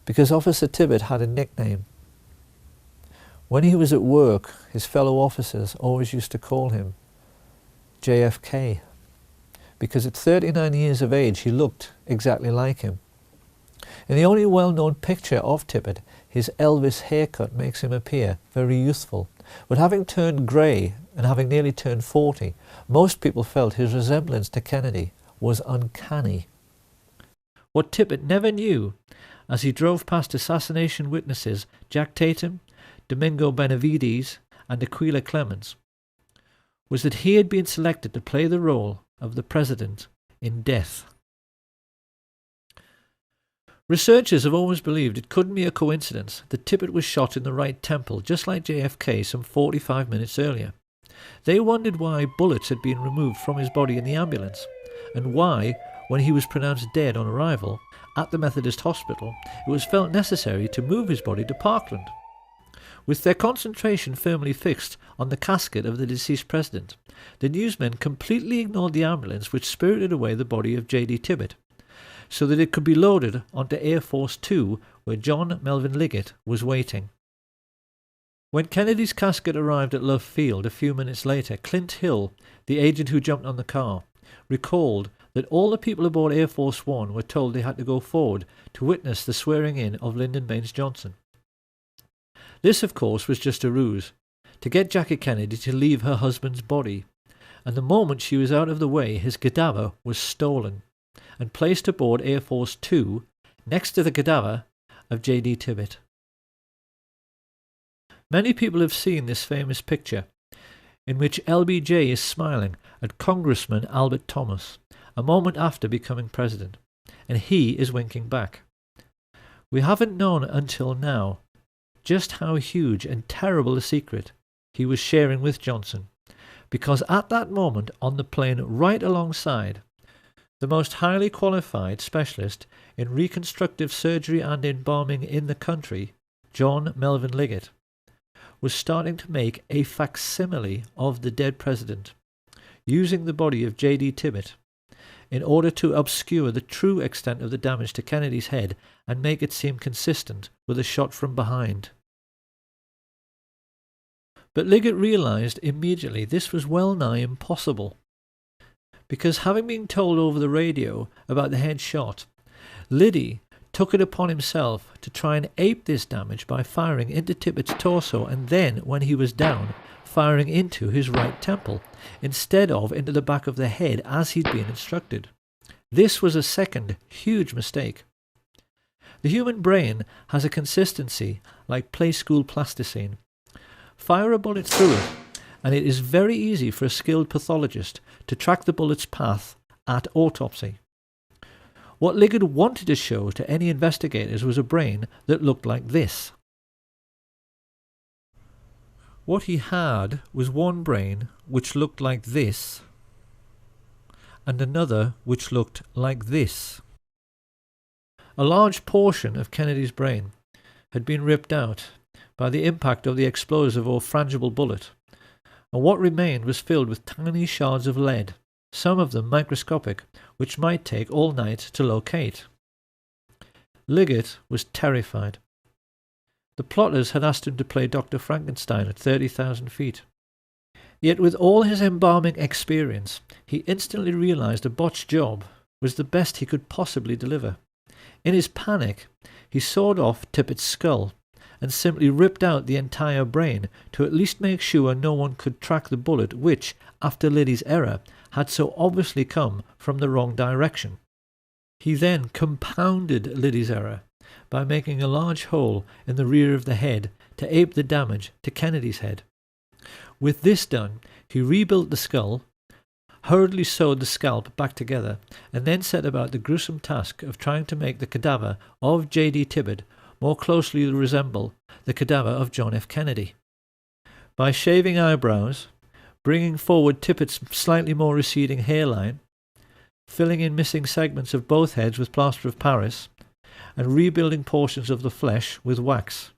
Because Officer Tibbet had a nickname. When he was at work, his fellow officers always used to call him JFK, because at 39 years of age he looked exactly like him. In the only well-known picture of Tibbet, his Elvis haircut makes him appear very youthful, but having turned grey and having nearly turned 40, most people felt his resemblance to Kennedy was uncanny. What Tibbet never knew, as he drove past assassination witnesses Jack Tatum, Domingo Benavides and Aquila Clemens, was that he had been selected to play the role of the president in death. Researchers have always believed it couldn't be a coincidence that Tibbet was shot in the right temple, just like JFK some 45 minutes earlier. They wondered why bullets had been removed from his body in the ambulance, and why, when he was pronounced dead on arrival at the Methodist Hospital, it was felt necessary to move his body to Parkland. With their concentration firmly fixed on the casket of the deceased president, the newsmen completely ignored the ambulance which spirited away the body of J.D. Tippit, so that it could be loaded onto Air Force 2 where John Melvin Liggett was waiting. When Kennedy's casket arrived at Love Field a few minutes later, Clint Hill, the agent who jumped on the car, recalled that all the people aboard Air Force 1 were told they had to go forward to witness the swearing-in of Lyndon Baines Johnson. This, of course, was just a ruse, to get Jackie Kennedy to leave her husband's body, and the moment she was out of the way, his cadaver was stolen and placed aboard Air Force 2 next to the cadaver of J.D. Tippit. Many people have seen this famous picture, in which LBJ is smiling at Congressman Albert Thomas, a moment after becoming president, and he is winking back. We haven't known until now just how huge and terrible a secret he was sharing with Johnson, because at that moment on the plane right alongside, the most highly qualified specialist in reconstructive surgery and embalming in the country, John Melvin Liggett, was starting to make a facsimile of the dead president, using the body of J.D. Tippit in order to obscure the true extent of the damage to Kennedy's head and make it seem consistent with a shot from behind. But Liggett realized immediately this was well nigh impossible, because having been told over the radio about the head shot, Liddy took it upon himself to try and ape this damage by firing into Tippit's torso and then, when he was down, firing into his right temple, instead of into the back of the head as he'd been instructed. This was a second huge mistake. The human brain has a consistency like play school plasticine. Fire a bullet through it, and it is very easy for a skilled pathologist to track the bullet's path at autopsy. What Liggett wanted to show to any investigators was a brain that looked like this. What he had was one brain which looked like this, and another which looked like this. A large portion of Kennedy's brain had been ripped out by the impact of the explosive or frangible bullet, and what remained was filled with tiny shards of lead, some of them microscopic, which might take all night to locate. Liggett was terrified. The plotters had asked him to play Dr. Frankenstein at 30,000 feet. Yet with all his embalming experience, he instantly realized a botched job was the best he could possibly deliver. In his panic, he sawed off Tippit's skull and simply ripped out the entire brain to at least make sure no one could track the bullet which, after Liddy's error, had so obviously come from the wrong direction. He then compounded Liddy's error by making a large hole in the rear of the head to ape the damage to Kennedy's head. With this done, he rebuilt the skull, hurriedly sewed the scalp back together, and then set about the gruesome task of trying to make the cadaver of J.D. Tippit more closely resemble the cadaver of John F. Kennedy. By shaving eyebrows, bringing forward Tippit's slightly more receding hairline, filling in missing segments of both heads with plaster of Paris, and rebuilding portions of the flesh with wax.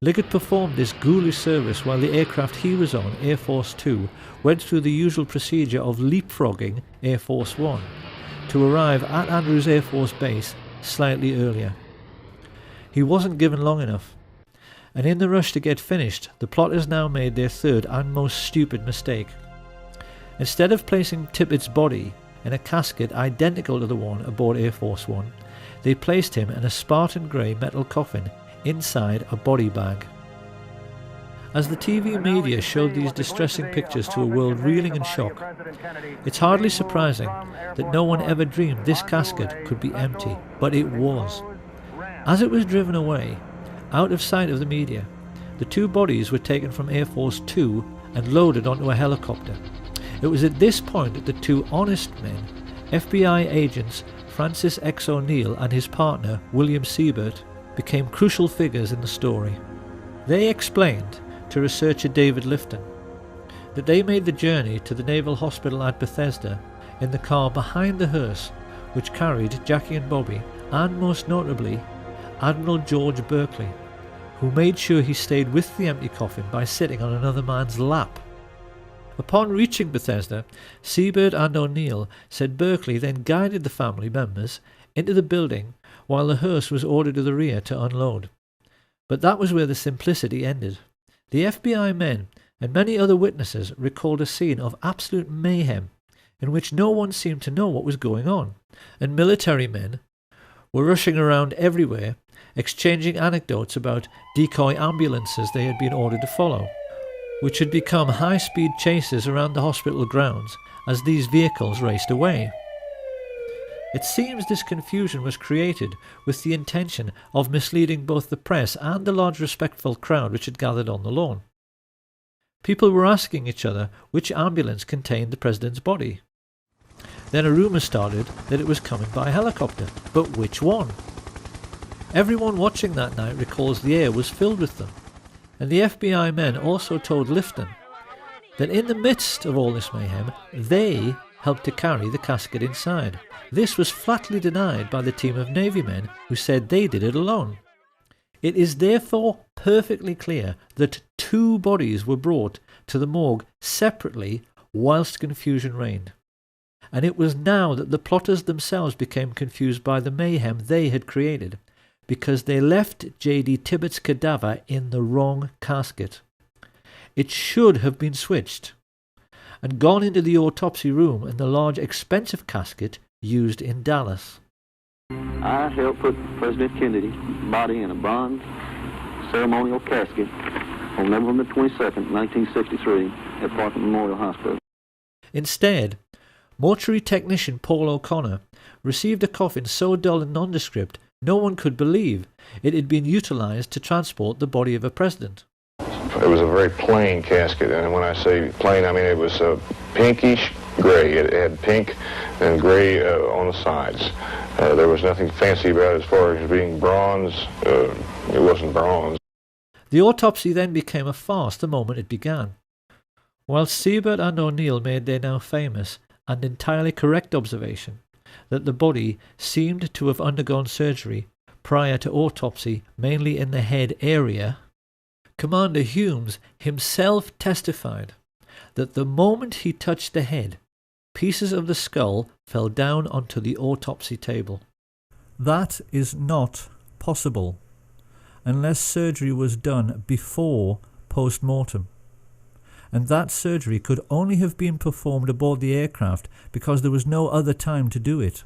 Liggett performed this ghoulish service while the aircraft he was on, Air Force 2, went through the usual procedure of leapfrogging Air Force 1 to arrive at Andrews Air Force Base slightly earlier. He wasn't given long enough, and in the rush to get finished, the plotters now made their third and most stupid mistake. Instead of placing Tippit's body in a casket identical to the one aboard Air Force 1, they placed him in a Spartan grey metal coffin inside a body bag. As the TV media showed these distressing pictures to a world reeling in shock, it's hardly surprising that no one ever dreamed this casket could be empty, but it was. As it was driven away, out of sight of the media, the two bodies were taken from Air Force 2 and loaded onto a helicopter. It was at this point that the two honest men, FBI agents Francis X. O'Neill and his partner William Siebert, became crucial figures in the story. They explained to researcher David Lifton that they made the journey to the Naval Hospital at Bethesda in the car behind the hearse which carried Jackie and Bobby, and most notably Admiral George Berkeley, who made sure he stayed with the empty coffin by sitting on another man's lap. Upon reaching Bethesda, Seabird and O'Neill said Berkeley then guided the family members into the building while the hearse was ordered to the rear to unload. But that was where the simplicity ended. The FBI men and many other witnesses recalled a scene of absolute mayhem in which no one seemed to know what was going on, and military men were rushing around everywhere, exchanging anecdotes about decoy ambulances they had been ordered to follow, which had become high-speed chases around the hospital grounds as these vehicles raced away. It seems this confusion was created with the intention of misleading both the press and the large respectful crowd which had gathered on the lawn. People were asking each other which ambulance contained the president's body. Then a rumour started that it was coming by helicopter, but which one? Everyone watching that night recalls the air was filled with them, and the FBI men also told Lifton that in the midst of all this mayhem, they helped to carry the casket inside. This was flatly denied by the team of Navy men who said they did it alone. It is therefore perfectly clear that 2 bodies were brought to the morgue separately whilst confusion reigned. And it was now that the plotters themselves became confused by the mayhem they had created, because they left J.D. Tibbetts' cadaver in the wrong casket. It should have been switched and gone into the autopsy room in the large expensive casket used in Dallas. I helped put President Kennedy's body in a bronze ceremonial casket on November 22nd, 1963 at Parkland Memorial Hospital. Instead, mortuary technician Paul O'Connor received a coffin so dull and nondescript no one could believe it had been utilized to transport the body of a president. It was a very plain casket, and when I say plain, I mean it was pinkish gray. It had pink and gray on the sides. There was nothing fancy about it as far as being bronze. It wasn't bronze. The autopsy then became a farce the moment it began. While Seabird and O'Neill made their now famous and entirely correct observation that the body seemed to have undergone surgery prior to autopsy mainly in the head area, Commander Humes himself testified that the moment he touched the head, pieces of the skull fell down onto the autopsy table. That is not possible unless surgery was done before post-mortem, and that surgery could only have been performed aboard the aircraft because there was no other time to do it.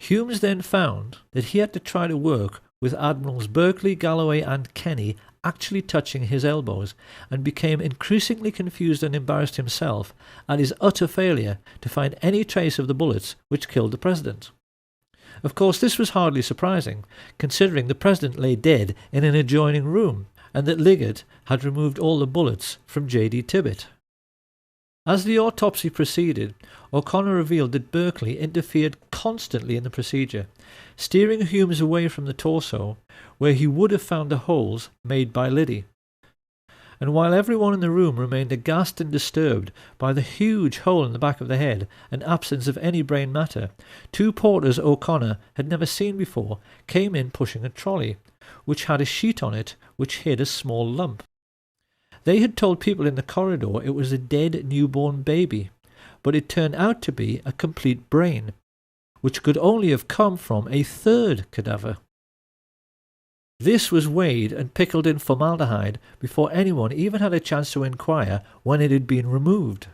Humes then found that he had to try to work with Admirals Berkeley, Galloway and Kenny actually touching his elbows, and became increasingly confused and embarrassed himself at his utter failure to find any trace of the bullets which killed the president. Of course, this was hardly surprising, considering the president lay dead in an adjoining room, and that Liggett had removed all the bullets from J.D. Tibbett. As the autopsy proceeded, O'Connor revealed that Berkeley interfered constantly in the procedure, steering Humes away from the torso, where he would have found the holes made by Liddy. And while everyone in the room remained aghast and disturbed by the huge hole in the back of the head and absence of any brain matter, 2 porters O'Connor had never seen before came in pushing a trolley, which had a sheet on it which hid a small lump. They had told people in the corridor it was a dead newborn baby, but it turned out to be a complete brain, which could only have come from a 3rd cadaver. This was weighed and pickled in formaldehyde before anyone even had a chance to inquire when it had been removed.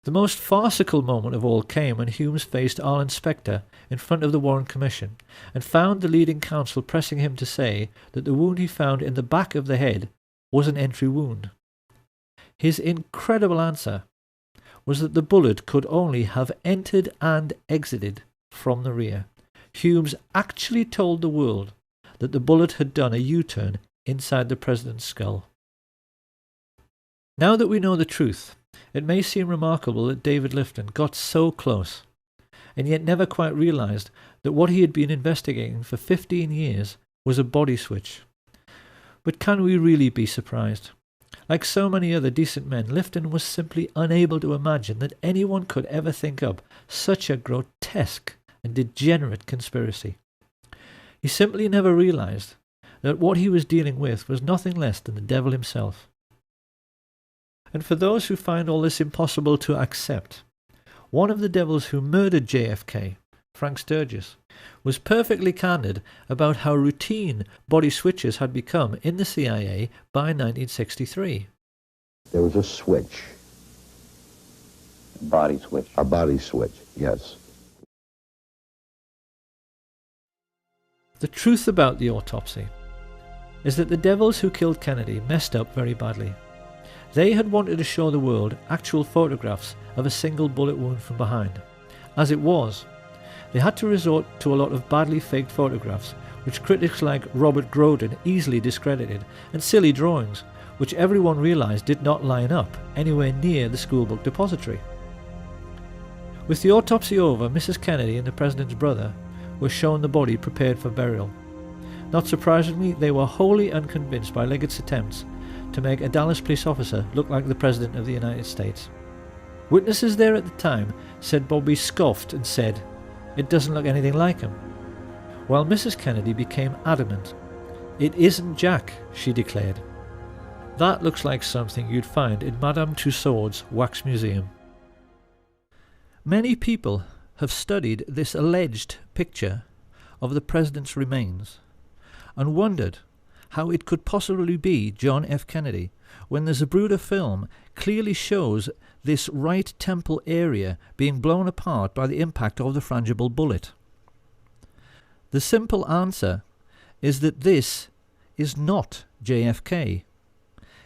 The most farcical moment of all came when Humes faced Arlen Specter in front of the Warren Commission and found the leading counsel pressing him to say that the wound he found in the back of the head was an entry wound. His incredible answer was that the bullet could only have entered and exited from the rear. Humes actually told the world that the bullet had done a U-turn inside the president's skull. Now that we know the truth, it may seem remarkable that David Lifton got so close, and yet never quite realized that what he had been investigating for 15 years was a body switch. But can we really be surprised? Like so many other decent men, Lifton was simply unable to imagine that anyone could ever think up such a grotesque and degenerate conspiracy. He simply never realized that what he was dealing with was nothing less than the devil himself. And for those who find all this impossible to accept, one of the devils who murdered JFK, Frank Sturgis, was perfectly candid about how routine body switches had become in the CIA by 1963. There was a switch. Body switch. A body switch, yes. The truth about the autopsy is that the devils who killed Kennedy messed up very badly. They had wanted to show the world actual photographs of a single bullet wound from behind. As it was, they had to resort to a lot of badly faked photographs, which critics like Robert Groden easily discredited, and silly drawings, which everyone realised did not line up anywhere near the schoolbook depository. With the autopsy over, Mrs. Kennedy and the President's brother were shown the body prepared for burial. Not surprisingly, they were wholly unconvinced by Liggett's attempts to make a Dallas police officer look like the President of the United States. Witnesses there at the time said Bobby scoffed and said, "It doesn't look anything like him," while Mrs. Kennedy became adamant. "It isn't Jack," she declared. That looks like something you'd find in Madame Tussauds wax museum. Many people have studied this alleged picture of the President's remains and wondered how it could possibly be John F. Kennedy when the Zapruder film clearly shows this right temple area being blown apart by the impact of the frangible bullet. The simple answer is that this is not JFK.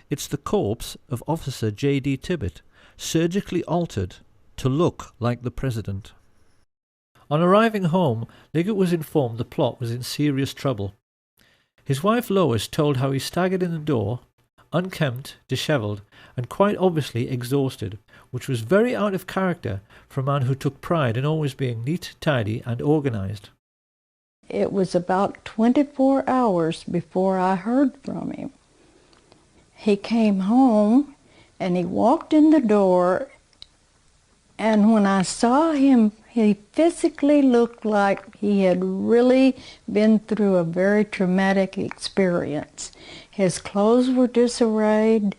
It's the corpse of Officer J.D. Tibbet, surgically altered to look like the President. On arriving home, Liggett was informed the plot was in serious trouble. His wife Lois told how he staggered in the door, unkempt, dishevelled, and quite obviously exhausted, which was very out of character for a man who took pride in always being neat, tidy, and organised. It was about 24 hours before I heard from him. He came home and he walked in the door, and when I saw him, he physically looked like he had really been through a very traumatic experience. His clothes were disarrayed,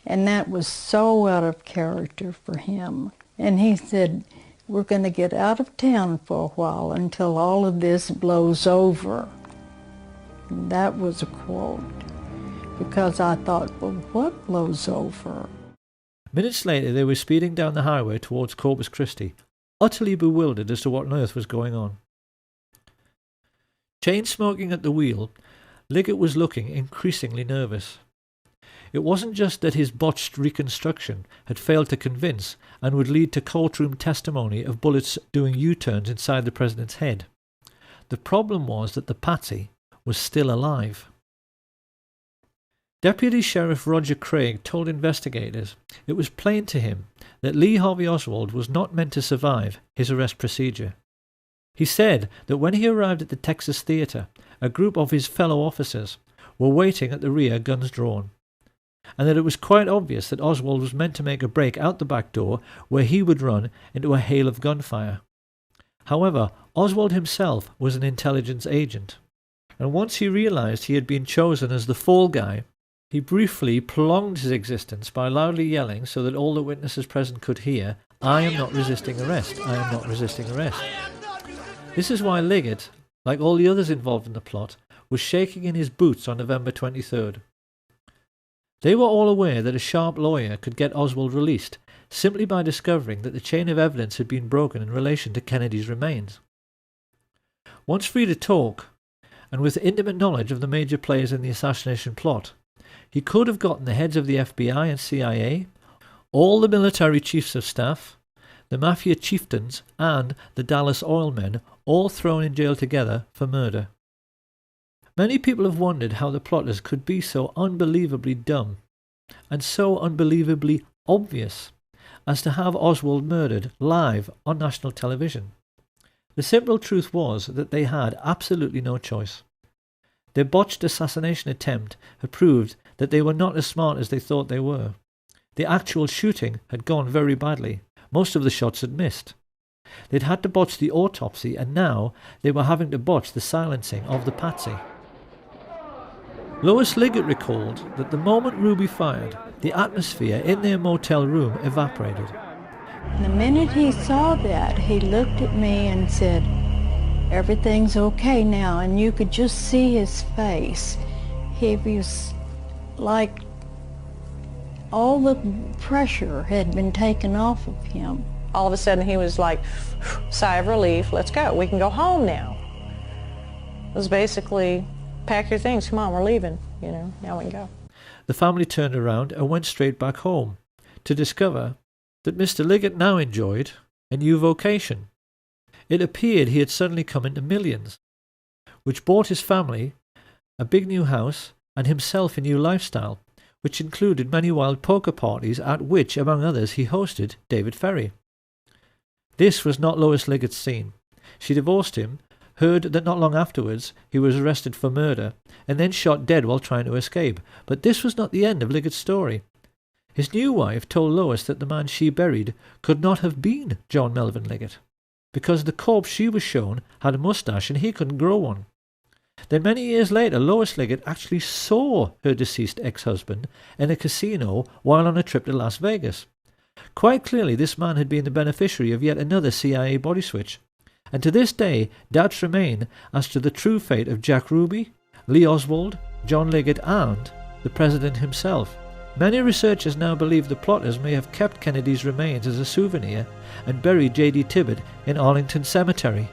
and that was so out of character for him. And he said, "We're going to get out of town for a while until all of this blows over." And that was a quote, because I thought, well, what blows over? Minutes later, they were speeding down the highway towards Corpus Christi, utterly bewildered as to what on earth was going on. Chain-smoking at the wheel, Liggett was looking increasingly nervous. It wasn't just that his botched reconstruction had failed to convince and would lead to courtroom testimony of bullets doing U-turns inside the President's head. The problem was that the patsy was still alive. Deputy Sheriff Roger Craig told investigators it was plain to him that Lee Harvey Oswald was not meant to survive his arrest procedure. He said that when he arrived at the Texas Theater, a group of his fellow officers were waiting at the rear, guns drawn, and that it was quite obvious that Oswald was meant to make a break out the back door where he would run into a hail of gunfire. However, Oswald himself was an intelligence agent, and once he realized he had been chosen as the fall guy, he briefly prolonged his existence by loudly yelling so that all the witnesses present could hear, "I am not resisting arrest. I am not resisting arrest." This is why Liggett, like all the others involved in the plot, was shaking in his boots on November 23rd. They were all aware that a sharp lawyer could get Oswald released simply by discovering that the chain of evidence had been broken in relation to Kennedy's remains. Once free to talk, and with intimate knowledge of the major players in the assassination plot, he could have gotten the heads of the FBI and CIA, all the military chiefs of staff, the mafia chieftains, and the Dallas oil men all thrown in jail together for murder. Many people have wondered how the plotters could be so unbelievably dumb and so unbelievably obvious as to have Oswald murdered live on national television. The simple truth was that they had absolutely no choice. Their botched assassination attempt had proved that they were not as smart as they thought they were. The actual shooting had gone very badly. Most of the shots had missed. They'd had to botch the autopsy, and now they were having to botch the silencing of the patsy. Lois Liggett recalled that the moment Ruby fired, the atmosphere in their motel room evaporated. The minute he saw that, he looked at me and said, "Everything's okay now," and you could just see his face. He was like all the pressure had been taken off of him. All of a sudden he was like, sigh of relief, let's go, we can go home now. It was basically, pack your things, come on, we're leaving, now we can go. The family turned around and went straight back home to discover that Mr. Liggett now enjoyed a new vocation. It appeared he had suddenly come into millions, which bought his family a big new house and himself a new lifestyle, which included many wild poker parties at which, among others, he hosted David Ferry. This was not Lois Liggett's scene. She divorced him, heard that not long afterwards he was arrested for murder, and then shot dead while trying to escape. But this was not the end of Liggett's story. His new wife told Lois that the man she buried could not have been John Melvin Liggett, because the corpse she was shown had a moustache and he couldn't grow one. Then many years later, Lois Liggett actually saw her deceased ex-husband in a casino while on a trip to Las Vegas. Quite clearly this man had been the beneficiary of yet another CIA body switch, and to this day doubts remain as to the true fate of Jack Ruby, Lee Oswald, John Liggett and the President himself. Many researchers now believe the plotters may have kept Kennedy's remains as a souvenir and buried J.D. Tibbett in Arlington Cemetery.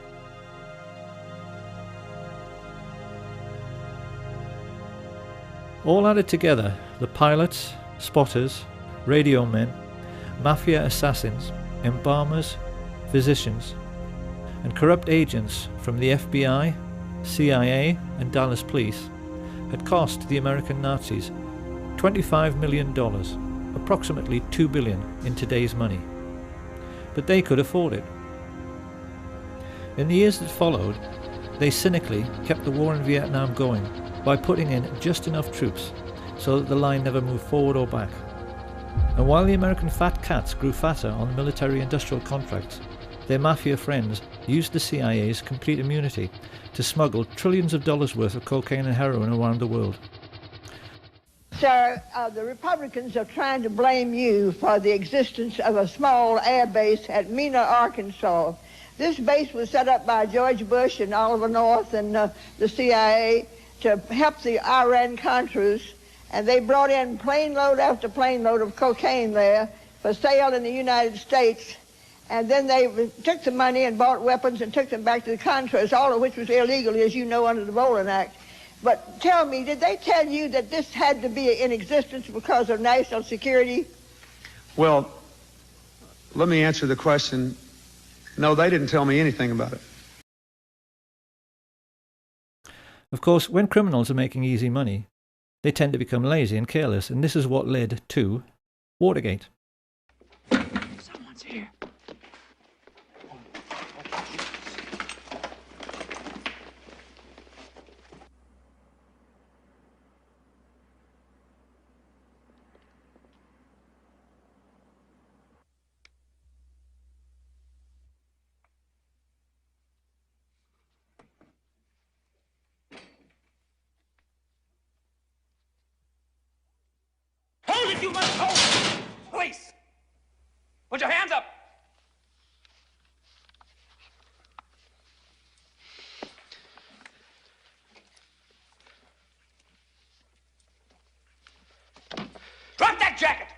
All added together, the pilots, spotters, radio men, mafia assassins, embalmers, physicians, and corrupt agents from the FBI, CIA and Dallas Police had cost the American Nazis $25 million, approximately $2 billion in today's money. But they could afford it. In the years that followed, they cynically kept the war in Vietnam going by putting in just enough troops so that the line never moved forward or back. And while the American fat cats grew fatter on military-industrial contracts, their mafia friends used the CIA's complete immunity to smuggle trillions of dollars worth of cocaine and heroin around the world. Sir, the Republicans are trying to blame you for the existence of a small air base at Mena, Arkansas. This base was set up by George Bush and Oliver North and the CIA to help the Iran-Contras, and they brought in plane load after plane load of cocaine there for sale in the United States, and then they took the money and bought weapons and took them back to the Contras, all of which was illegal, as you know, under the Bolin Act. But tell me, did they tell you that this had to be in existence because of national security? Well, let me answer the question. No, they didn't tell me anything about it. Of course, when criminals are making easy money, they tend to become lazy and careless, and this is what led to Watergate. Someone's here. Hold it, you must hold! Police! Put your hands up! Drop that jacket!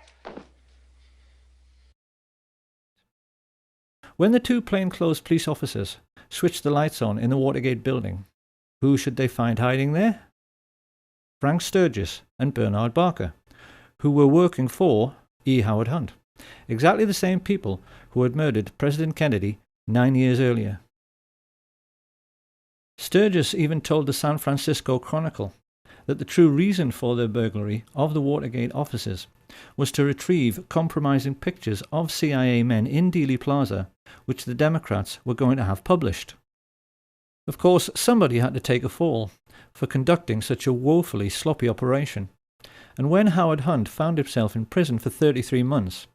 When the two plainclothes police officers switched the lights on in the Watergate building, who should they find hiding there? Frank Sturgis and Bernard Barker, who were working for E. Howard Hunt, exactly the same people who had murdered President Kennedy 9 years earlier. Sturgis even told the San Francisco Chronicle that the true reason for their burglary of the Watergate offices was to retrieve compromising pictures of CIA men in Dealey Plaza, which the Democrats were going to have published. Of course, somebody had to take a fall for conducting such a woefully sloppy operation, and when Howard Hunt found himself in prison for 33 months,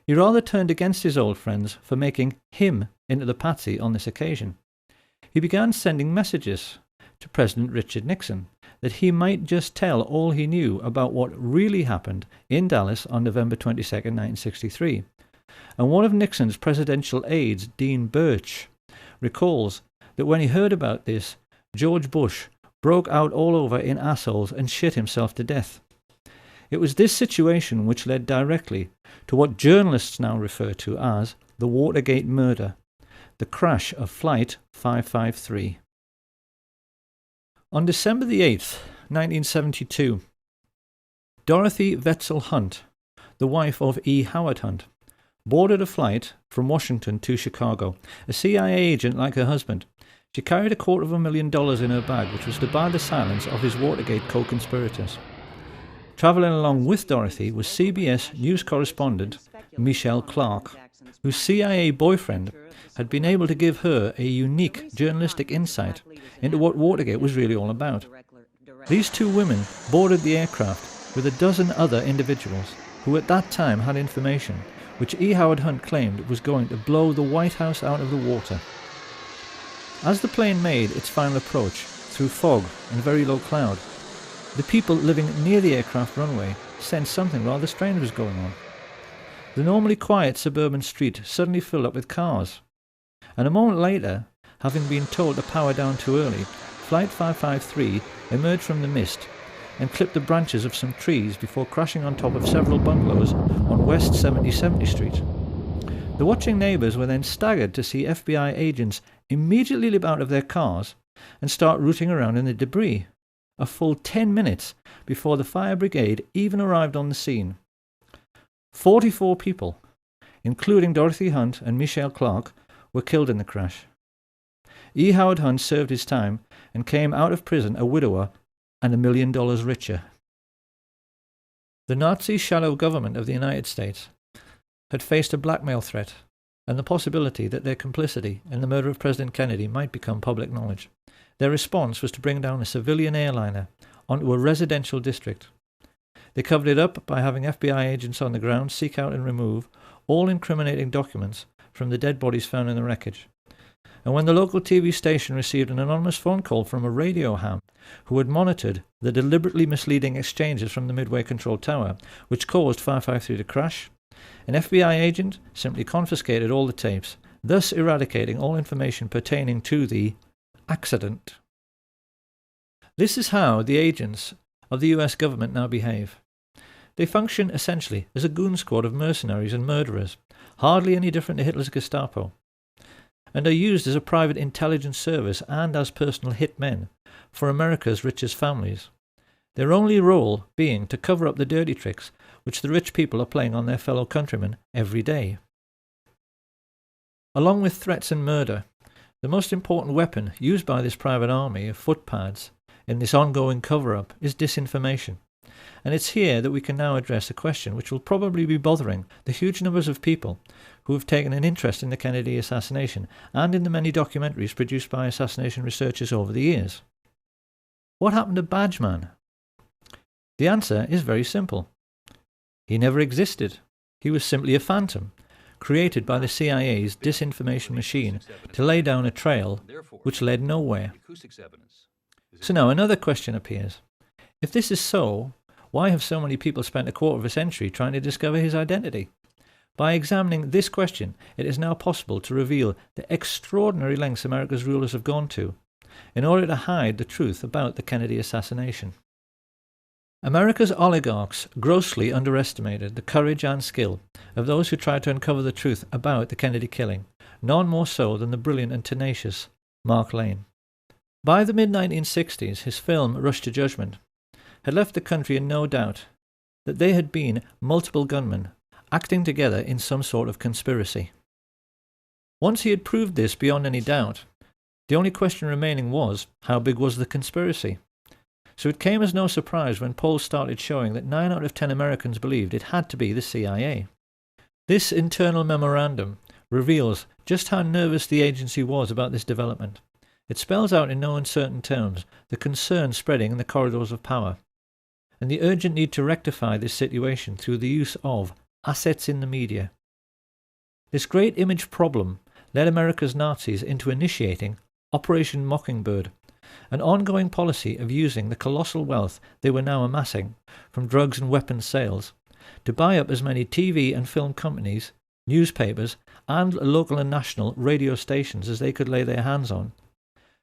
he rather turned against his old friends for making him into the patsy on this occasion. He began sending messages to President Richard Nixon, that he might just tell all he knew about what really happened in Dallas on November 22, 1963. And one of Nixon's presidential aides, Dean Birch, recalls that when he heard about this, George Bush broke out all over in assholes and shit himself to death. It was this situation which led directly to what journalists now refer to as the Watergate murder, the crash of Flight 553. On December the 8th, 1972, Dorothy Wetzel Hunt, the wife of E. Howard Hunt, boarded a flight from Washington to Chicago. A CIA agent like her husband, she carried $250,000 in her bag, which was to buy the silence of his Watergate co-conspirators. Travelling along with Dorothy was CBS news correspondent Michelle Clark, whose CIA boyfriend had been able to give her a unique journalistic insight into what Watergate was really all about. These two women boarded the aircraft with a dozen other individuals who at that time had information which E. Howard Hunt claimed was going to blow the White House out of the water. As the plane made its final approach through fog and very low cloud, the people living near the aircraft runway sensed something rather strange was going on. The normally quiet suburban street suddenly filled up with cars, and a moment later, having been told to power down too early, Flight 553 emerged from the mist and clipped the branches of some trees before crashing on top of several bungalows on West 70th Street. The watching neighbours were then staggered to see FBI agents immediately leap out of their cars and start rooting around in the debris, a full 10 minutes before the fire brigade even arrived on the scene. 44 people, including Dorothy Hunt and Michelle Clark, were killed in the crash. E. Howard Hunt served his time and came out of prison a widower and $1 million richer. The Nazi shadow government of the United States had faced a blackmail threat and the possibility that their complicity in the murder of President Kennedy might become public knowledge. Their response was to bring down a civilian airliner onto a residential district. They covered it up by having FBI agents on the ground seek out and remove all incriminating documents from the dead bodies found in the wreckage. And when the local TV station received an anonymous phone call from a radio ham who had monitored the deliberately misleading exchanges from the Midway Control Tower, which caused 553 to crash, an FBI agent simply confiscated all the tapes, thus eradicating all information pertaining to the accident. This is how the agents of the US government now behave. They function essentially as a goon squad of mercenaries and murderers, hardly any different to Hitler's Gestapo, and are used as a private intelligence service and as personal hitmen for America's richest families, their only role being to cover up the dirty tricks which the rich people are playing on their fellow countrymen every day. Along with threats and murder, the most important weapon used by this private army of footpads in this ongoing cover-up is disinformation. And it's here that we can now address a question which will probably be bothering the huge numbers of people who have taken an interest in the Kennedy assassination and in the many documentaries produced by assassination researchers over the years. What happened to Badgeman? The answer is very simple. He never existed. He was simply a phantom, created by the CIA's disinformation machine to lay down a trail which led nowhere. So now another question appears. If this is so, why have so many people spent a quarter of a century trying to discover his identity? By examining this question, it is now possible to reveal the extraordinary lengths America's rulers have gone to in order to hide the truth about the Kennedy assassination. America's oligarchs grossly underestimated the courage and skill of those who tried to uncover the truth about the Kennedy killing, none more so than the brilliant and tenacious Mark Lane. By the mid-1960s, his film Rush to Judgment had left the country in no doubt that they had been multiple gunmen acting together in some sort of conspiracy. Once he had proved this beyond any doubt, the only question remaining was, how big was the conspiracy? So it came as no surprise when polls started showing that 9 out of 10 Americans believed it had to be the CIA. This internal memorandum reveals just how nervous the agency was about this development. It spells out in no uncertain terms the concern spreading in the corridors of power, and the urgent need to rectify this situation through the use of assets in the media. This great image problem led America's Nazis into initiating Operation Mockingbird, an ongoing policy of using the colossal wealth they were now amassing from drugs and weapons sales to buy up as many TV and film companies, newspapers, and local and national radio stations as they could lay their hands on,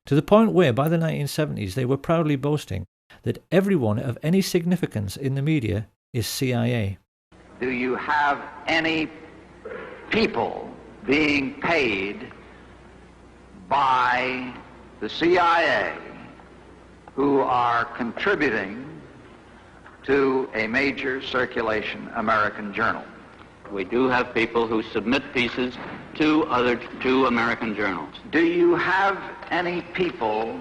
to the point where by the 1970s they were proudly boasting that everyone of any significance in the media is CIA. Do you have any people being paid by the CIA who are contributing to a major circulation American journal? We do have people who submit pieces to American journals. Do you have any people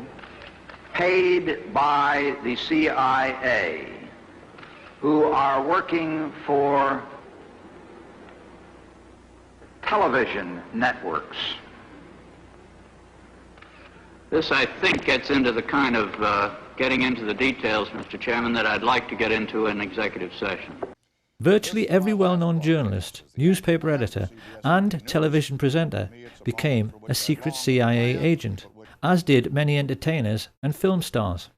paid by the CIA who are working for television networks? This, I think, gets into the kind of getting into the details, Mr. Chairman, that I'd like to get into in executive session. Virtually every well-known journalist, newspaper editor, and television presenter became a secret CIA agent, as did many entertainers and film stars.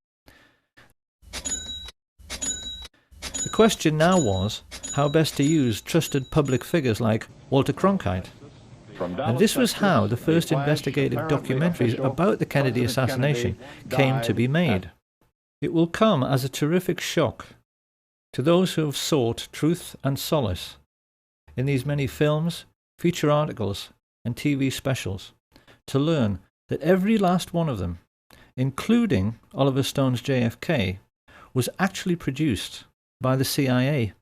The question now was how best to use trusted public figures like Walter Cronkite. And this was how the first investigative documentaries about the Kennedy assassination came to be made. It will come as a terrific shock to those who have sought truth and solace in these many films, feature articles, and TV specials, to learn that every last one of them, including Oliver Stone's JFK, was actually produced by the CIA.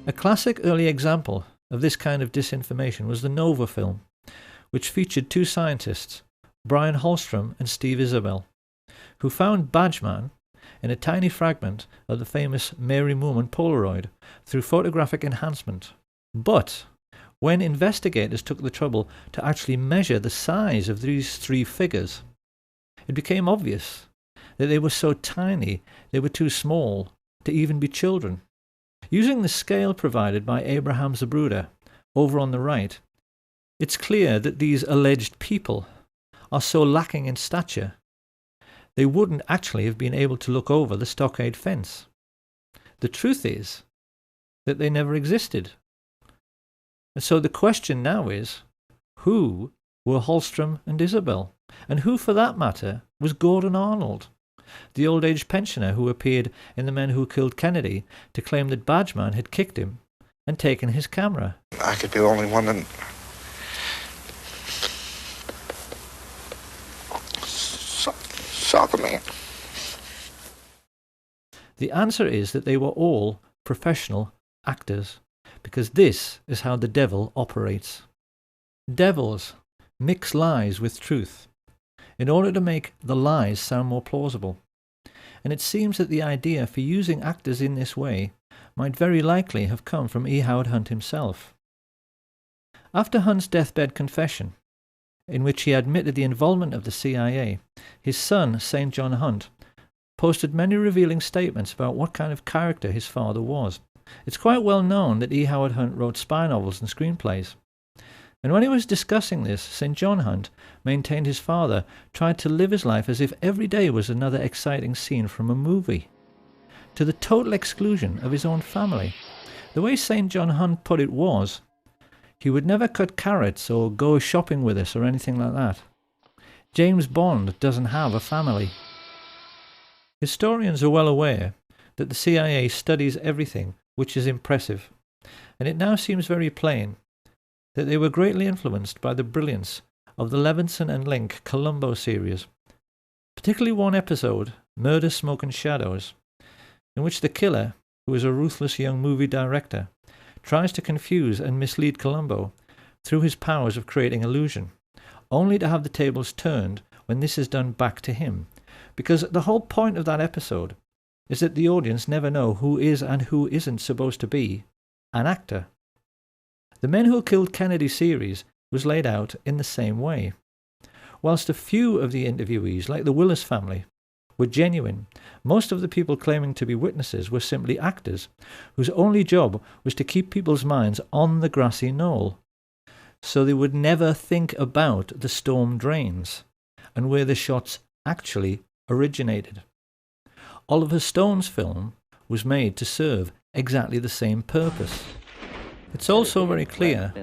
A classic early example of this kind of disinformation was the Nova film, which featured two scientists, Brian Holstrom and Steve Isabel, who found Badgeman in a tiny fragment of the famous Mary Moorman Polaroid through photographic enhancement. But when investigators took the trouble to actually measure the size of these three figures, it became obvious that they were so tiny they were too small to even be children. Using the scale provided by Abraham Zapruder over on the right, it's clear that these alleged people are so lacking in stature they wouldn't actually have been able to look over the stockade fence. The truth is that they never existed. And so the question now is, who were Holstrom and Isabel? And who, for that matter, was Gordon Arnold, the old-age pensioner who appeared in The Men Who Killed Kennedy to claim that Badgeman had kicked him and taken his camera? I could be the only one that... saw the man. The answer is that they were all professional actors, because this is how the devil operates. Devils mix lies with truth in order to make the lies sound more plausible. And it seems that the idea for using actors in this way might very likely have come from E. Howard Hunt himself. After Hunt's deathbed confession, in which he admitted the involvement of the CIA, his son, St. John Hunt, posted many revealing statements about what kind of character his father was. It's quite well known that E. Howard Hunt wrote spy novels and screenplays. And when he was discussing this, St. John Hunt maintained his father tried to live his life as if every day was another exciting scene from a movie, to the total exclusion of his own family. The way St. John Hunt put it was, he would never cut carrots or go shopping with us or anything like that. James Bond doesn't have a family. Historians are well aware that the CIA studies everything which is impressive, and it now seems very plain that they were greatly influenced by the brilliance of the Levinson and Link Columbo series, particularly one episode, Murder, Smoke and Shadows, in which the killer, who is a ruthless young movie director, tries to confuse and mislead Columbo through his powers of creating illusion, only to have the tables turned when this is done back to him, because the whole point of that episode is that the audience never know who is and who isn't supposed to be an actor. The Men Who Killed Kennedy series was laid out in the same way, whilst a few of the interviewees, like the Willis family, were genuine. Most of the people claiming to be witnesses were simply actors, whose only job was to keep people's minds on the grassy knoll, so they would never think about the storm drains and where the shots actually originated. Oliver Stone's film was made to serve exactly the same purpose. It's also very clear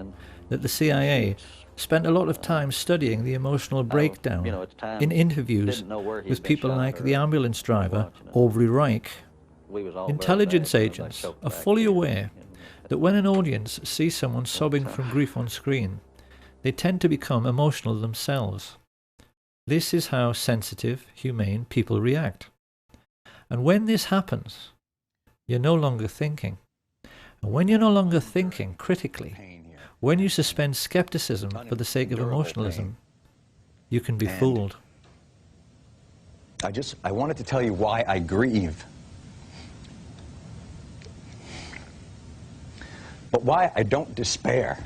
that the CIA spent a lot of time studying the emotional breakdown in interviews with people like the ambulance driver, Aubrey Reich. Intelligence agents are fully aware that when an audience sees someone sobbing from grief on screen, they tend to become emotional themselves. This is how sensitive, humane people react. And when this happens, you're no longer thinking. And when you're no longer thinking critically, when you suspend skepticism for the sake of emotionalism, you can be fooled. I wanted to tell you why I grieve. But why I don't despair.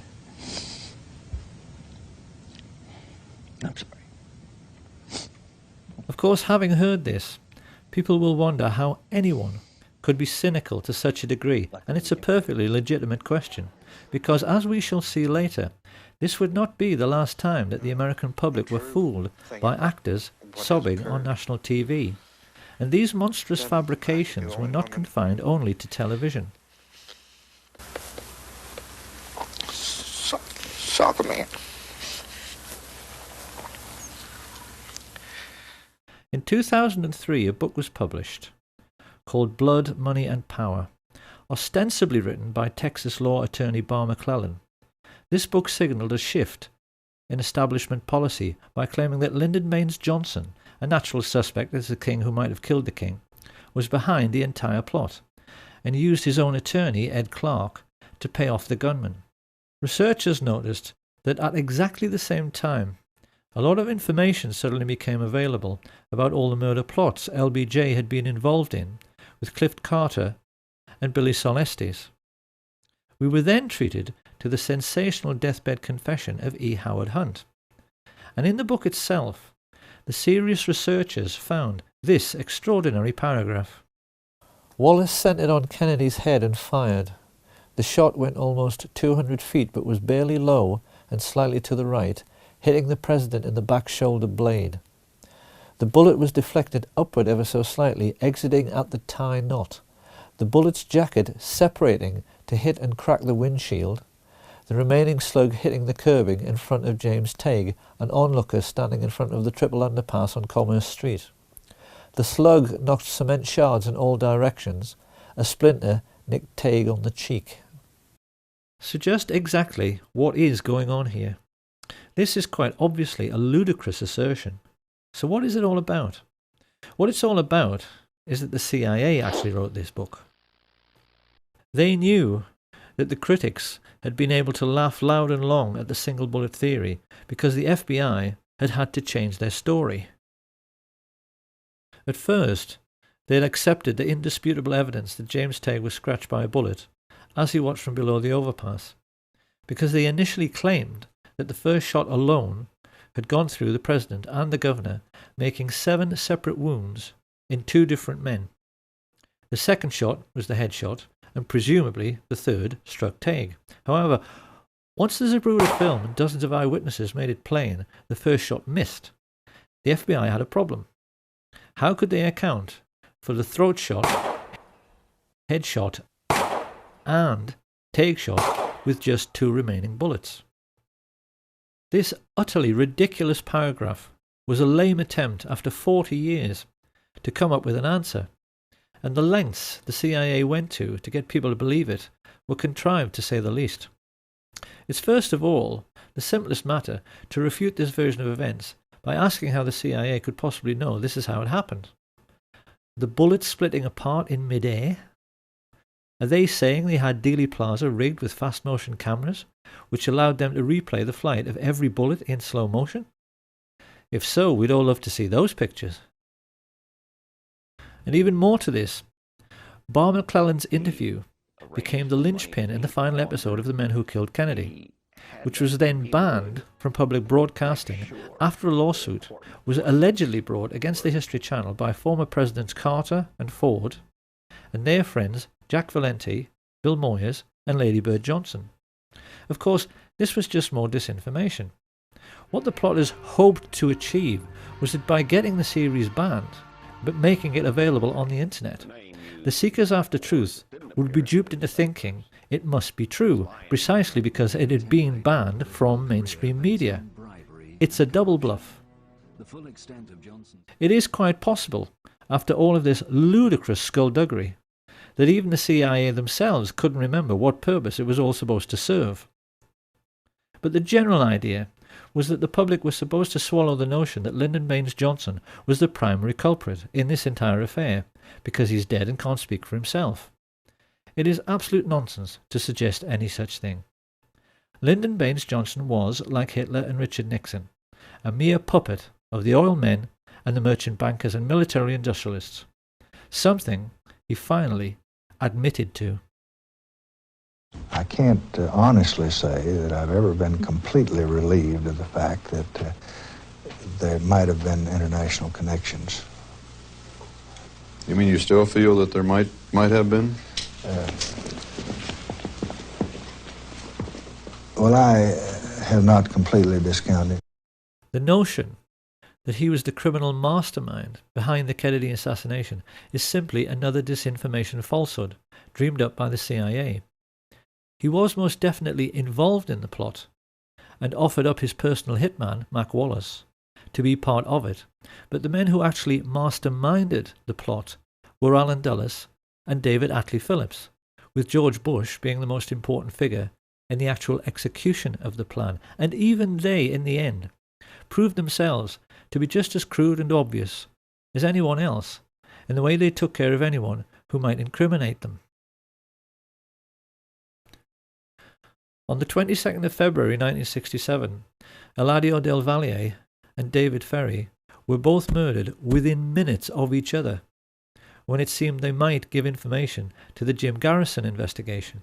I'm sorry. Of course, having heard this, people will wonder how anyone could be cynical to such a degree, and it's a perfectly legitimate question, because as we shall see later, this would not be the last time that the American public were fooled by actors sobbing on national TV. And these monstrous fabrications were not confined only to television. Soccer man. In 2003, a book was published called Blood, Money and Power, ostensibly written by Texas law attorney Bar McClellan. This book signaled a shift in establishment policy by claiming that Lyndon Baines Johnson, a natural suspect as the king who might have killed the king, was behind the entire plot, and used his own attorney, Ed Clark, to pay off the gunman. Researchers noticed that at exactly the same time, a lot of information suddenly became available about all the murder plots LBJ had been involved in with Cliff Carter and Billy Solestes. We were then treated to the sensational deathbed confession of E. Howard Hunt. And in the book itself, the serious researchers found this extraordinary paragraph. Wallace centered on Kennedy's head and fired. The shot went almost 200 feet but was barely low and slightly to the right, hitting the president in the back shoulder blade. The bullet was deflected upward ever so slightly, exiting at the tie knot, the bullet's jacket separating to hit and crack the windshield, the remaining slug hitting the curbing in front of James Tague, an onlooker standing in front of the triple underpass on Commerce Street. The slug knocked cement shards in all directions. A splinter nicked Tague on the cheek. So just exactly what is going on here? This is quite obviously a ludicrous assertion. So what is it all about? What it's all about is that the CIA actually wrote this book. They knew that the critics had been able to laugh loud and long at the single bullet theory because the FBI had had to change their story. At first, they had accepted the indisputable evidence that James Tague was scratched by a bullet as he watched from below the overpass, because they initially claimed that the first shot alone had gone through the president and the governor, making 7 separate wounds in 2 different men. The second shot was the headshot, and presumably the third struck Tague. However, once the Zapruder film and dozens of eyewitnesses made it plain the first shot missed, the FBI had a problem. How could they account for the throat shot, headshot, and Tague shot with just 2 remaining bullets? This utterly ridiculous paragraph was a lame attempt after 40 years to come up with an answer, and the lengths the CIA went to get people to believe it were contrived to say the least. It's first of all the simplest matter to refute this version of events by asking how the CIA could possibly know this is how it happened. The bullets splitting apart in mid-air? Are they saying they had Dealey Plaza rigged with fast-motion cameras, which allowed them to replay the flight of every bullet in slow motion? If so, we'd all love to see those pictures. And even more to this, Bar McClellan's interview became the linchpin in the final episode of The Men Who Killed Kennedy. which was then banned from public broadcasting after a lawsuit was allegedly brought against the History Channel by former Presidents Carter and Ford and their friends Jack Valenti, Bill Moyers and Lady Bird Johnson. Of course, this was just more disinformation. What the plotters hoped to achieve was that by getting the series banned, but making it available on the internet, the seekers after truth would be duped into thinking it must be true, precisely because it had been banned from mainstream media. It's a double bluff. It is quite possible, after all of this ludicrous skullduggery, that even the CIA themselves couldn't remember what purpose it was all supposed to serve. But the general idea was that the public was supposed to swallow the notion that Lyndon Baines Johnson was the primary culprit in this entire affair, because he's dead and can't speak for himself. It is absolute nonsense to suggest any such thing. Lyndon Baines Johnson was, like Hitler and Richard Nixon, a mere puppet of the oil men and the merchant bankers and military industrialists, something he finally admitted to. I can't honestly say that I've ever been completely relieved of the fact that there might have been international connections. You mean you still feel that there might have been? Well, I have not completely discounted. The notion that he was the criminal mastermind behind the Kennedy assassination is simply another disinformation falsehood dreamed up by the CIA. He was most definitely involved in the plot and offered up his personal hitman, Mac Wallace, to be part of it, but the men who actually masterminded the plot were Allen Dulles and David Atlee Phillips, with George Bush being the most important figure in the actual execution of the plan, and even they, in the end, proved themselves to be just as crude and obvious as anyone else in the way they took care of anyone who might incriminate them. On the 22nd of February 1967, Eladio Del Valle and David Ferry were both murdered within minutes of each other, when it seemed they might give information to the Jim Garrison investigation.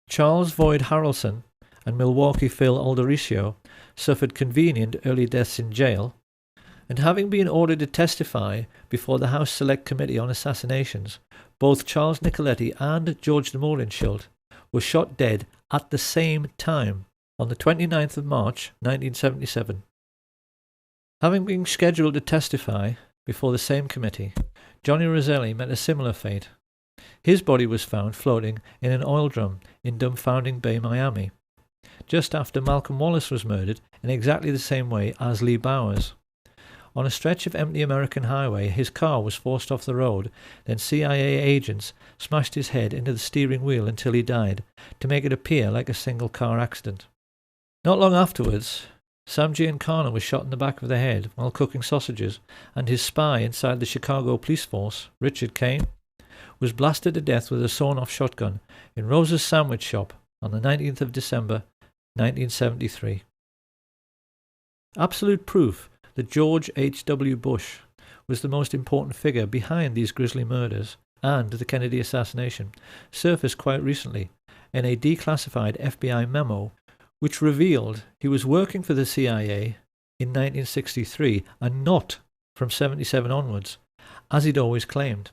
Charles Boyd Harrelson and Milwaukee Phil Aldericio suffered convenient early deaths in jail, and having been ordered to testify before the House Select Committee on Assassinations, both Charles Nicoletti and George de Mohrenschildt were shot dead at the same time on the 29th of March 1977. Having been scheduled to testify before the same committee, Johnny Roselli met a similar fate. His body was found floating in an oil drum in Dumbfounding Bay, Miami, just after Malcolm Wallace was murdered in exactly the same way as Lee Bowers. On a stretch of empty American highway, his car was forced off the road, then CIA agents smashed his head into the steering wheel until he died, to make it appear like a single-car accident. Not long afterwards, Sam Giancana was shot in the back of the head while cooking sausages, and his spy inside the Chicago police force, Richard Kane, was blasted to death with a sawn-off shotgun in Rose's sandwich shop on the 19th of December, 1973. Absolute proof that George H.W. Bush was the most important figure behind these grisly murders and the Kennedy assassination surfaced quite recently in a declassified FBI memo which revealed he was working for the CIA in 1963 and not from 77 onwards, as he'd always claimed.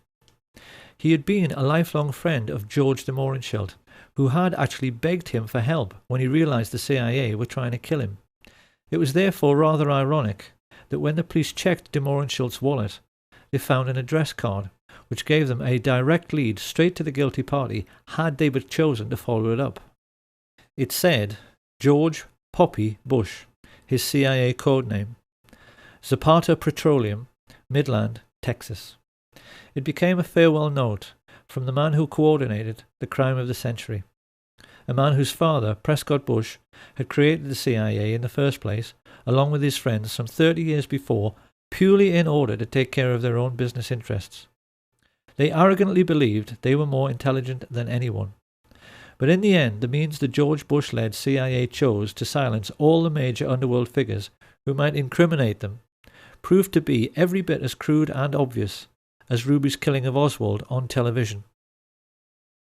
He had been a lifelong friend of George de Mohrenschildt, who had actually begged him for help when he realized the CIA were trying to kill him. It was therefore rather ironic that when the police checked de Mohrenschildt's wallet, they found an address card, which gave them a direct lead straight to the guilty party had they but chosen to follow it up. It said George Poppy Bush, his CIA code name, Zapata Petroleum, Midland, Texas. It became a farewell note from the man who coordinated the crime of the century, a man whose father, Prescott Bush, had created the CIA in the first place, along with his friends some 30 years before, purely in order to take care of their own business interests. They arrogantly believed they were more intelligent than anyone. But in the end, the means the George Bush-led CIA chose to silence all the major underworld figures who might incriminate them proved to be every bit as crude and obvious as Ruby's killing of Oswald on television.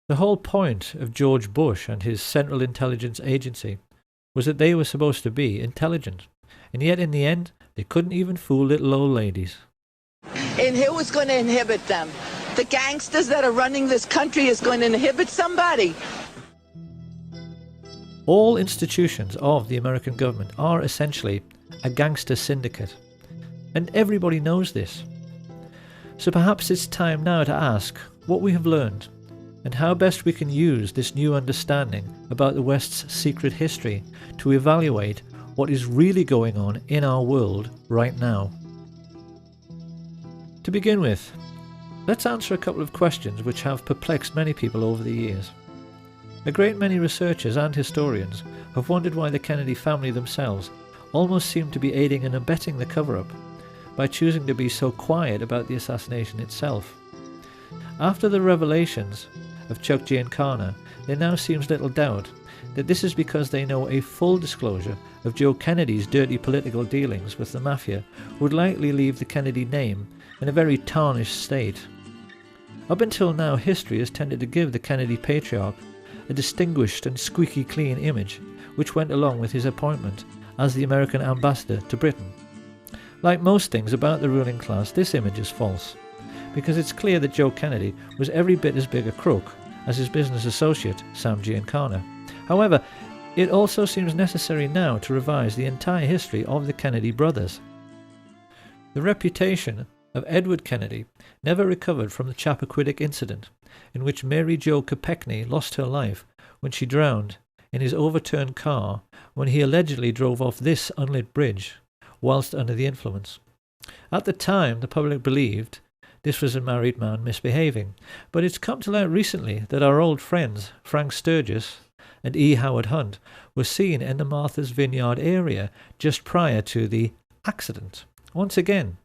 The whole point of George Bush and his Central Intelligence Agency was that they were supposed to be intelligent, and yet in the end they couldn't even fool little old ladies. And who is going to inhibit them? The gangsters that are running this country is going to inhibit somebody. All institutions of the American government are essentially a gangster syndicate, and everybody knows this. So perhaps it's time now to ask what we have learned and how best we can use this new understanding about the West's secret history to evaluate what is really going on in our world right now. To begin with, let's answer a couple of questions which have perplexed many people over the years. A great many researchers and historians have wondered why the Kennedy family themselves almost seem to be aiding and abetting the cover-up by choosing to be so quiet about the assassination itself. After the revelations of Chuck Giancana, there now seems little doubt that this is because they know a full disclosure of Joe Kennedy's dirty political dealings with the mafia would likely leave the Kennedy name in a very tarnished state. Up until now, history has tended to give the Kennedy patriarch a distinguished and squeaky clean image which went along with his appointment as the American ambassador to Britain. Like most things about the ruling class, this image is false, because it's clear that Joe Kennedy was every bit as big a crook as his business associate, Sam Giancana. However, it also seems necessary now to revise the entire history of the Kennedy brothers. The reputation of Edward Kennedy never recovered from the Chappaquiddick incident, in which Mary Jo Kopechne lost her life when she drowned in his overturned car when he allegedly drove off this unlit bridge whilst under the influence. At the time, the public believed this was a married man misbehaving, but it's come to light recently that our old friends Frank Sturgis and E. Howard Hunt were seen in the Martha's Vineyard area just prior to the accident. Once again,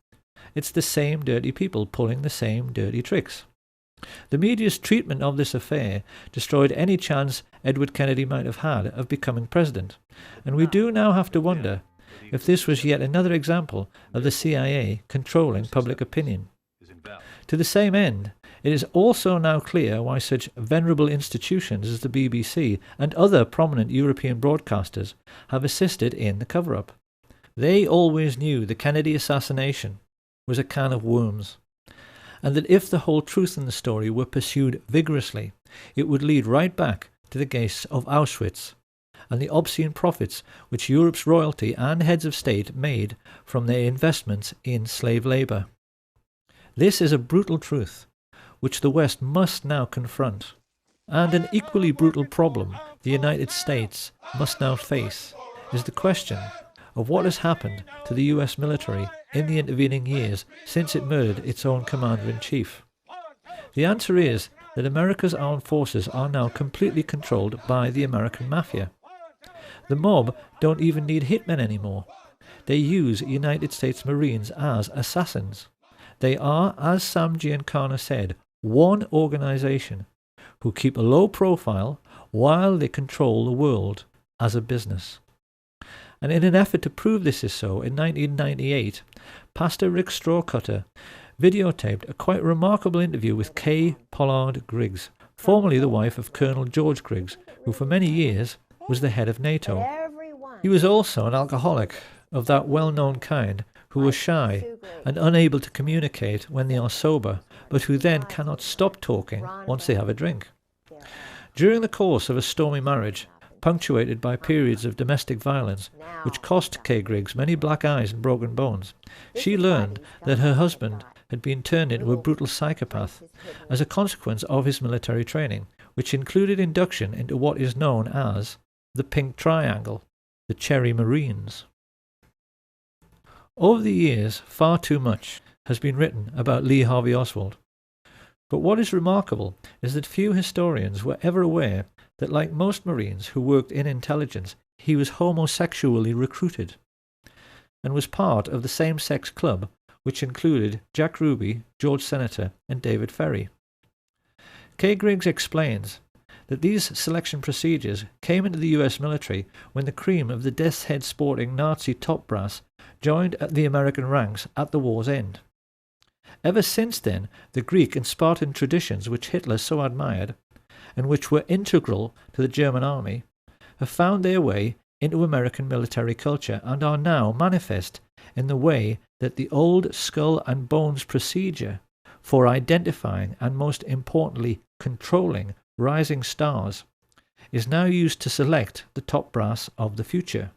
it's the same dirty people pulling the same dirty tricks. The media's treatment of this affair destroyed any chance Edward Kennedy might have had of becoming president, and we do now have to wonder if this was yet another example of the CIA controlling public opinion. To the same end, it is also now clear why such venerable institutions as the BBC and other prominent European broadcasters have assisted in the cover-up. They always knew the Kennedy assassination was a can of worms, and that if the whole truth in the story were pursued vigorously, it would lead right back to the gates of Auschwitz and the obscene profits which Europe's royalty and heads of state made from their investments in slave labour. This is a brutal truth which the West must now confront, and an equally brutal problem the United States must now face is the question of what has happened to the US military in the intervening years since it murdered its own commander-in-chief. The answer is that America's armed forces are now completely controlled by the American mafia. The mob don't even need hitmen anymore. They use United States Marines as assassins. They are, as Sam Giancana said, one organization who keep a low profile while they control the world as a business. And in an effort to prove this is so, in 1998, Pastor Rick Strawcutter videotaped a quite remarkable interview with Kay Pollard Griggs, formerly the wife of Colonel George Griggs, who for many years was the head of NATO. He was also an alcoholic of that well-known kind who are shy and unable to communicate when they are sober, but who then cannot stop talking once they have a drink. During the course of a stormy marriage, punctuated by periods of domestic violence, which cost Kay Griggs many black eyes and broken bones, she learned that her husband had been turned into a brutal psychopath as a consequence of his military training, which included induction into what is known as the Pink Triangle, the Cherry Marines. Over the years, far too much has been written about Lee Harvey Oswald. But what is remarkable is that few historians were ever aware that, like most Marines who worked in intelligence, he was homosexually recruited and was part of the same-sex club which included Jack Ruby, George Senator, and David Ferry. Kay Griggs explains that these selection procedures came into the US military when the cream of the death's head sporting Nazi top brass joined the American ranks at the war's end. Ever since then, the Greek and Spartan traditions which Hitler so admired and which were integral to the German army, have found their way into American military culture and are now manifest in the way that the old skull and bones procedure for identifying and, most importantly, controlling rising stars is now used to select the top brass of the future.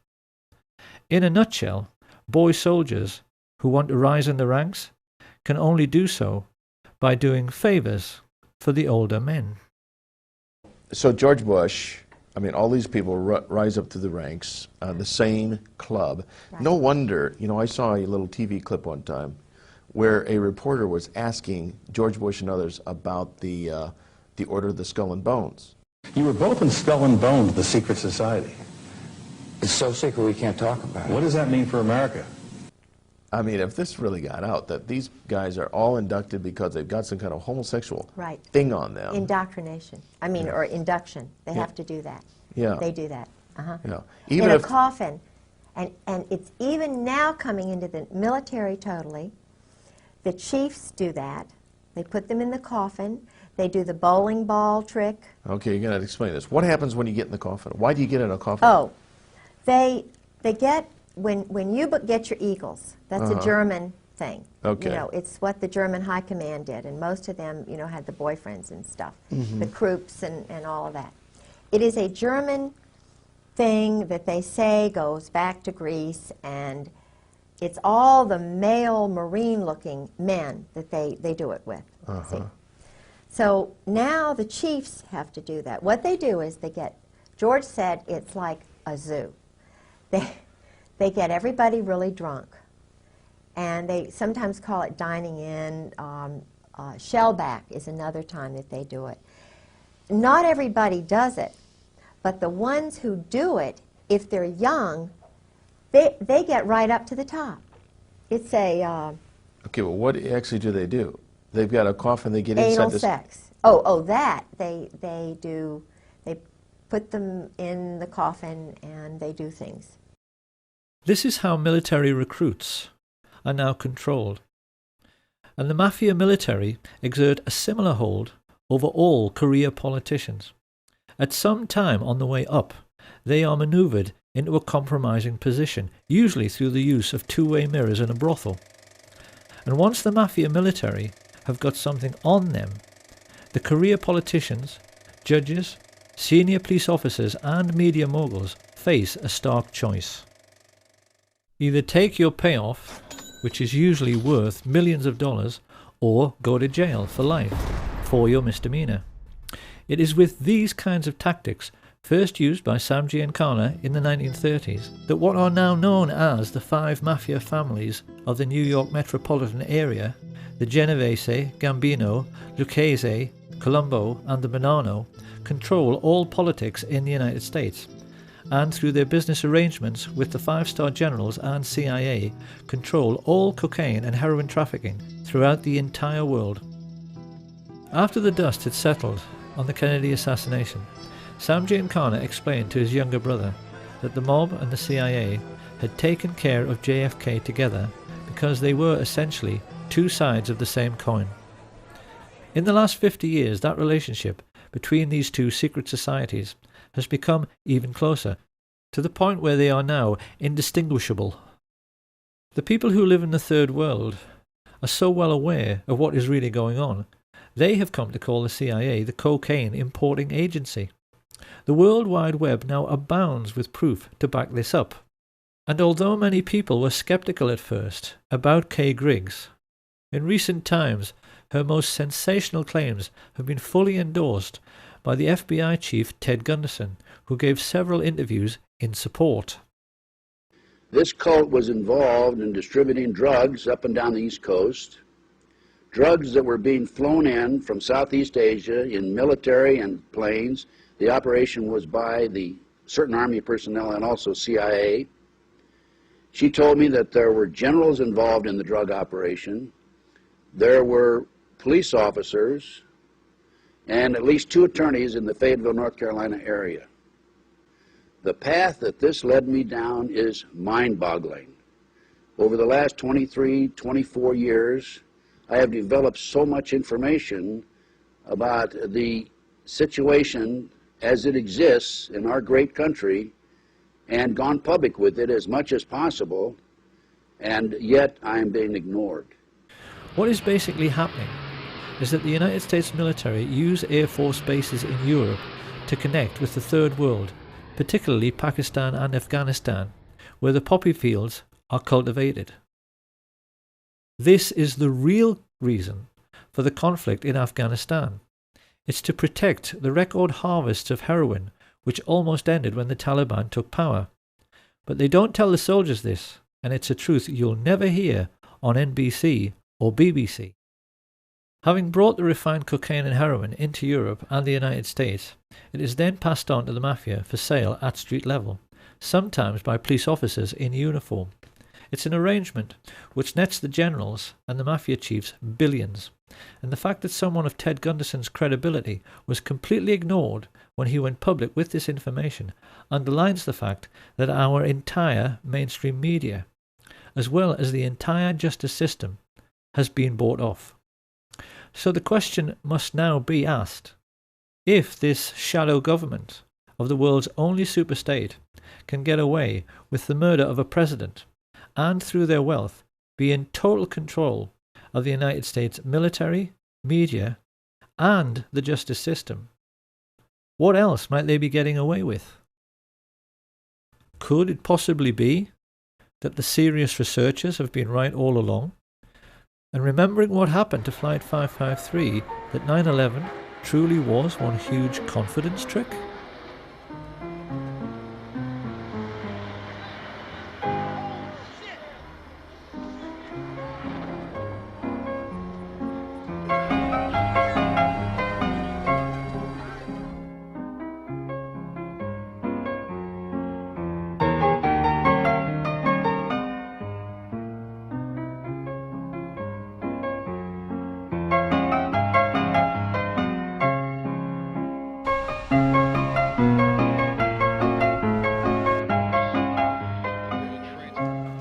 In a nutshell, boy soldiers who want to rise in the ranks can only do so by doing favors for the older men. So George Bush, I mean, all these people rise up to the ranks, the same club. Right. No wonder, you know, I saw a little TV clip one time where a reporter was asking George Bush and others about the Order of the Skull and Bones. You were both in Skull and Bones, the secret society. It's so secret we can't talk about it. What does that mean for America? I mean, if this really got out, that these guys are all inducted because they've got some kind of homosexual thing on them. Indoctrination. I mean, or induction. They have to do that. Yeah. They do that. Yeah. Even in a coffin. And it's even now coming into the military totally. The chiefs do that. They put them in the coffin. They do the bowling ball trick. Okay, you're going to explain this. What happens when you get in the coffin? Why do you get in a coffin? Oh, they get, when you get your eagles, that's a German thing. Okay. You know, it's what the German high command did, and most of them, you know, had the boyfriends and stuff, the Krupps and all of that. It is a German thing that they say goes back to Greece, and it's all the male Marine-looking men that they do it with. See? So now the chiefs have to do that. What they do is they get, George said it's like a zoo. They get everybody really drunk, and they sometimes call it dining in. Shellback is another time that they do it. Not everybody does it, but the ones who do it, if they're young, they get right up to the top. It's a... okay, well, what actually do they do? They've got a coffin, they get inside this... Anal sex. Oh, that. They put them in the coffin and they do things. This is how military recruits are now controlled. And the mafia military exert a similar hold over all career politicians. At some time on the way up, they are manoeuvred into a compromising position, usually through the use of two-way mirrors in a brothel. And once the mafia military have got something on them, the career politicians, judges, senior police officers and media moguls face a stark choice. Either take your payoff, which is usually worth millions of dollars, or go to jail for life for your misdemeanor. It is with these kinds of tactics, first used by Sam Giancana in the 1930s, that what are now known as the 5 mafia families of the New York metropolitan area, the Genovese, Gambino, Lucchese, Colombo and the Bonanno, control all politics in the United States, and through their business arrangements with the 5-star generals and CIA, control all cocaine and heroin trafficking throughout the entire world. After the dust had settled on the Kennedy assassination, Sam Giancana explained to his younger brother that the mob and the CIA had taken care of JFK together because they were essentially two sides of the same coin. In the last 50 years, that relationship between these two secret societies has become even closer, to the point where they are now indistinguishable. The people who live in the third world are so well aware of what is really going on, they have come to call the CIA the cocaine importing agency. The World Wide Web now abounds with proof to back this up. And although many people were skeptical at first about Kay Griggs, in recent times her most sensational claims have been fully endorsed by the FBI chief Ted Gunderson, who gave several interviews in support. This cult was involved in distributing drugs up and down the East Coast, drugs that were being flown in from Southeast Asia in military and planes. The operation was by the certain Army personnel and also CIA. She told me that there were generals involved in the drug operation. There were police officers and at least 2 attorneys in the Fayetteville, North Carolina area. The path that this led me down is mind-boggling. Over the last 23, 24 years, I have developed so much information about the situation as it exists in our great country and gone public with it as much as possible, and yet I am being ignored. What is basically happening is that the United States military use Air Force bases in Europe to connect with the Third World, particularly Pakistan and Afghanistan, where the poppy fields are cultivated. This is the real reason for the conflict in Afghanistan. It's to protect the record harvests of heroin which almost ended when the Taliban took power. But they don't tell the soldiers this, and it's a truth you'll never hear on NBC or BBC. Having brought the refined cocaine and heroin into Europe and the United States, it is then passed on to the mafia for sale at street level, sometimes by police officers in uniform. It's an arrangement which nets the generals and the mafia chiefs billions, and the fact that someone of Ted Gunderson's credibility was completely ignored when he went public with this information underlines the fact that our entire mainstream media, as well as the entire justice system, has been bought off. So the question must now be asked: if this shadow government of the world's only superstate can get away with the murder of a president and through their wealth be in total control of the United States military, media, and the justice system, what else might they be getting away with? Could it possibly be that the serious researchers have been right all along? And remembering what happened to Flight 553, that 9/11 truly was one huge confidence trick?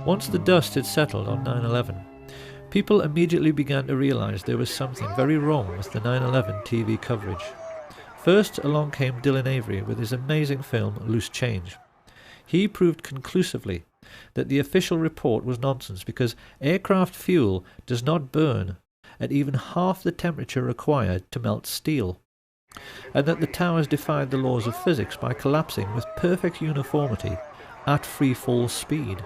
Once the dust had settled on 9/11, people immediately began to realise there was something very wrong with the 9/11 TV coverage. First along came Dylan Avery with his amazing film Loose Change. He proved conclusively that the official report was nonsense because aircraft fuel does not burn at even half the temperature required to melt steel, and that the towers defied the laws of physics by collapsing with perfect uniformity at free fall speed.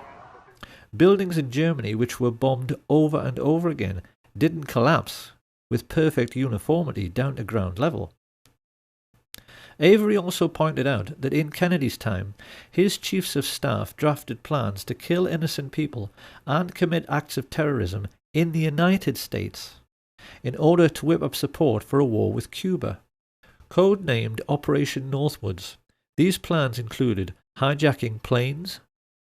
Buildings in Germany which were bombed over and over again didn't collapse with perfect uniformity down to ground level. Avery also pointed out that in Kennedy's time, his chiefs of staff drafted plans to kill innocent people and commit acts of terrorism in the United States in order to whip up support for a war with Cuba. Codenamed Operation Northwoods, these plans included hijacking planes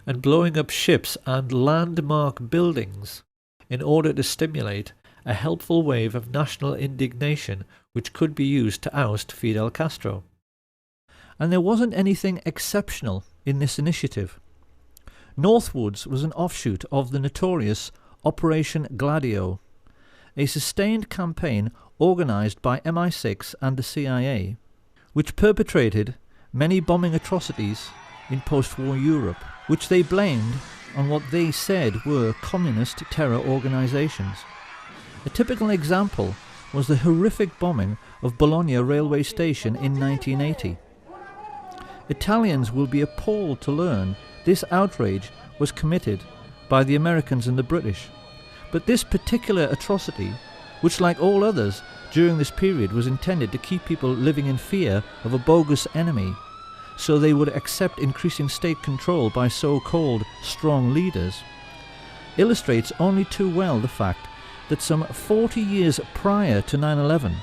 and blowing up ships and landmark buildings in order to stimulate a helpful wave of national indignation which could be used to oust Fidel Castro. And there wasn't anything exceptional in this initiative. Northwoods was an offshoot of the notorious Operation Gladio, a sustained campaign organised by MI6 and the CIA, which perpetrated many bombing atrocities in post-war Europe, which they blamed on what they said were communist terror organisations. A typical example was the horrific bombing of Bologna railway station in 1980. Italians will be appalled to learn this outrage was committed by the Americans and the British. But this particular atrocity, which like all others during this period was intended to keep people living in fear of a bogus enemy, so they would accept increasing state control by so-called strong leaders, illustrates only too well the fact that some 40 years prior to 9/11,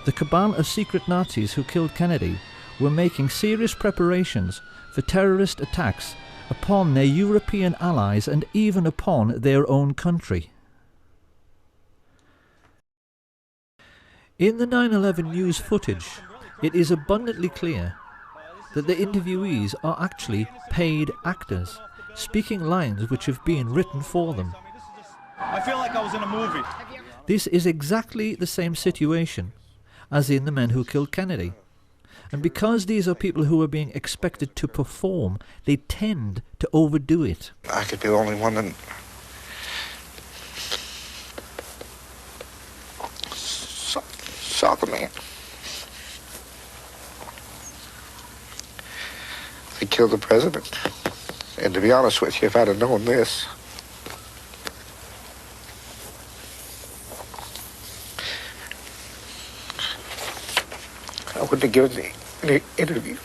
the cabal of secret Nazis who killed Kennedy were making serious preparations for terrorist attacks upon their European allies and even upon their own country. In the 9/11 news footage, it is abundantly clear that the interviewees are actually paid actors, speaking lines which have been written for them. I feel like I was in a movie. This is exactly the same situation as in the men who killed Kennedy. And because these are people who are being expected to perform, they tend to overdo it. I could be the only one that... Soccer man. They killed the president. And to be honest with you, if I'd have known this... I wouldn't have given any interview.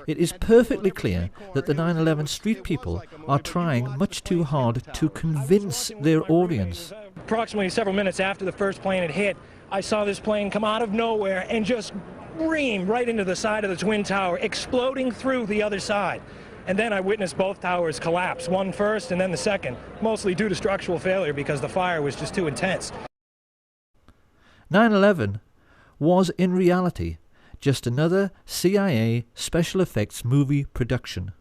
It is perfectly clear that the 9/11 street people are trying much too hard to convince their audience. Approximately several minutes after the first plane had hit, I saw this plane come out of nowhere and just ream right into the side of the Twin Tower, exploding through the other side. And then I witnessed both towers collapse, one first and then the second, mostly due to structural failure because the fire was just too intense. 9/11 was in reality just another CIA special effects movie production.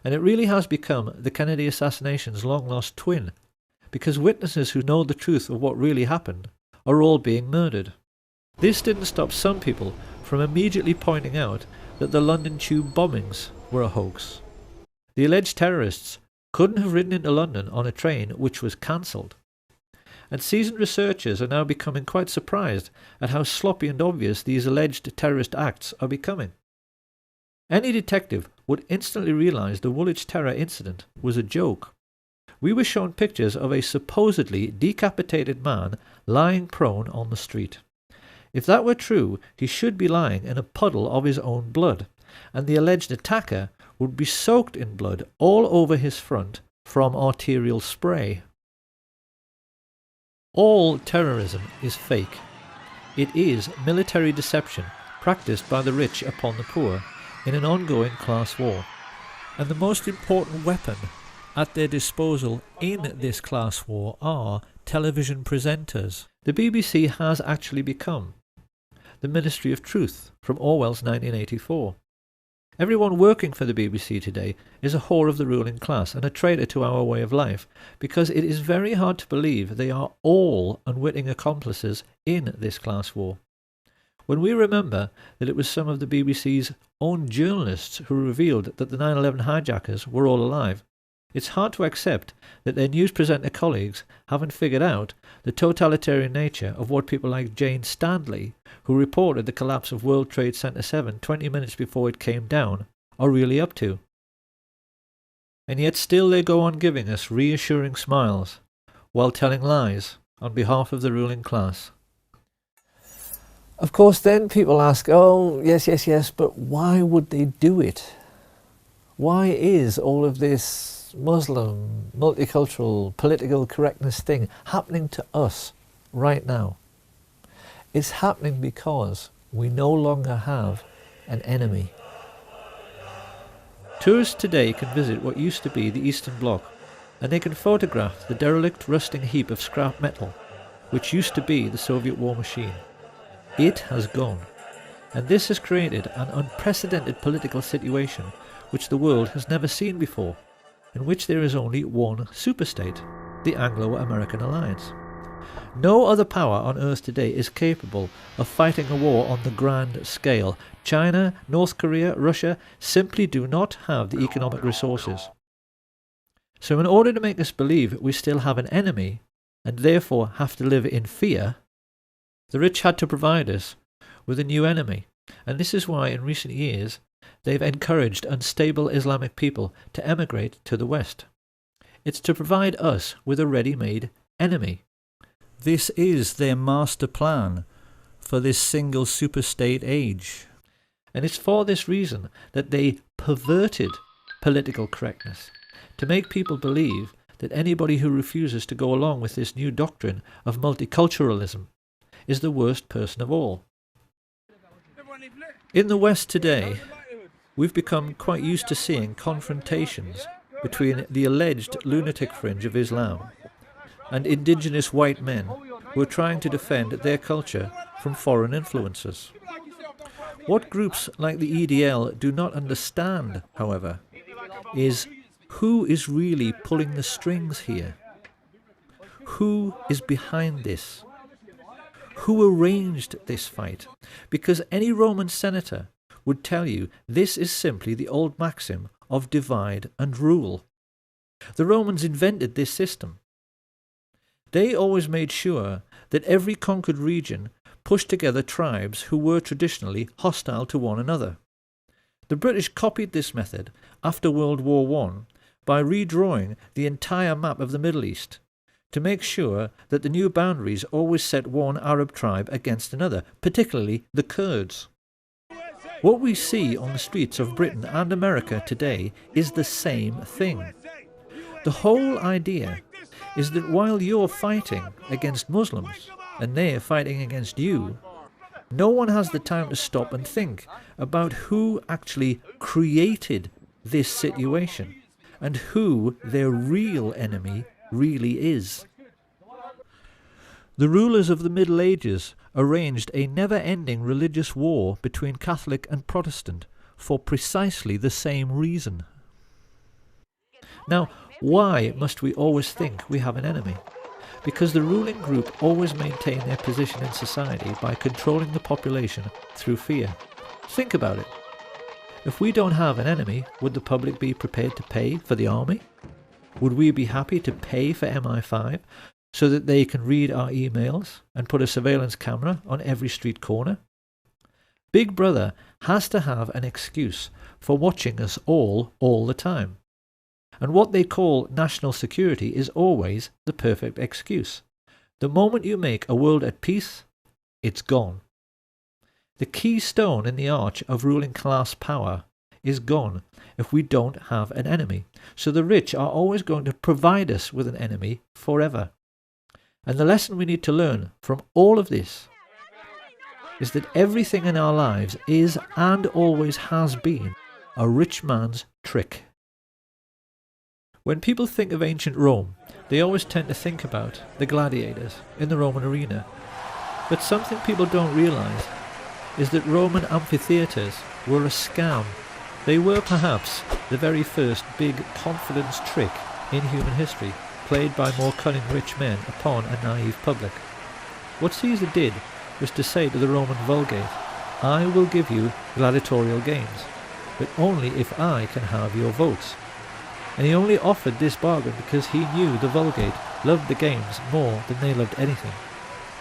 And it really has become the Kennedy assassination's long-lost twin, because witnesses who know the truth of what really happened are all being murdered. This didn't stop some people from immediately pointing out that the London Tube bombings were a hoax. The alleged terrorists couldn't have ridden into London on a train which was cancelled. And seasoned researchers are now becoming quite surprised at how sloppy and obvious these alleged terrorist acts are becoming. Any detective would instantly realise the Woolwich terror incident was a joke. We were shown pictures of a supposedly decapitated man lying prone on the street. If that were true, he should be lying in a puddle of his own blood, and the alleged attacker would be soaked in blood all over his front from arterial spray. All terrorism is fake. It is military deception practiced by the rich upon the poor in an ongoing class war. And the most important weapon at their disposal in this class war are television presenters. The BBC has actually become the Ministry of Truth from Orwell's 1984. Everyone working for the BBC today is a whore of the ruling class and a traitor to our way of life, because it is very hard to believe they are all unwitting accomplices in this class war. When we remember that it was some of the BBC's own journalists who revealed that the 9/11 hijackers were all alive, it's hard to accept that their news presenter colleagues haven't figured out the totalitarian nature of what people like Jane Stanley, who reported the collapse of World Trade Center 7 20 minutes before it came down, are really up to. And yet still they go on giving us reassuring smiles while telling lies on behalf of the ruling class. Of course, then people ask, oh, yes, but why would they do it? Why is all of this Muslim, multicultural, political correctness thing happening to us right now? It's happening because we no longer have an enemy. Tourists today can visit what used to be the Eastern Bloc, and they can photograph the derelict, rusting heap of scrap metal, which used to be the Soviet war machine. It has gone, and this has created an unprecedented political situation which the world has never seen before, in which there is only one superstate, the Anglo-American alliance. No other power on earth today is capable of fighting a war on the grand scale. China, North Korea, Russia simply do not have the economic resources. So in order to make us believe we still have an enemy, and therefore have to live in fear, the rich had to provide us with a new enemy. And this is why in recent years they've encouraged unstable Islamic people to emigrate to the West. It's to provide us with a ready-made enemy. This is their master plan for this single superstate age. And it's for this reason that they perverted political correctness, to make people believe that anybody who refuses to go along with this new doctrine of multiculturalism is the worst person of all. In the West today, we've become quite used to seeing confrontations between the alleged lunatic fringe of Islam and indigenous white men who are trying to defend their culture from foreign influences. What groups like the EDL do not understand, however, is who is really pulling the strings here? Who is behind this? who arranged this fight, because any Roman senator would tell you this is simply the old maxim of divide and rule. The Romans invented this system. They always made sure that every conquered region pushed together tribes who were traditionally hostile to one another. The British copied this method after World War I by redrawing the entire map of the Middle East to make sure that the new boundaries always set one Arab tribe against another, particularly the Kurds. What we see on the streets of Britain and America today is the same thing. The whole idea is that while you're fighting against Muslims and they're fighting against you, no one has the time to stop and think about who actually created this situation and who their real enemy really is. The rulers of the Middle Ages arranged a never-ending religious war between Catholic and Protestant for precisely the same reason. Now, why must we always think we have an enemy? Because the ruling group always maintain their position in society by controlling the population through fear. Think about it. If we don't have an enemy, would the public be prepared to pay for the army? Would we be happy to pay for MI5 so that they can read our emails and put a surveillance camera on every street corner? Big Brother has to have an excuse for watching us all the time. And what they call national security is always the perfect excuse. The moment you make a world at peace, it's gone. The keystone in the arch of ruling class power is gone if we don't have an enemy. So the rich are always going to provide us with an enemy forever. And the lesson we need to learn from all of this is that everything in our lives is and always has been a rich man's trick. When people think of ancient Rome, they always tend to think about the gladiators in the Roman arena. But something people don't realise is that Roman amphitheatres were a scam. They were perhaps the very first big confidence trick in human history, played by more cunning rich men upon a naive public. What Caesar did was to say to the Roman Vulgate, I will give you gladiatorial games, but only if I can have your votes. And he only offered this bargain because he knew the Vulgate loved the games more than they loved anything.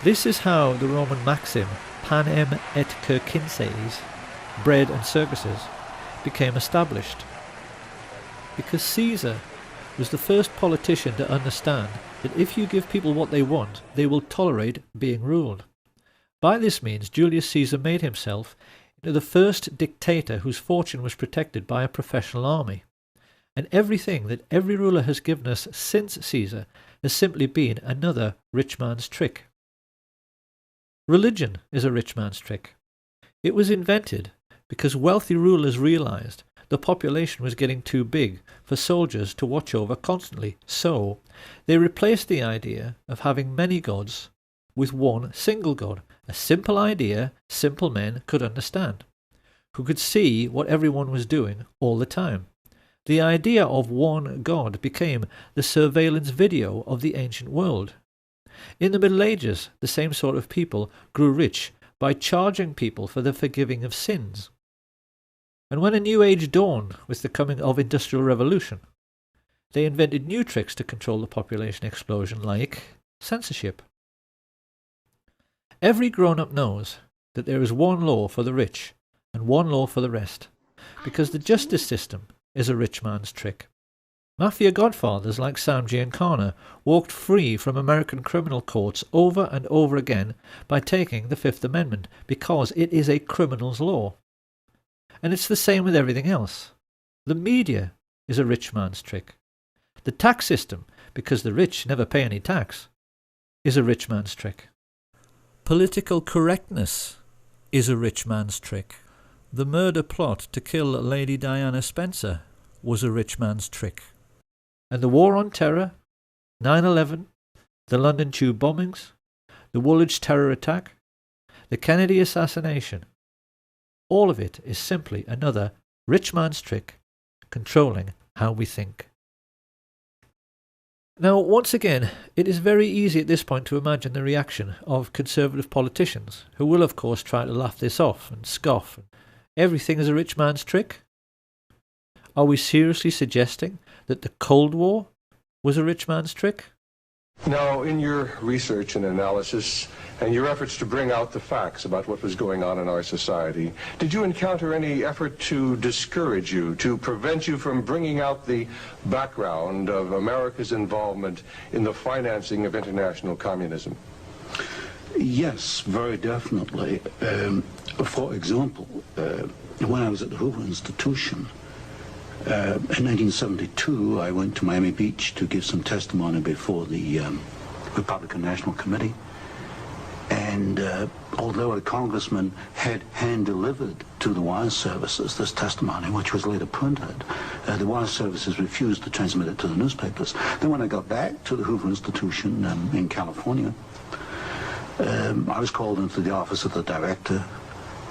This is how the Roman maxim, panem et circenses, bread and circuses, became established. Because Caesar was the first politician to understand that if you give people what they want, they will tolerate being ruled. By this means, Julius Caesar made himself into the first dictator whose fortune was protected by a professional army. And everything that every ruler has given us since Caesar has simply been another rich man's trick. Religion is a rich man's trick. It was invented because wealthy rulers realized the population was getting too big for soldiers to watch over constantly, so they replaced the idea of having many gods with one single god, a simple idea simple men could understand, who could see what everyone was doing all the time. The idea of one God became the surveillance video of the ancient world. In the Middle Ages, the same sort of people grew rich by charging people for the forgiving of sins. And when a new age dawned with the coming of Industrial Revolution, they invented new tricks to control the population explosion, like censorship. Every grown-up knows that there is one law for the rich and one law for the rest, because the justice system is a rich man's trick. Mafia godfathers like Sam Giancana walked free from American criminal courts over and over again by taking the Fifth Amendment, because it is a criminal's law. And it's the same with everything else. The media is a rich man's trick. The tax system, because the rich never pay any tax, is a rich man's trick. Political correctness is a rich man's trick. The murder plot to kill Lady Diana Spencer was a rich man's trick. And the war on terror, 9/11, the London Tube bombings, the Woolwich terror attack, the Kennedy assassination, all of it is simply another rich man's trick controlling how we think. Now, once again, it is very easy at this point to imagine the reaction of conservative politicians, who will of course try to laugh this off and scoff. Everything is a rich man's trick? Are we seriously suggesting that the Cold War was a rich man's trick? Now, in your research and analysis, and your efforts to bring out the facts about what was going on in our society, did you encounter any effort to discourage you, to prevent you from bringing out the background of America's involvement in the financing of international communism? Yes, very definitely. For example, when I was at the Hoover Institution, in 1972, I went to Miami Beach to give some testimony before the Republican National Committee. And although a congressman had hand-delivered to the wire services this testimony, which was later printed, the wire services refused to transmit it to the newspapers. Then when I got back to the Hoover Institution in California, I was called into the office of the director,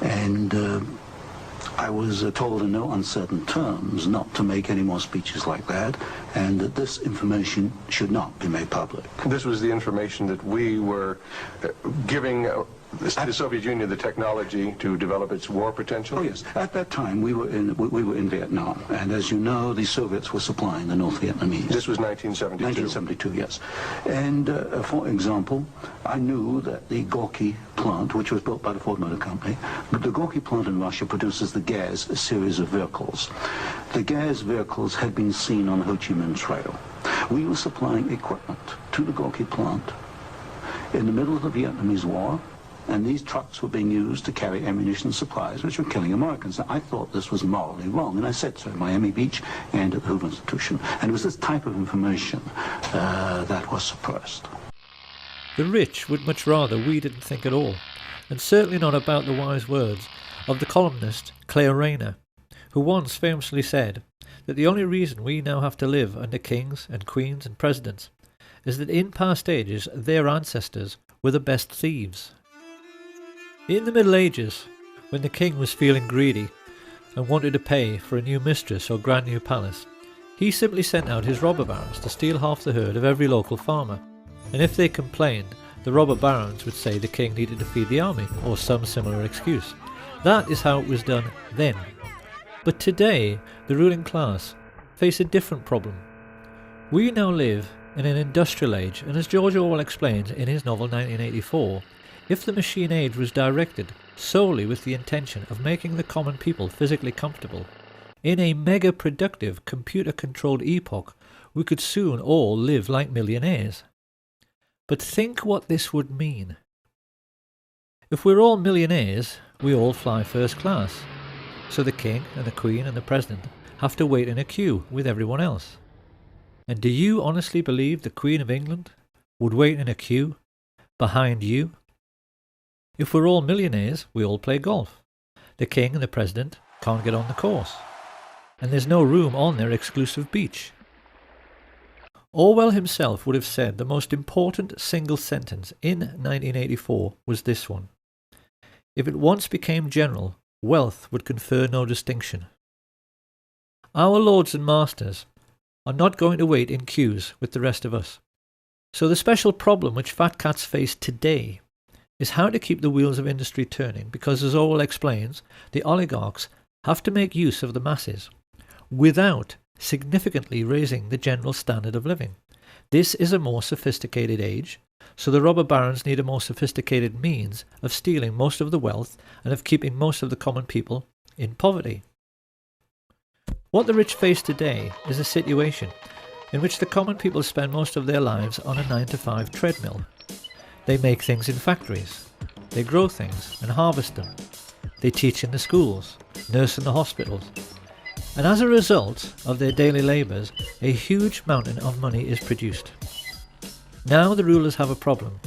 and I was told in no uncertain terms not to make any more speeches like that, and that this information should not be made public. This was the information that we were giving the Soviet Union the technology to develop its war potential? Oh, yes. At that time, we were in Vietnam, and as you know, the Soviets were supplying the North Vietnamese. This was 1972? 1972, yes. And, for example, I knew that the Gorky plant, which was built by the Ford Motor Company, but the Gorky plant in Russia produces the Gaz series of vehicles. The Gaz vehicles had been seen on the Ho Chi Minh Trail. We were supplying equipment to the Gorky plant in the middle of the Vietnamese War, and these trucks were being used to carry ammunition supplies which were killing Americans. I thought this was morally wrong, and I said so at Miami Beach and at the Hoover Institution. And it was this type of information that was suppressed. The rich would much rather we didn't think at all, and certainly not about the wise words of the columnist Claire Rayner, who once famously said that the only reason we now have to live under kings and queens and presidents is that in past ages their ancestors were the best thieves. In the Middle Ages, when the king was feeling greedy and wanted to pay for a new mistress or grand new palace, he simply sent out his robber barons to steal half the herd of every local farmer, and if they complained, the robber barons would say the king needed to feed the army, or some similar excuse. That is how it was done then. But today, the ruling class face a different problem. We now live in an industrial age, and as George Orwell explains in his novel 1984, if the machine age was directed solely with the intention of making the common people physically comfortable, in a mega-productive computer-controlled epoch, we could soon all live like millionaires. But think what this would mean. If we're all millionaires, we all fly first class, so the king and the queen and the president have to wait in a queue with everyone else. And do you honestly believe the Queen of England would wait in a queue behind you? If we're all millionaires, we all play golf. The king and the president can't get on the course, and there's no room on their exclusive beach. Orwell himself would have said the most important single sentence in 1984 was this one: if it once became general, wealth would confer no distinction. Our lords and masters are not going to wait in queues with the rest of us. So the special problem which fat cats face today is how to keep the wheels of industry turning, because as Orwell explains, the oligarchs have to make use of the masses without significantly raising the general standard of living. This is a more sophisticated age, so the robber barons need a more sophisticated means of stealing most of the wealth and of keeping most of the common people in poverty. What the rich face today is a situation in which the common people spend most of their lives on a 9-to-5 treadmill. They make things in factories, they grow things and harvest them, they teach in the schools, nurse in the hospitals, and as a result of their daily labours, a huge mountain of money is produced. Now the rulers have a problem.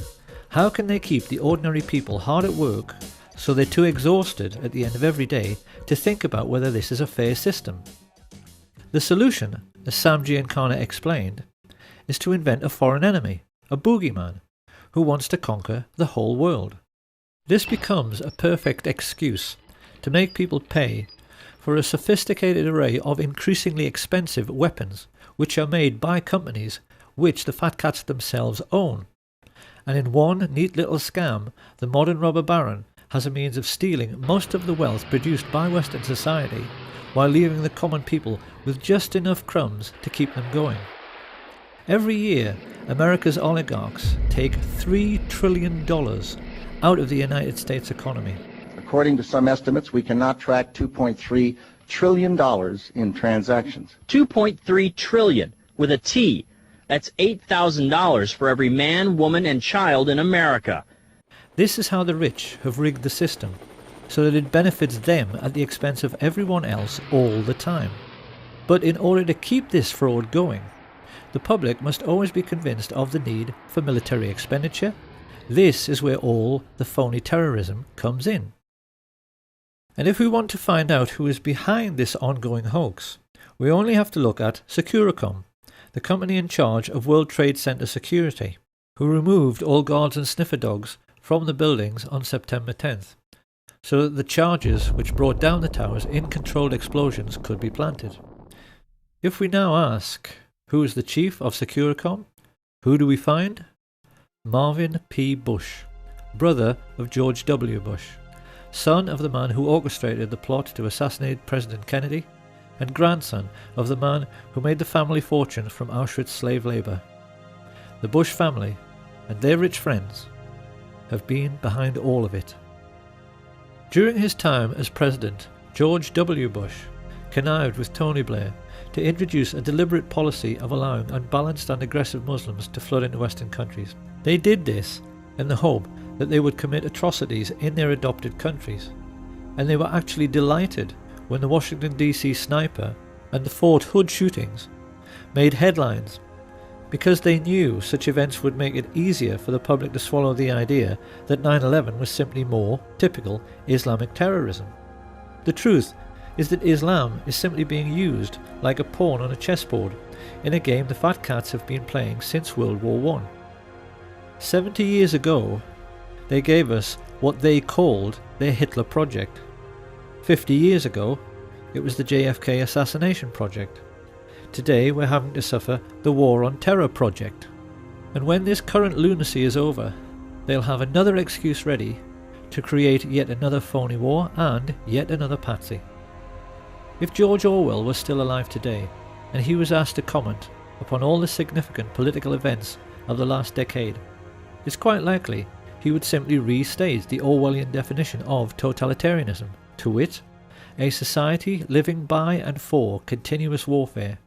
How can they keep the ordinary people hard at work so they're too exhausted at the end of every day to think about whether this is a fair system? The solution, as Sam Giancana explained, is to invent a foreign enemy, a boogeyman, who wants to conquer the whole world. This becomes a perfect excuse to make people pay for a sophisticated array of increasingly expensive weapons which are made by companies which the fat cats themselves own. And in one neat little scam, the modern robber baron has a means of stealing most of the wealth produced by Western society, while leaving the common people with just enough crumbs to keep them going. Every year, America's oligarchs take $3 trillion out of the United States economy. According to some estimates, we cannot track $2.3 trillion in transactions. $2.3 trillion with a T. That's $8,000 for every man, woman, and child in America. This is how the rich have rigged the system, so that it benefits them at the expense of everyone else all the time. But in order to keep this fraud going, the public must always be convinced of the need for military expenditure. This is where all the phony terrorism comes in. And if we want to find out who is behind this ongoing hoax, we only have to look at Securicom, the company in charge of World Trade Center security, who removed all guards and sniffer dogs from the buildings on September 10th, so that the charges which brought down the towers in controlled explosions could be planted. If we now ask, who is the chief of Securicom? Who do we find? Marvin P. Bush, brother of George W. Bush, son of the man who orchestrated the plot to assassinate President Kennedy, and grandson of the man who made the family fortune from Auschwitz slave labor. The Bush family and their rich friends have been behind all of it. During his time as president, George W. Bush connived with Tony Blair to introduce a deliberate policy of allowing unbalanced and aggressive Muslims to flood into Western countries. They did this in the hope that they would commit atrocities in their adopted countries, and they were actually delighted when the Washington DC sniper and the Fort Hood shootings made headlines, because they knew such events would make it easier for the public to swallow the idea that 9/11 was simply more typical Islamic terrorism. The truth is that Islam is simply being used like a pawn on a chessboard in a game the fat cats have been playing since World War I. 70 years ago, they gave us what they called their Hitler Project. 50 years ago, it was the JFK assassination project. Today we're having to suffer the War on Terror project. And when this current lunacy is over, they'll have another excuse ready to create yet another phony war and yet another patsy. If George Orwell was still alive today, and he was asked to comment upon all the significant political events of the last decade, it's quite likely he would simply restate the Orwellian definition of totalitarianism, to wit, a society living by and for continuous warfare,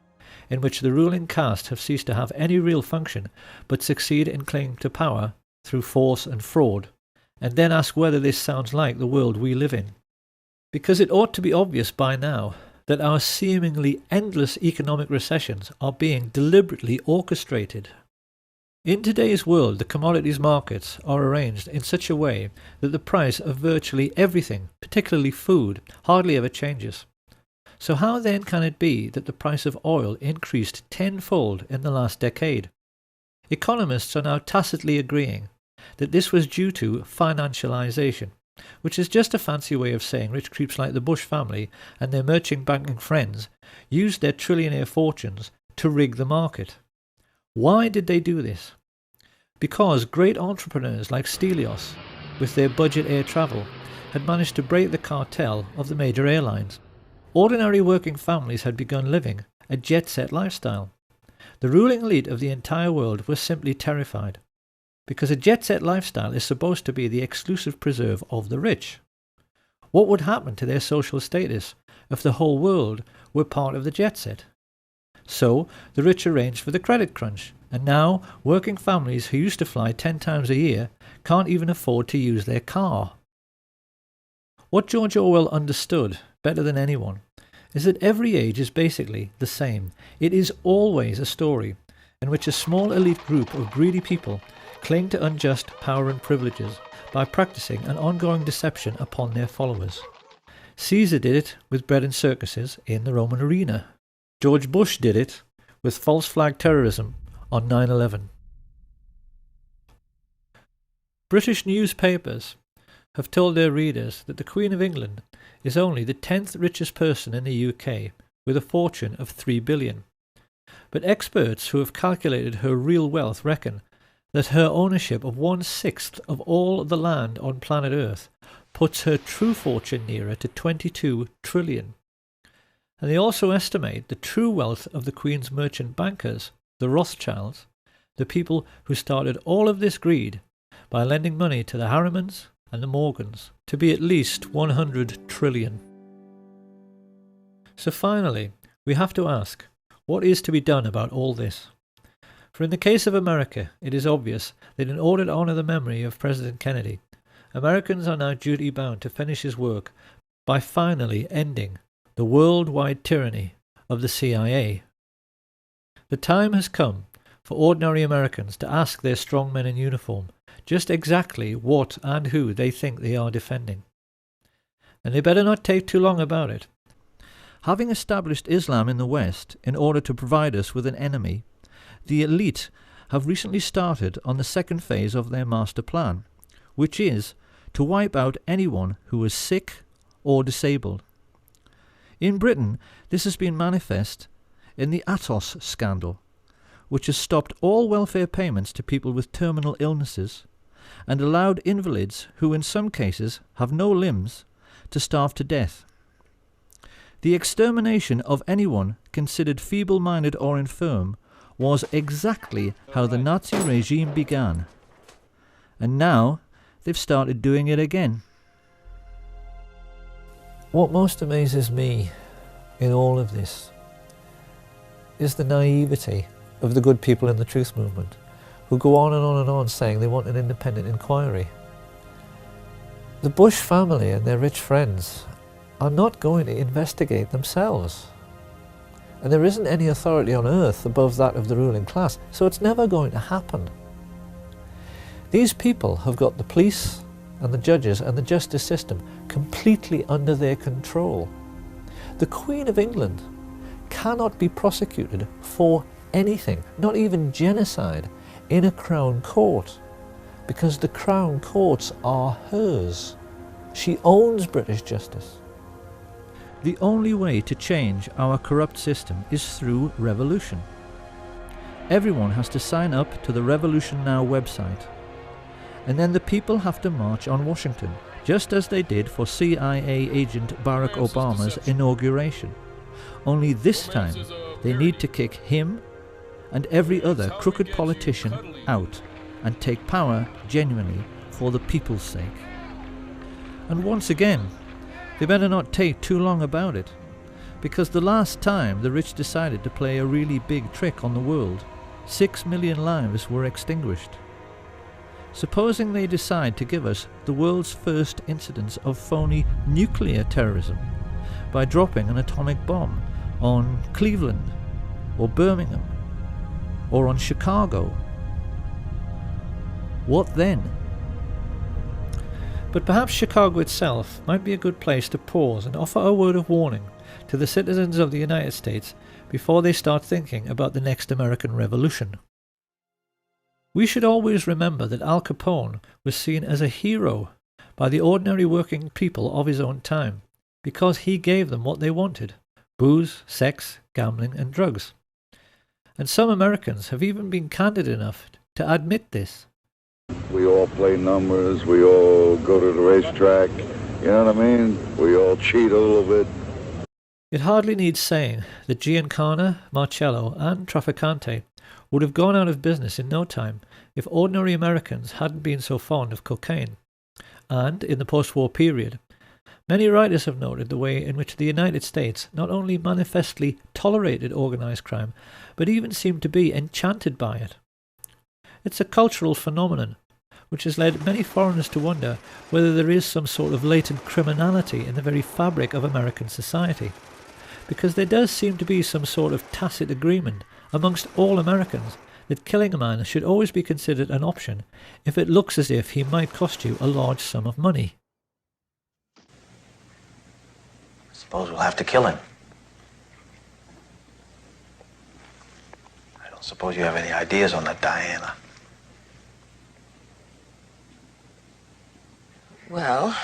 in which the ruling caste have ceased to have any real function but succeed in clinging to power through force and fraud, and then ask whether this sounds like the world we live in. Because it ought to be obvious by now that our seemingly endless economic recessions are being deliberately orchestrated. In today's world, the commodities markets are arranged in such a way that the price of virtually everything, particularly food, hardly ever changes. So how then can it be that the price of oil increased tenfold in the last decade? Economists are now tacitly agreeing that this was due to financialization, which is just a fancy way of saying rich creeps like the Bush family and their merchant banking friends used their trillionaire fortunes to rig the market. Why did they do this? Because great entrepreneurs like Stelios, with their budget air travel, had managed to break the cartel of the major airlines. Ordinary working families had begun living a jet-set lifestyle. The ruling elite of the entire world was simply terrified, because a jet-set lifestyle is supposed to be the exclusive preserve of the rich. What would happen to their social status if the whole world were part of the jet-set? So the rich arranged for the credit crunch, and now working families who used to fly 10 times a year can't even afford to use their car. What George Orwell understood better than anyone is that every age is basically the same. It is always a story in which a small elite group of greedy people cling to unjust power and privileges by practicing an ongoing deception upon their followers. Caesar did it with bread and circuses in the Roman arena. George Bush did it with false flag terrorism on 9/11. British newspapers have told their readers that the Queen of England is only the 10th richest person in the UK with a fortune of $3 billion. But experts who have calculated her real wealth reckon that her ownership of 1/6 of all the land on planet Earth puts her true fortune nearer to 22 trillion. And they also estimate the true wealth of the Queen's merchant bankers, the Rothschilds, the people who started all of this greed by lending money to the Harrimans and the Morgans, to be at least 100 trillion. So finally, we have to ask, what is to be done about all this? For in the case of America, it is obvious that in order to honour the memory of President Kennedy, Americans are now duty-bound to finish his work by finally ending the worldwide tyranny of the CIA. The time has come for ordinary Americans to ask their strong men in uniform just exactly what and who they think they are defending. And they better not take too long about it. Having established Islam in the West in order to provide us with an enemy, the elite have recently started on the second phase of their master plan, which is to wipe out anyone who is sick or disabled. In Britain, this has been manifest in the Atos scandal, which has stopped all welfare payments to people with terminal illnesses and allowed invalids who in some cases have no limbs to starve to death. The extermination of anyone considered feeble-minded or infirm was exactly how the Nazi regime began. And now they've started doing it again. What most amazes me in all of this is the naivety of the good people in the truth movement, who go on and on and on saying they want an independent inquiry. The Bush family and their rich friends are not going to investigate themselves. And there isn't any authority on earth above that of the ruling class, so it's never going to happen. These people have got the police and the judges and the justice system completely under their control. The Queen of England cannot be prosecuted for anything, not even genocide, in a Crown Court, because the Crown Courts are hers. She owns British justice. The only way to change our corrupt system is through revolution. Everyone has to sign up to the Revolution Now website, and then the people have to march on Washington, just as they did for CIA agent Barack Obama's inauguration. Only this time they need to kick him and every other crooked politician out and take power genuinely for the people's sake. And once again, they better not take too long about it, because the last time the rich decided to play a really big trick on the world, 6 million lives were extinguished. Supposing they decide to give us the world's first incidence of phony nuclear terrorism by dropping an atomic bomb on Cleveland or Birmingham or on Chicago, what then? But perhaps Chicago itself might be a good place to pause and offer a word of warning to the citizens of the United States before they start thinking about the next American Revolution. We should always remember that Al Capone was seen as a hero by the ordinary working people of his own time because he gave them what they wanted: booze, sex, gambling and drugs. And some Americans have even been candid enough to admit this. We all play numbers, we all go to the racetrack, you know what I mean? We all cheat a little bit. It hardly needs saying that Giancana, Marcello and Trafficante would have gone out of business in no time if ordinary Americans hadn't been so fond of cocaine. And in the post-war period, many writers have noted the way in which the United States not only manifestly tolerated organized crime, but even seemed to be enchanted by it. It's a cultural phenomenon which has led many foreigners to wonder whether there is some sort of latent criminality in the very fabric of American society, because there does seem to be some sort of tacit agreement amongst all Americans that killing a man should always be considered an option if it looks as if he might cost you a large sum of money. Suppose we'll have to kill him. I don't suppose you have any ideas on that, Diana. Well,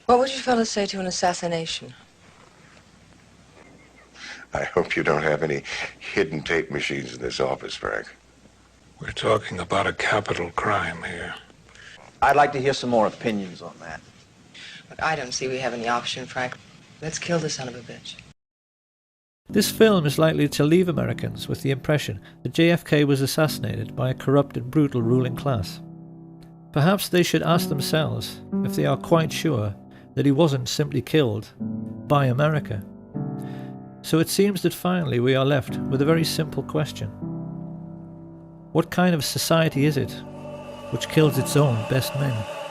what would you fellas say to an assassination? I hope you don't have any hidden tape machines in this office, Frank. We're talking about a capital crime here. I'd like to hear some more opinions on that. Look, I don't see we have any option, Frank. Let's kill this son of a bitch. This film is likely to leave Americans with the impression that JFK was assassinated by a corrupt and brutal ruling class. Perhaps they should ask themselves if they are quite sure that he wasn't simply killed by America. So it seems that finally we are left with a very simple question. What kind of society is it which kills its own best men?